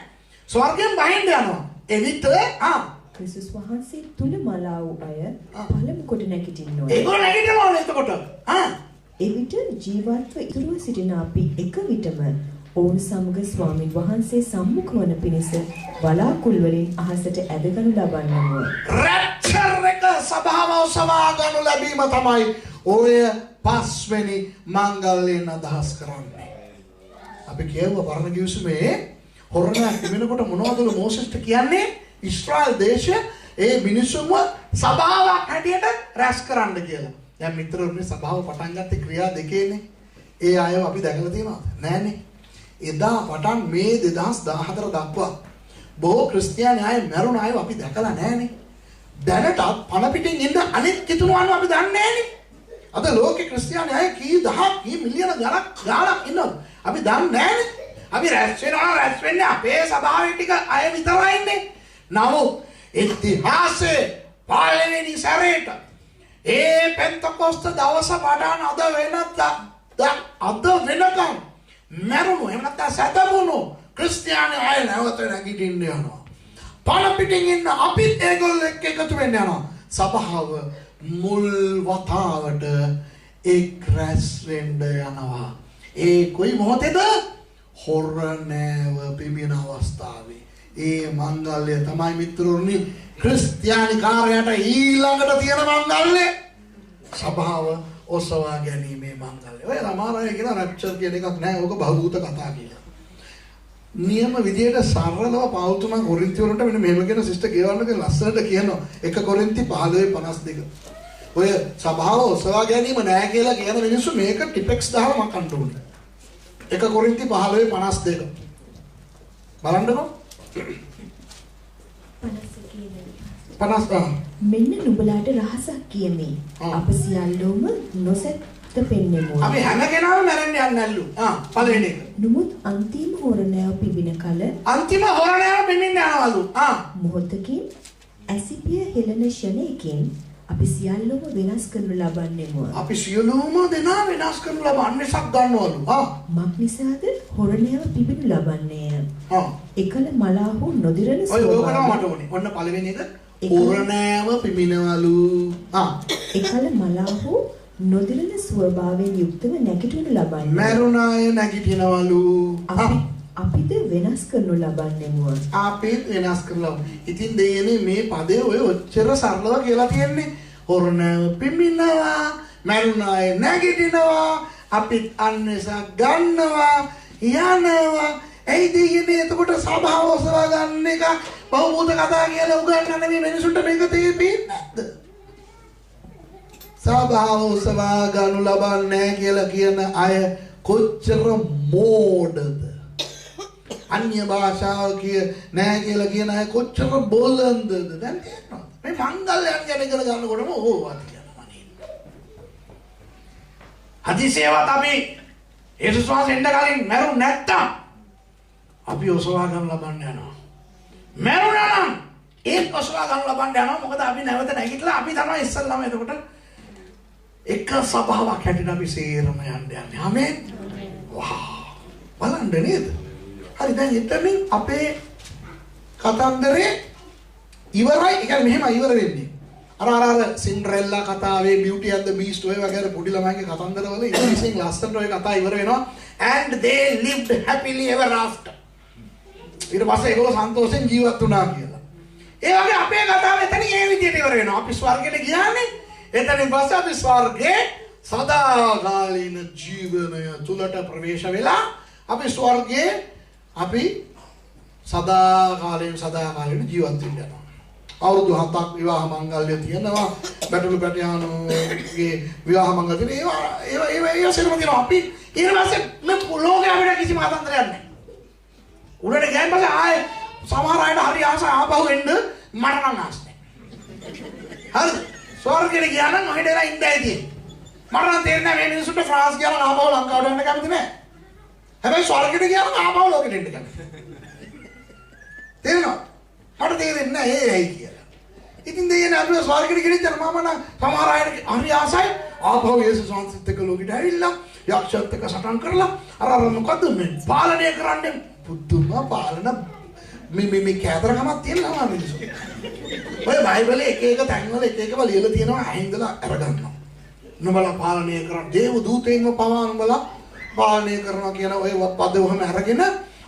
ස්වර්ගෙන් බහින්න යනවා. එවිට ක්‍රිස්තුස් වහන්සේ තුල මලා වූ අය පළමු කොට නැගිටින්න ඕනේ. ඒගොල්ලෝ නැගිටිනවා එතකොට. එවිට ජීවත්ව ඉතුරුව සිටින අපි එක විටම ඔවුන් සමග ස්වාමින් වහන්සේ සම්මුඛ වන පිණිස වලාකුළු වලින් අහසට ඇදගනු ලබන්නමු. රැප්චර් එක සභාව ඔසවා ගනු ලැබීම තමයි ඔය 5 වෙනි මංගල්‍යයෙන් අදහස් කරන්නේ. අපි කියුවා පරණ කිවිසුමේ හොරණක් තිබෙනකොට මොනවදද මෝසෙස්ට කියන්නේ? ඊශ්‍රායල් දේශය ඒ මිනිසුන්ව සභාවක් හැටියට රැස් කරන්න කියලා. දැන් මිත්‍රවරුනි සභාව පටන් ගත්තේ ක්‍රියා දෙකේනේ. ඒ අයව අපි දැකලා තියෙනවද? නෑනේ. එදා පටන් මේ 2014 දක්වා බොහෝ ක්‍රිස්තියානි අය මරුණ අයව අපි දැකලා නෑනේ. දැනටත් පණ පිටින් ඉන්න අනිත් කිතුණුවන්ව අපි දන්නේ නෑනේ. අද ලෝකේ ක්‍රිස්තියානි අය කී දහක් කී මිලියන ගණක් ඉන්නවද? අපි දන්නේ නෑනේ. අපි රැස් වෙන්නේ අපේ සභාවේ ටික අය විතරයි ඉන්නේ. නමුත් ඉතිහාසයේ පළවෙනි සැරේට ඒ පෙන්තකොස්ත දවස පටන් අද වෙනකම් මරුණු එහෙම නැත්නම් සැතපුණු ක්‍රිස්තියානි අය නැවත නැගිටින්න යනවා. පණ පිටින් ඉන්න අපිත් ඒගොල්ලෝ එක්ක එකතු වෙන්න යනවා. සභාව මුල් වතාවට එක් රැස් වෙන්න යනවා. ඒ කොයි මොහොතේද? හොරණෑව පිමින අවස්ථාවේ. ඒ මංගල්‍ය තමයි මිත්‍රෝනි ක්‍රිස්තියානි කාර්යයට ඊළඟට තියෙන මංගල්‍ය. සභාව ඔසවා ගැනීමේ මංගල්‍ය. ඔය සමහර අය කියන රැප්චර් කියන එකක් නෑ. ඕක බහූත කතා කියලා. නියම විදියට සරලව පවුල් තුන කොරින්ති වලට මෙන්න මෙහෙම කියන සිස්ටර් කියවන්නක ලස්සනට කියනවා. 1 කොරින්ති 15:52. ඔය සභාව ඔසවා ගැනීම නෑ කියලා කියන මිනිස්සු මේක ටිපෙක්ස් දාලා මකන්න ඕනේ. 1 කොරින්ති 15:52. බලන්නකෝ. 50 මෙන්න නුඹලාට රහසක් කියමි. අප සියල්ලෝම පෙන්නෙමු. අපි හැම කෙනාම මැරෙන්න යන්නේ නැල්ලු. පළවෙනි එක. නමුත් අන්තිම හොරණෑව පිබින කල අන්තිම හොරණෑව පිබින්න යනවලු. මොහොතකින් ඇසිපිය හෙළන ෂණයකින් අපි සියල්ලම වෙනස් කරනු ලබන්නෙමු. අපි සියලුම දෙනා වෙනස් කරනු ලබන්නේ සක් ගන්නවලු. මක් නිසාද හොරණෑව පිබිනු ලබන්නේය. එකල මලාහු නොදිරන ඔය ඔයකම මට ඕනේ. ඔන්න පළවෙනි එක හොරණෑව පිබිනවලු. එකල මලාහු නොදිරන ස්වභාවයෙන් යුක්තව නැගිටිනු ලබන්නේ. මරුණාය නැගිටිනවලු. අපිද වෙනස් කරනු ලබන්නෙමු. අපිත් වෙනස් කරලා. ඉතින් දෙයනේ මේ පදේ ඔය ඔච්චර සරලව කියලා තියෙන්නේ. හොරණෑව පිබිනවා, මරුණාය නැගිටිනවා, අපිත් අන්නේසක් ගන්නවා, යනවා. ඒ දෙයනේ එතකොට සබාව ඔසවා ගන්න එක බහුබූත කතා කියලා උගන්වන්න මේ මිනිසුන්ට මේක තේරෙන්නේ නැද්ද? සබාව ඔසවා ගන්නු ලබන්නේ කියලා කියන අය කොච්චර මෝඩද? අන්‍ය භාෂාව කිය නැහැ කියලා කියන අය කොච්චර බොළඳද? දැන් තේරෙනවද? මේ මංගල්‍යයන් ගැන ඉගෙන ගන්නකොටම ඕවා කියනවා නේ. හදිසියවත් අපි යේසුස් වහන්සේ එන්න කලින් මැරුණ නැත්තම් අපි ඔසවා ගන්න ලබන්න යනවා. මැරුණා නම් ඒක ඔසවා ගන්න ලබන්න යනවා. මොකද අපි නැවත නැගිටලා අපි තමයි ඉස්සල්ලාම එතකොට එක සභාවක් හැටියට අපි සේරම යන්න යන්නේ. ආමේන්. වහ්. බලන්න නේද? හරි දැන් එතනින් අපේ කතන්දරේ ඉවරයි. ඒ කියන්නේ මෙහෙම ඉවර වෙන්නේ. අර සින්ඩරෙල්ලා කතාවේ Beauty and the Beast ඔය වගේ පොඩි ළමයිගේ කතන්දරවල ඉතින් ලස්සනට ඔය කතා ඉවර වෙනවා. And they lived happily ever after. ඊට පස්සේ ඒගොල්ලෝ සන්තෝෂෙන් ජීවත් වුණා කියලා. ඒ වගේ අපේ කතාව එතනින් ඒ විදිහට ඉවර වෙනවා. අපි ස්වර්ගයට ගියානේ. එතනින් පස්සේ අපි ස්වර්ගයේ සදාකාලීන ජීවනය තුලට ප්‍රවේශ වෙලා අපි ස්වර්ගයේ අපි සදාකාලීන ජීවත් වෙනවා. අවුරුදු 7ක් විවාහ මංගල්‍ය තියෙනවා. බැටළු පැටියාණෝගේ විවාහ මංගල්‍ය තියෙනවා. ඒවා සිරම තියෙනවා. අපි ඊට පස්සේ මේ ලෝකේ අපිට කිසිම කතන්දරයක් නැහැ. උඩට ගියන් පස්සේ ආයේ සමහර අයට හරි ආස ආපහු එන්න මට නම් ආස නැහැ. හරිද? ස්වර්ගයට ගියා නම් ඔහෙට වෙලා ඉඳයි තියෙන්නේ. මට නම් තේරෙන්නේ නැහැ මේ මිනිස්සුන්ට ෆ්‍රාන්ස් ගියා නම් ආපහු ලංකාවට යන්න කැමති නැහැ. හැබැයි ස්වර්ගයට ගියා නම් ආපහු ලෝකෙට එන්න කැමති. තේරෙනවද? මට තේරෙන්නේ නැහැ ඒ ඇයි කියලා. ඉතින් දෙයනේ අපි ස්වර්ගයට ගිහින් මම නම් සමහර අයට හරි ආසයි ආපහු යේසුස් වහන්සේත් එක්ක ලෝකෙට ඇවිල්ලා යක්ෂයත් එක්ක සටන් කරලා අර මොකද්ද මේ පාලනය කරන්නේ පුදුම පාලන මේ කෑදරකමක් තියෙනවා මිනිස්සු. ඔය බයිබලයේ එක එක තැන්වල එක එකව ලියලා තියෙනවා අහින්දලා අරගන්නවා. නුඹලා පාලනය කරන දේව දූතයින්ව පවා නුඹලා පාලනය කරනවා කියන ඔය පද වහම අරගෙන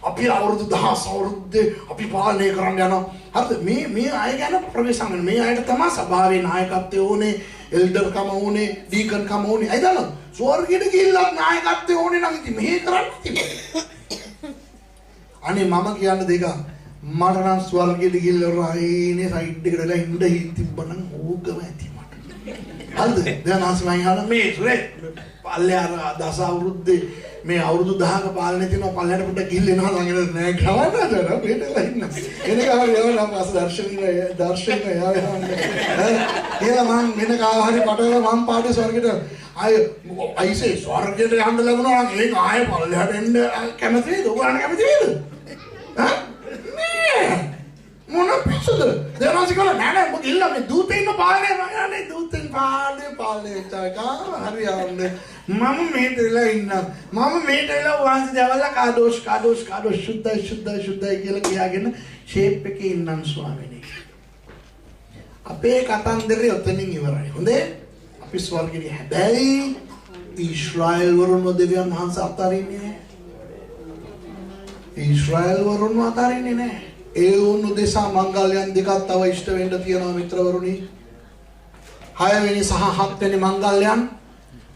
අපි අවුරුදු 10 අවුරුද්දේ අපි පාලනය කරන්න යනවා. හරිද? මේ අය ගැන ප්‍රවේශම් වෙන මේ අයට තමයි සභාවේ නායකත්වය ඕනේ, එල්ඩර්කම ඕනේ, ඩීකන්කම ඕනේ. අයිදල ස්වර්ගයට ගිහිල්ලා නායකත්වය ඕනේ නම් ඉතින් මෙහෙ කරන්න තිබුණා. අනේ මම කියන්න දෙක මට නම් ස්වර්ගයට ගිහිල්ලා රායිනේ සයිඩ් එකට වෙලා ඉඳ හිටිබ්බනම් ඕකම ඇති මට. හරිද? දැන් ආස්මයිහාන මේ සුරේ පල්ලේ අර දස අවුරුද්දේ මේ අවුරුදු 10ක පාලනේ තියෙනවා පල්ලයට පොඩ්ඩක් ගිහිල්ලා එනවා ළඟට නෑ ගවන්නද නේද පිටලා ඉන්න. එනකම් යවනවා පස්ස දර්ශනික යාවන්නේ. කියලා මං වෙන කාව හරි පටවලා මං පාඩේ ස්වර්ගයට අයිසේ ස්වර්ගයට යන්න ලැබුණා නම් ඒක ආයෙ පල්ලයට එන්න කැමති නේද? ඔයාලා කැමති නේද? මොන පිස්සුද? දේවාසිකල නෑ මොකද ඉල්ල මේ දූතෙන්ව පාලනය කරන්නේ දූතෙන් පාලනය චාකා හරියන්නේ මම මේට වෙලා ඉන්න මම මේට වෙලා වහන්සේ දැවලා කාදෝෂ් සුද්ධයි කියලා කියාගෙන ෂේප් එකේ ඉන්නම් ස්වාමීනි. අපේ කතන්දරේ ඔතනින් ඉවරයි. හොඳේ? අපි ස්වර්ගෙට හැබැයි ඊශ්‍රායෙල් වරුන්ව දෙවියන් වහන්සේ අතාරින්නේ නෑ. ඊශ්‍රායෙල් වරුන්ව අතාරින්නේ නෑ. ඒ වුණු දේශා මංගල්‍යයන් දෙකක් තව ඉෂ්ට වෙන්න තියෙනවා මිත්‍රවරුනි. 6 වෙනි සහ 7 වෙනි මංගල්‍යයන්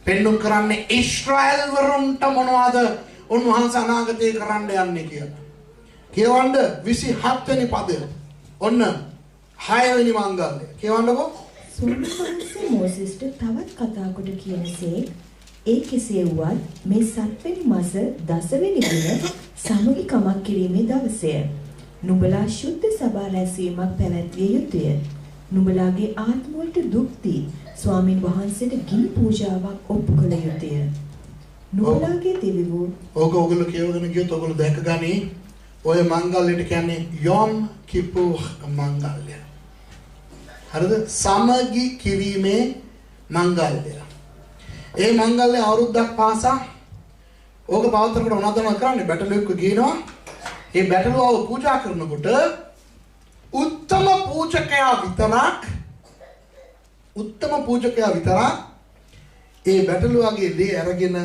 පෙන්눔 කරන්නේ ඊශ්‍රායෙල් වරුන්ට මොනවද උන්වහන්සේ අනාගතේ කරන්න යන්නේ කියලා. කියවන්න 27 වෙනි පදය. ඔන්න 6 වෙනි මංගල්‍යය. කියවන්නකෝ. සෝමවහන්සේ මෝසෙස්ට තවත් කතා කොට කියනසේ ඒ කෙසේ වුවත් මේ 7 වෙනි මාස 10 වෙනි දින සමගි කමක් කිරීමේ දවසය. නුඹලා ශුද්ධ සභා රැස්වීමක් පැවැත්විය යුතුය. නුඹලාගේ ආත්ම වලට දුක් දී ස්වාමින් වහන්සේට ගිනි පූජාවක් ඔප්පු කළ යුතුය. නුඹලාගේ දෙවිවරු ඕක ඔයගොල්ලෝ කියවගෙන ගියොත් ඔයගොල්ලෝ දැක ගනි ඔය මංගල්‍යයට කියන්නේ යොම් කිපුර් මංගල්‍ය. හරිද? සමගි කිරීමේ මංගල්‍ය. ඒ මංගල්‍ය අවුරුද්දක් පාසා ඕක පවත්වනකොට මොනවද කරන්නේ? බැටළුවෙක් ගේනවා. ඒ බැටළුවව පූජා කරනකොට උත්තම පූජකයා විතරක් ඒ බැටළුවගේ දේ අරගෙන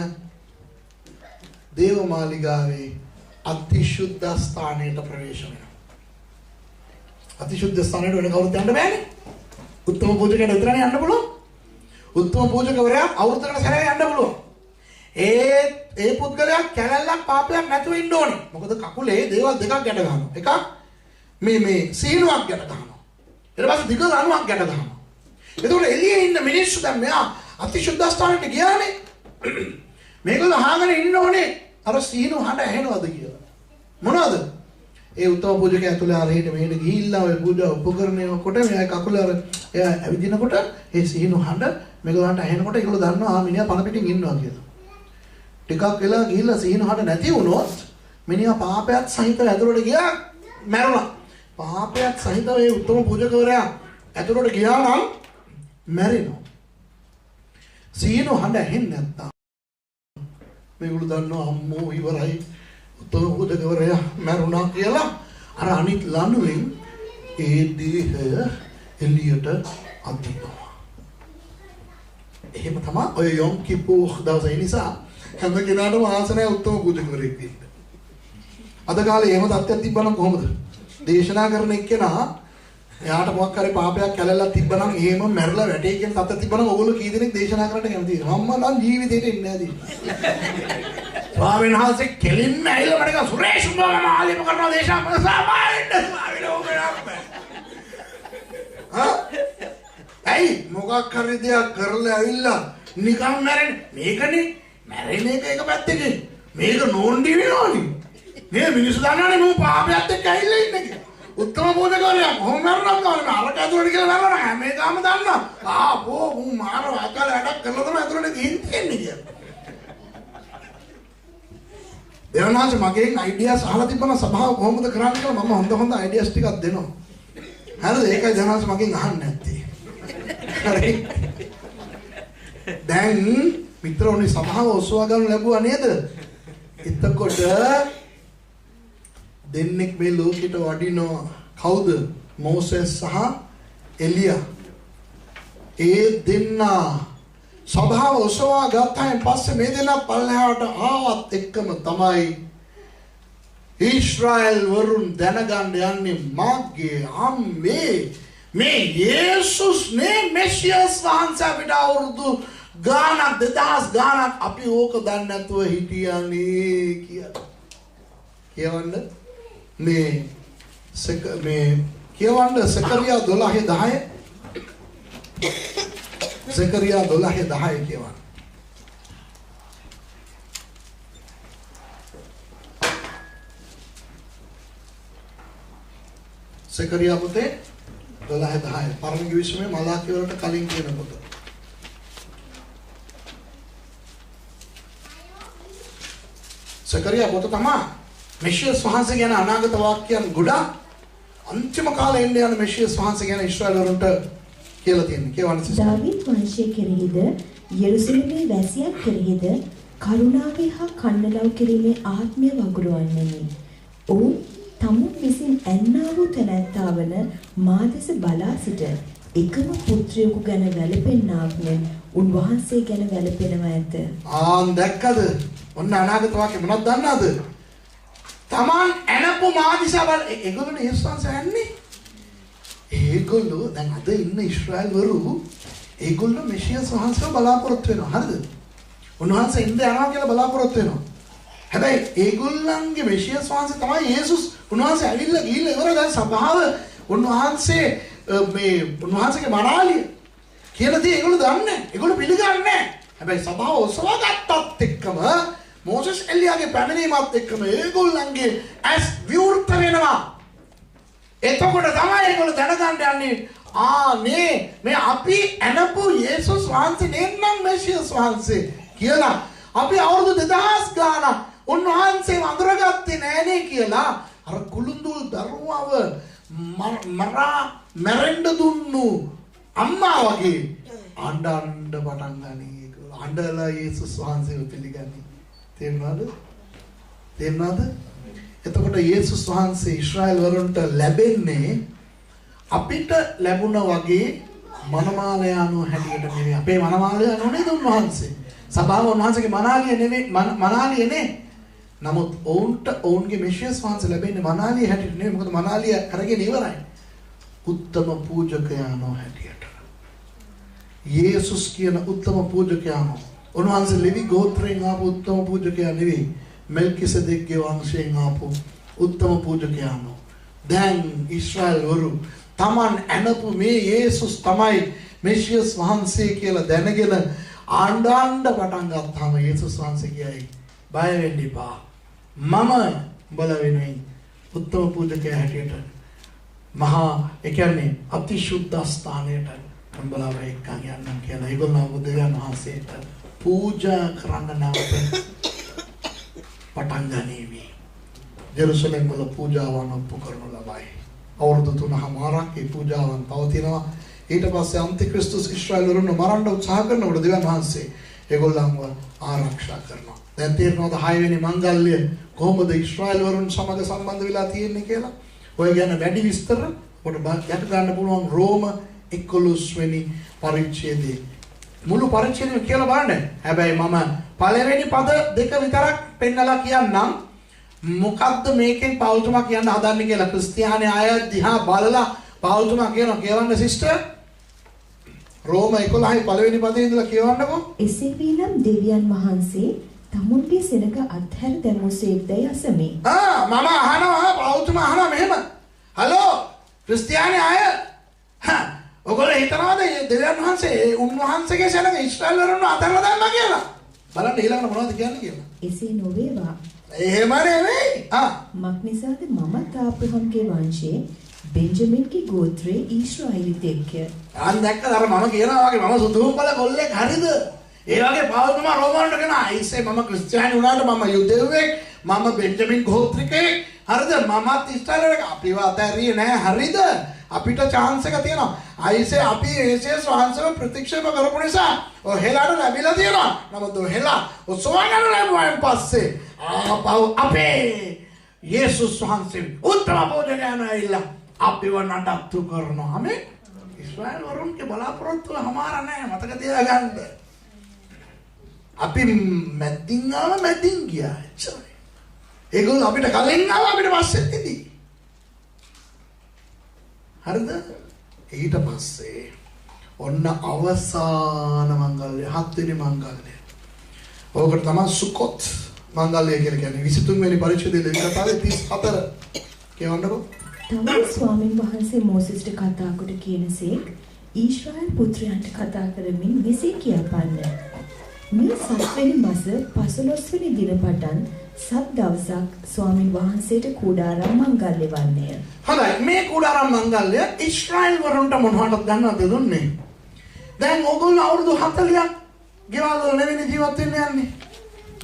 දේව මාලිගාවේ අතිශුද්ධ ස්ථානයට ප්‍රවේශ වෙනවා. අතිශුද්ධ ස්ථානයට වෙන කවුරුත් යන්න බෑනේ. උත්තම පූජකයාට විතරනේ යන්න පුළුවන්. උත්තම පූජකවරයා අවුරුද්දකට සැරයක් යන්න පුළුවන්. ඒ පුද්ගලයා කැලැල්ලක් පාපයක් නැතුව ඉන්න ඕනේ. මොකද කකුලේ දේවල් දෙකක් ගැට ගන්නවා. එකක් මේ සීනුවක් ගැට ගන්නවා. ඊට පස්සේ දිග රණුවක් ගැට ගන්නවා. එතකොට එළියේ ඉන්න මිනිස්සු දැන් මෙයා අතිශුද්ධ ස්ථානයට ගියානේ. මේගොල්ලෝ අහගෙන ඉන්න ඕනේ අර සීනු හඬ ඇහෙනවද කියලා. මොනවද? ඒ උත්තම පූජකයා ඇතුලේ ආරෙහෙට මෙහෙට ගිහිල්ලා ඔය පූජා උපකරණයකට මෙයා කකුල අර එයා ඇවිදිනකොට ඒ සීනු හඬ මේගොල්ලන්ට ඇහෙනකොට ඒගොල්ලෝ දන්නවා ආ මිනිහා පණ පිටින් ඉන්නවා කියලා. ටිකක් වෙලා ගිහිල්ලා සීනු හඬ නැති වුණොත් මිනිහා පාපයත් සහිතව ඇතුලට ගියා මැරුණා. පාපයත් සහිතව ඒ උත්තම පූජකවරයා ඇතුලට ගියා නම් මැරෙනවා. සීනු හඬ ඇහෙන්නේ නැත්තම් මේගොල්ලෝ දන්නවා අම්මෝ ඉවරයි උත්තම පූජකවරයා මැරුණා කියලා අර අනිත් ලණුවෙන් ඒ දේහය එළියට අදිනවා. එහෙම තමයි ඔය යොම් කිපුර් දවසේ නිසා හැම කෙනාටම ආසනය උත්තම පූජකවරයෙක් ඉන්න. අද කාලේ එහෙම තත්ත්වයක් තිබ්බනම් කොහොමද? දේශනා කරන එක්කෙනා එයාට මොකක් හරි පාපයක් කැලලක් තිබ්බනම් එහෙම මැරලා වැටේ කියන තත්ත්වයක් තිබ්බනම් ඔයගොල්ලෝ කී දෙනෙක් දේශනා කරන්න කැමතිද? මම නම් ජීවිතේට එන්නේ නැදී. ස්වාමීන් වහන්සේ කෙලින්ම ඇවිල්ලා මට කිව්වා සුරේෂ් මම ආලේප කරනවා දේශනා මම සාමාන්‍යයෙන් ස්වාමීන් වහන්සේ. ඇයි මොකක් හරි දෙයක් කරලා ඇවිල්ලා නිකන් මැරෙන්නේ මේකනේ මැරෙන එක පැත්තකින් මේක නෝන්ඩි වෙනවනේ. මේ මිනිස්සු දන්නවනේ මම පාපයත් එක්ක ඇවිල්ලා ඉන්නේ කියලා. උත්තම පූජකවරයා කොහොම මරනවද කියලා අර කැදුවට කියලා මරනවා හැමදාම දන්නවා. ආපෝ මම මාර අකල වැඩක් කරලා තමයි අතුරට ගිහින් තියන්නේ කියලා. දෙවනාච මගෙන් අයිඩියාස් අහලා තිබ්බම සභාව කොහොමද කරන්නේ කියලා මම හොඳ අයිඩියාස් ටිකක් දෙනවා. හරිද? ඒකයි දෙවනාච මගෙන් අහන්නේ නැත්තේ. හරි. දැන් මිත්‍රෝනි සභාව ඔසවා ගන්න ලැබුවා නේද? එතකොට දෙන්නෙක් මේ ලෝකෙට වඩිනවා. කවුද? මෝසෙස් සහ එලියා. ඒ දෙන්නා සභාව ඔසවා ගත්තාන් පස්සේ මේ දෙන්නා පල්ලෙහාට ආවත් එක්කම තමයි ඊශ්‍රායල් වරුන් දැනගන්න යන්නේ මාගේ අම්මේ මේ යේසුස් නේ මෙසියස් වහන්සේ අපිට අවුරුදු ගානක් 2000 ගානක් අපි ඕක දන්නේ නැතුව හිටියානේ කියලා. කියවන්න මේ කියවන්න සකරියා 12:10 සකරියා 12:10 කියවන්න. සකරියා පුතේ 12:10 පරණ කිවිසුමේ මලාකී වලට කලින් කියන පොත. සකරියා පොත තමයි මෙෂියස් වහන්සේ ගැන අනාගත වාක්‍යයන් ගොඩක් අන්තිම කාලේ එන්න යන මෙෂියස් වහන්සේ ගැන ඊශ්‍රායල් වරුන්ට කියලා තියෙනවා. කියවන්න සිස්ටර්. දාවිද් වංශයේ කෙරෙහිද යෙරුසලමේ වැසියන් කෙරෙහිද කරුණාවේ හා කන්නලව් කිරීමේ ආත්මය වගුරුවන්නේමි. ඔවුන් තමුන් විසින් ඇන්නා වූ තැනැත්තා වන මා දෙස බලා සිට එකම පුත්‍රයෙකු ගැන වැළපෙන්නාක් මෙන් උන්වහන්සේ ගැන වැළපෙනවා ඇත. දැක්කද? ඔන්න අනාගත වාක්‍ය මොනවද දන්නවද? තමන් ඇනපු මාදිසවල් ඒගොල්ලෝ යේසුස් යන්නේ. ඒගොල්ලෝ දැන් අද ඉන්න ඊශ්‍රායල් වරු ඒගොල්ලෝ මෙසියස් වහන්සේව බලාපොරොත්තු වෙනවා. හරිද? උන්වහන්සේ ඉන්න යනවා කියලා බලාපොරොත්තු වෙනවා. හැබැයි ඒගොල්ලන්ගේ මෙසියස් වහන්සේ තමයි යේසුස්. උන්වහන්සේ ඇවිල්ලා ගිහිල්ලා ඉවර දැන් සභාව උන්වහන්සේ උන්වහන්සේගේ මනාලිය කියලා දේ ඒගොල්ලෝ දන්නේ නැහැ. ඒගොල්ලෝ පිළිගන්නේ නැහැ. හැබැයි සභාව ඔසවා ගත්තත් එක්කම මෝසස් එලියාගේ පැමිණීමත් එක්කම ඒගොල්ලන්ගේ ඇස් විවෘත වෙනවා. එතකොට තමයි ඒගොල්ලෝ දැනගන්න යන්නේ නේ මේ අපි එනපු යේසුස් වහන්සේ නෙන්නම් මෙසියස් වහන්සේ කියලා අපි අවුරුදු 2000 ගානක් උන්වහන්සේ වඳුරගත්තේ නෑනේ කියලා අර කුළුඳුල් දරුවව මරා මැරෙන්න දුන්නු අම්මා වගේ අඬන්න පටන් ගනී. අඬලා යේසුස් වහන්සේව පිළිගන්නේ. තේරුණාද? එතකොට යේසුස් වහන්සේ ඊශ්‍රායල් වරුන්ට ලැබෙන්නේ අපිට ලැබුණා වගේ මනමාලයාණෝ හැටියට නෙවෙයි. අපේ මනමාලයාණෝ නේද උන්වහන්සේ. සභාව උන්වහන්සේගේ මනාලිය නෙවෙයි මනාලිය නේ. නමුත් ඔවුන්ගේ මෙසියස් වහන්සේ ලැබෙන්නේ මනාලිය හැටියට නෙවෙයි. මොකද මනාලිය අරගෙන ඉවරයි. උත්තම පූජකයාණෝ හැටියට. යේසුස් කියන උත්තම පූජකයාණෝ. උන්වහන්සේ ලෙවි ගෝත්‍රයෙන් ආපු උත්තම පූජකයා නෙවෙයි. මෙල්කිසෙදෙක්ගේ වංශයෙන් ආපු උත්තම පූජකයාණෝ. දැන් ඊශ්‍රායල් වරු තමන් ඇනපු මේ යේසුස් තමයි මෙසියස් වහන්සේ කියලා දැනගෙන ආණ්ඩාණ්ඩ පටන් ගත්තාම යේසුස් වහන්සේ කියයි බය වෙන්න එපා. මම බල වෙනුවෙන් උත්තම පූජකයා හැටියට මහා ඒ කියන්නේ අතිශුද්ධ ස්ථානයට උඹලාව එක්කන් යන්නම් කියලා ඒගොල්ලෝ බුදුන් වහන්සේට පූජා කරන්න නැවත පටන් ගනීවි. ජෙරුසලම් වල පූජාවන් ඔප්පු කරනු ලබයි. අවුරුදු 3මාරක් ඒ පූජාවන් පවතිනවා. ඊට පස්සේ අන්තික්‍රිස්තුස් ඊශ්‍රායල් වරුන් මරන්න උත්සාහ කරනකොට දෙවියන් වහන්සේ ඒගොල්ලන්ව ආරක්ෂා කරනවා. දැන් තේරෙනවද 6 වෙනි මංගල්‍ය කොහොමද ඊශ්‍රායල් වරුන් සමග සම්බන්ධ වෙලා තියෙන්නේ කියලා? ඔය ගැන වැඩි විස්තර ඔබට යට ගන්න පුළුවන් රෝම 11 වෙනි පරිච්ඡේදයේ මුළු පරිච්ඡේදය කියලා බලන්න. හැබැයි මම පළවෙනි පද දෙක විතරක් පෙන්නලා කියන්නම්. මොකද්ද මේකෙන් පෞල්තුමා කියන්න හදන්නේ කියලා ක්‍රිස්තියානි අය දිහා බලලා පෞල්තුමා කියනවා කියවන්න සිස්ටර්. රෝම 11 පළවෙනි පදේ ඉඳලා කියවන්නකෝ. එසේ වීනම් දෙවියන් වහන්සේ තමුන්ගේ සෙනඟ අත්හැර දැමුසේක්දයි අසමි. මම අහනවා පෞල්තුමා අහනවා මෙහෙම. හලෝ ක්‍රිස්තියානි අය ඔයගොල්ලෝ හිතනවාද දෙවියන් වහන්සේ උන්වහන්සේගේ සෙනඟ ඊශ්‍රායල් වරුන් අතහැරලා දැම්මා කියලා? බලන්න ඊළඟට මොනවද කියන්නේ කියලා. එසේ නොවේවා. එහෙම නෙවෙයි. මක්නිසාද මමත් ආබ්‍රහම්ගේ වංශයේ බෙන්ජමින්ගේ ගෝත්‍රයේ ඊශ්‍රායලිතෙක්ය. අන්න දැක්කද අර මම කියනවා වගේ මම සුදුහුම් බල කොල්ලෙක් හරිද? ඒ වගේ පෞල්තුමා රෝමවලට කියනවා අයිසේ මම ක්‍රිස්තියානි වුණාට මම යුදෙව්වෙක් මම බෙන්ජමින් ගෝත්‍රිකයෙක් හරිද? මමත් ඊශ්‍රායලෙක් අපිව අතහැරියේ නෑ හරිද? අපිට chance එක තියෙනවා. අයිසේ අපි යේසුස් වහන්සේව ප්‍රතික්ෂේප කරපු නිසා ඔහෙලාට ලැබිලා තියෙනවා. නමුත් ඔහෙලා ඔසවන්න ලැබුවාන් පස්සේ අපේ යේසුස් වහන්සේ උත්තර පූජකයන් ඇවිල්ලා අපිව නඩත්තු කරනවා. මේ ඊශ්‍රායල් වරුන්ගේ බලාපොරොත්තුව හමාර නැහැ මතක තියාගන්න. අපි මැදින් ගියා එච්චරයි. ඒගොල්ලෝ අපිට කලින් ආවා අපිට පස්සෙත් ඉදී. හරිද? ඊට පස්සේ ඔන්න අවසාන මංගල්‍ය 7 වෙනි මංගල්‍ය. ඕකට තමයි සුකොත් මංගල්‍ය කියලා කියන්නේ 23 වෙනි පරිච්ඡේදයේ ලේඛකතාවේ 34 කියවන්නකො. තවත් ස්වාමීන් වහන්සේ මෝසෙස්ට කතා කොට කියනසේක් ඊශ්‍රායල් පුත්‍රයන්ට කතා කරමින් මෙසේ කියපන්න. මේ 7 වෙනි මාස 15 වෙනි දින පටන් 7 දවසක් ස්වාමීන් වහන්සේට කුඩාරම් මංගල්‍ය වන්නේය. හොඳයි මේ කුඩාරම් මංගල්‍ය ඊශ්‍රායල් වරුන්ට මොනවටද ගන්නවද දුන්නේ? දැන් ඕගොල්ලෝ අවුරුදු 40ක් ගෙවල් වල නෙවෙයි ජීවත් වෙන්න යන්නේ.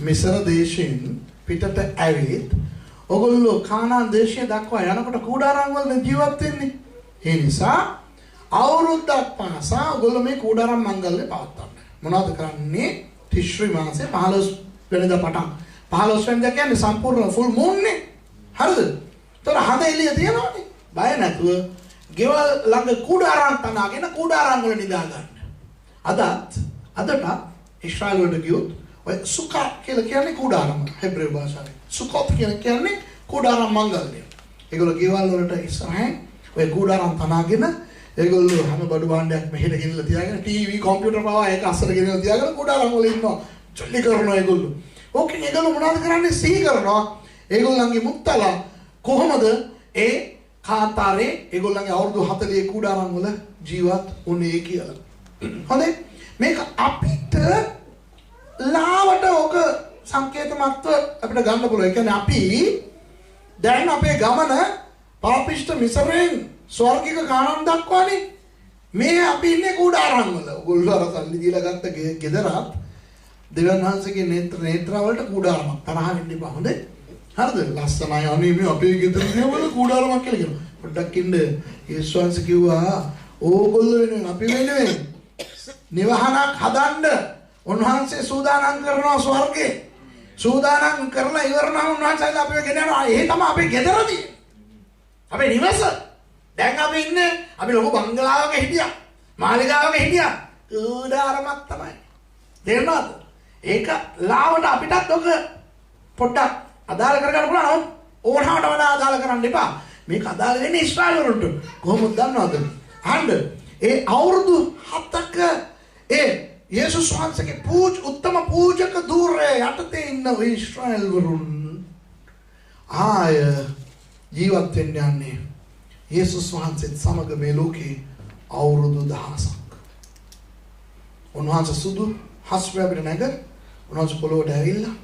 මිස්ර දේශයෙන් පිටට ඇවිත් ඕගොල්ලෝ කානාන් දේශය දක්වා යනකොට කුඩාරම් වල ජීවත් වෙන්නේ. ඒ නිසා අවුරුද්දක් පාසා ඕගොල්ලෝ මේ කුඩාරම් මංගල්‍ය පවත්වන්න. මොනවද කරන්නේ? තිශ්‍රි මාසේ 15 වෙනිදා පටන් 15 වෙනිදා කියන්නේ සම්පූර්ණ ෆුල් මූන් නේ. හරිද? ତොර හද එළිය තියනවනේ. බය නැතුව ගෙවල් ළඟ කුඩාරම් තනාගෙන කුඩාරම් වල නිදා ගන්න. අදට ඊශ්‍රායල් වලට ගියොත් ඔය සුකා කියලා කියන්නේ කුඩාරම් හෙබ්‍රේව භාෂාවෙන්. සුකොත් කියන්නේ කුඩාරම් මංගල්‍ය. ඒගොල්ලෝ ගෙවල් වලට ඉස්සරහින් ඔය කුඩාරම් තනාගෙන ඒගොල්ලෝ හැම බඩු භාණ්ඩයක් මෙහෙට ගෙනල්ලා තියාගෙන ටීවී කම්පියුටර් පවා ඒක අස්සට ගෙනල්ලා තියාගෙන කුඩාරම් වල ඉන්නවා. ජොලි කරනවා ඒගොල්ලෝ. ඕකෙන් ඒගොල්ලෝ මොනවද කරන්නේ? සිහි කරනවා. ඒගොල්ලන්ගේ මුත්තලා කොහොමද ඒ කාතාරේ ඒගොල්ලන්ගේ අවුරුදු 40 කුඩාරම් වල ජීවත් වුණේ කියලා. හොඳයි. මේක අපිට ලාවට ඕක සංකේතමත්ව අපිට ගන්න පුළුවන්. ඒ කියන්නේ අපි දැන් අපේ ගමන පාපිෂ්ඨ මිසරෙන් ස්වර්ගික කානන් දක්වානේ. මේ අපි ඉන්නේ කුඩාරම් වල. ඔයගොල්ලෝ අර සල්ලි දීලා ගත්ත ගෙදරත් දෙවියන් වහන්සේගේ නේත්‍ර වලට කුඩාරමක් තරහ වෙන්න එපා. හොඳයි. හරිද? ලස්සනයි අනේ මේ අපේ ගෙදර දේවල් කුඩාරමක් කියලා කියනවා. පොඩ්ඩක් ඉන්න. යේසුස් වහන්සේ කිව්වා ඕගොල්ලෝ වෙනුවෙන් අපි වෙනුවෙන් නිවහනක් හදන්න උන්වහන්සේ සූදානම් කරනවා ස්වර්ගේ. සූදානම් කරලා ඉවරනවා උන්වහන්සේ අපිව ගෙන යනවා. ඒ තමයි අපේ ගෙදරදී. අපේ නිවස. දැන් අපි ඉන්නේ අපි ලොකු බංගලාවක හිටියා. මාලිගාවක හිටියා. කුඩාරමක් තමයි. තේරෙනවද? ඒක ලාවට අපිටත් ඔක පොඩ්ඩක් අදාළ කරගන්න පුළුවන්. ඕනකට වඩා අදාළ කරන්න එපා. මේක අදාළ වෙන්නේ ඊශ්‍රායල් වලට. කොහොමද දන්නවද? අහන්න. ඒ අවුරුදු 7ක ඒ යේසුස් වහන්සේගේ උත්තම පූජක ධූරය යටතේ ඉන්න ඊශ්‍රායල් වරුන් ආය ජීවත් වෙන්න යන්නේ යේසුස් වහන්සේත් සමග මේ ලෝකේ අවුරුදු 1000ක්. උන්වහන්සේ සුදු හස්පේ අපිට නැග උන්වහන්සේ පොළොවට ඇවිල්ලා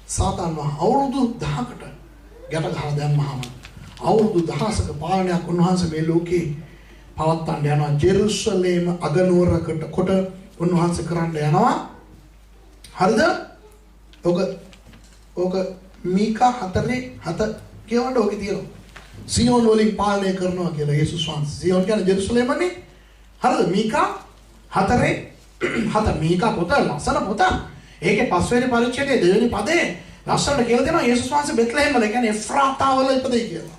සාතාන්ව අවුරුදු 10කට ගැට ගහලා දැම්මහම අවුරුදු 1000ක පාලනයක් උන්වහන්සේ මේ ලෝකේ පවත්වන්න යනවා. ජෙරුසලේම අගනුවරකට කොට උන්වහන්සේ කරන්න යනවා. හරිද? ඔක මීකා 4:7 කියවන්න ඕකේ තියෙනවා. සියෝන් වලින් පාලනය කරනවා කියලා යේසුස් වහන්සේ. සියෝන් කියන්නේ ජෙරුසලේමනේ. හරිද? මීකා 4:7 මීකා පොත ලස්සන පොත. ඒකේ 5 වෙනි පරිච්ඡේදයේ 2 වෙනි පදේ ලස්සනට කියලා දෙනවා යේසුස් වහන්සේ බෙත්ලහෙම් වල කියන්නේ එෆ්‍රාතා වල ඉපදෙයි කියලා.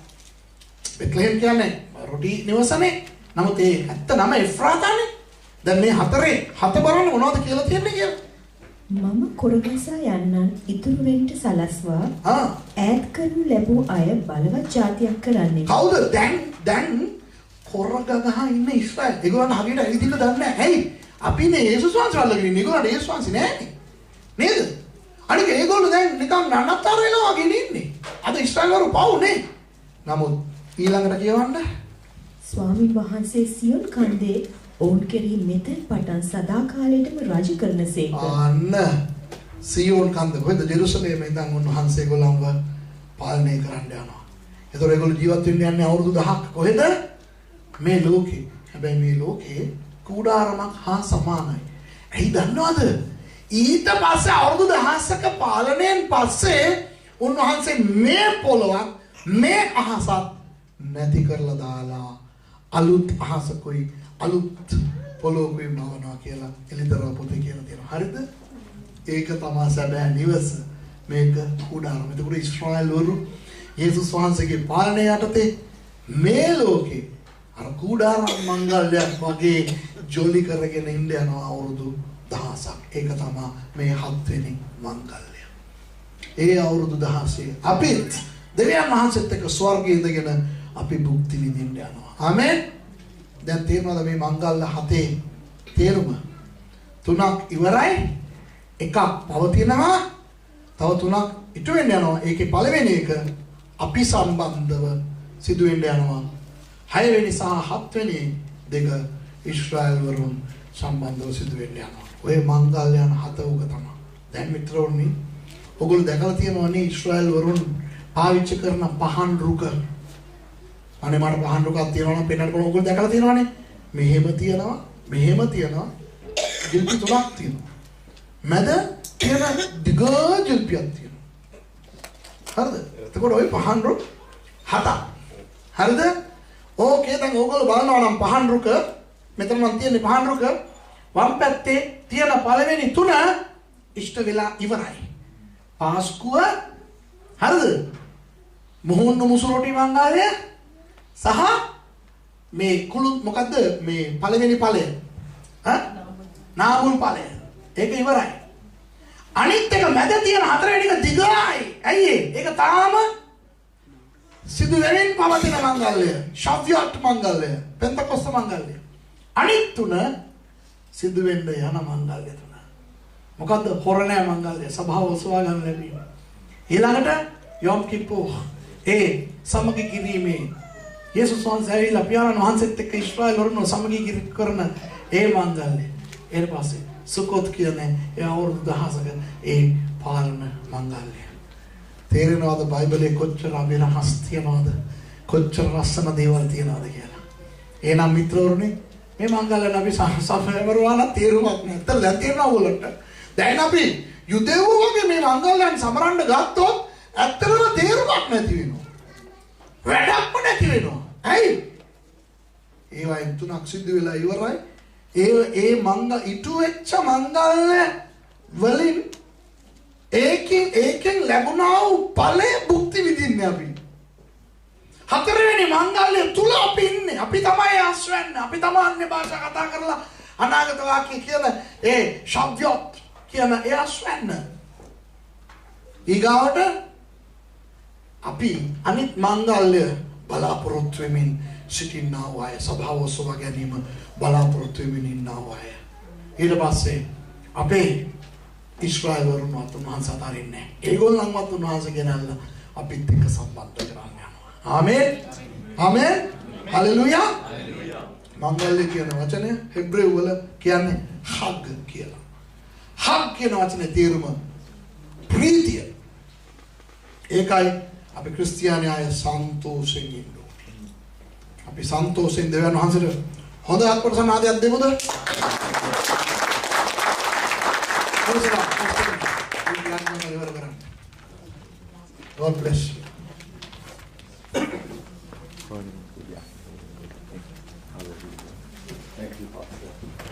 බෙත්ලහෙම් කියන්නේ රොටි නිවසනේ. නමුත් ඒ ඇත්ත නම එෆ්‍රාතානේ. දැන් මේ 4 බලන්න මොනවද කියලා තියන්නේ කියලා. මම කොරගසා යන්නන් ඉතුරු වෙන්න සලස්වා ඈත් කරනු ලැබූ අය බලවත් ජාතියක් කරන්නේ. කවුද? දැන් කොරගගහ ඉන්න ඊශ්‍රායල්. ඒගොල්ලන් හරියට ඇවිදින්න දන්නේ නැහැ. ඇයි? අපි ඉන්නේ යේසුස් වහන්සේ වල්ලගෙන ඉන්නේ. ඒගොල්ලන්ට යේසුස් වහන්සේ නැහැනේ. නේද? අනික ඒගොල්ලෝ දැන් නිකන් නන්නත්තර වෙනවා වගේ ඉන්නේ. අද ඊශ්‍රායල් වරු පවුනේ. නමුත් ඊළඟට කියවන්න ස්වාමීන් වහන්සේ සියොන් කන්දේ ඔවුන් කෙරෙහි මෙතෙන් පටන් සදාකාලයටම රජ කරනසේක. අන්න සියෝන් කන්ද කොහෙද? ජෙරුසලේමේ ඉඳන් උන්වහන්සේ ඒගොල්ලන්ව පාලනය කරන්න යනවා. ඒතකොට ඒගොල්ලෝ ජීවත් වෙන්න යන්නේ අවුරුදු 1000ක් කොහෙද? මේ ලෝකේ. හැබැයි මේ ලෝකේ කුඩාරමක් හා සමානයි. ඇයි දන්නවද? ඊට පස්සේ අවුරුදු 1000ක පාලනයෙන් පස්සේ උන්වහන්සේ මේ පොළොවක් මේ අහසත් නැති කරලා දාලා අලුත් අහසකුයි අලුත් පොළොවකුයි මවනවා කියලා එළිදරව් පොතේ කියලා තියෙනවා. හරිද? ඒක තමයි සැබෑ නිවස. මේක කුඩාරම. ඒකට ඊශ්‍රායල් වරු යේසුස් වහන්සේගේ පාලනය යටතේ මේ ලෝකේ අර කුඩාරම් මංගල්‍යයක් වගේ ජොලි කරගෙන ඉන්න යනවා අවුරුදු 1000ක්. ඒක තමයි මේ 7 වෙනි මංගල්‍යය. ඒ අවුරුදු 16 අපිත් දෙවියන් වහන්සේත් එක්ක ස්වර්ගයේ ඉඳගෙන අපි භුක්ති විඳින්න යනවා. ආමෙන්. දැන් තේරෙනවද මේ මංගල්‍ය 7 තේරුම? 3ක් ඉවරයි. එකක් පවතිනවා. තව 3ක් ඉටු වෙන්න යනවා. ඒකේ පළවෙනි එක අපි සම්බන්ධව සිදු වෙන්න යනවා. 6 වෙනි සහ 7 වෙනි දෙක ඊශ්‍රායල් වරුන් සම්බන්ධව සිදු වෙන්න යනවා. ඔය මංගල්‍යයන් 7 උග තමයි. දැන් මිත්‍රෝනි ඔයගොල්ලෝ දැකලා තියෙනවනේ ඊශ්‍රායල් වරුන් පාවිච්චි කරන පහන් රුක. අනේ මට පහන් රුකක් තියෙනවා නම් පෙන්නන්න පුළුවන්. ඔයගොල්ලෝ දැකලා තියෙනවනේ. මෙහෙම තියෙනවා, මෙහෙම තියෙනවා. ජිල්පි 3ක් තියෙනවා. මැද තියෙන දිග ජිල්පියක් තියෙනවා. හරිද? එතකොට ওই පහන් රුක් 7ක්. හරිද? ඕකේ දැන් ඕගොල්ලෝ බලනවා නම් පහන් රුක මෙතන නම් තියෙන්නේ පහන් රුක වම් පැත්තේ තියෙන පළවෙනි 3 ඉෂ්ට වෙලා ඉවරයි. පාස්කුව හරිද? මොහොන් මුසුරොටි මංගල්‍ය සහ මේ කුළු මොකද්ද මේ පළවෙනි ඵලය? නාමුල් ඵලය. ඒක ඉවරයි. අනිත් එක මැද තියෙන 4 වෙනි එක දිගයි. ඇයි ඒක තාම සිදු වෙමින් පවතින මංගල්‍ය. ශව්‍යත් මංගල්‍ය. පෙන්තකොස්ත මංගල්‍ය. අනිත් 3 සිදු වෙන්න යන මංගල්‍ය 3. මොකද්ද? හොරණෑ මංගල්‍ය. සභාව ඔසවා ගන්න ලැබීම. ඊළඟට යොම් කිප්පෝ ඒ සමගි කිරීමේ යේසුස් වහන්සේ ඇවිල්ලා පියාණන් වහන්සේත් එක්ක ඊශ්‍රායල් වරුන් සමගි කරන ඒ මංගල්‍ය. ඊට පස්සේ සුකොත් කියන්නේ ඒ අවුරුදු 1000ක ඒ පාලන මංගල්‍ය. තේරෙනවද බයිබලයේ කොච්චර අභිරහස් තියනවද? කොච්චර රසන දේවල් තියනවද කියලා. එහෙනම් මිත්‍රවරුනි මේ මංගල්‍යන අපි සමරවන තේරුමක් නැත්නම් දැන් තේරෙනවා ඔයගොල්ලන්ට. දැන් අපි යුදෙව්ව වගේ මේ මංගල්‍යයන් සමරන්න ගත්තොත් ඇත්තටම තේරුමක් නැති වෙනවා. වැඩක්ම නැති වෙනවා. ඇයි? ඒවයින් තුනක් සිද්ධ වෙලා ඉවරයි. ඒ මංගල ඉටු වෙච්ච මංගල්‍ය වලින් ඒකෙන් ලැබුණා වූ ඵලය භුක්ති විඳින්නේ අපි. හතරවෙනි මංගල්‍ය තුල අපි ඉන්නේ. අපි තමයි ආශ්‍රයන්නේ. අපි තමයි අන්‍ය භාෂා කතා කරලා අනාගත වාක්‍ය කියන ඒ ශබ්දයත් කියන ඒ ආශ්‍රයන්න. ඊගාවට අපි අනිත් මංගල්‍ය බලාපොරොත්තු වෙමින් සිටින්නා වූ අය, සභාව ඔසවා ගැනීම බලාපොරොත්තු වෙමින් ඉන්නා වූ අය. ඊට පස්සේ අපේ ඉස්රායල් වරුන්වත් උන්වහන්සේ අතරින්නේ නැහැ. ඒගොල්ලන්වත් උන්වහන්සේ ගෙනල්ලා අපිත් එක්ක සම්බන්ධ කරගන්න යනවා. ආමේන්. ආමේන්. හලෙලූයා. මංගල්‍ය කියන වචනය හෙබ්‍රේව වල කියන්නේ හග් කියලා. හග් කියන වචනේ තේරුම ප්‍රීතිය. ඒකයි අපි ක්‍රිස්තියානි අය සන්තෝෂෙන් ඉන්න ඕනේ. අපි සන්තෝෂෙන් දෙවියන් වහන්සේට හොඳ අත්පොරසනාදයක් දෙමුද? God bless you. Thank you, Pastor.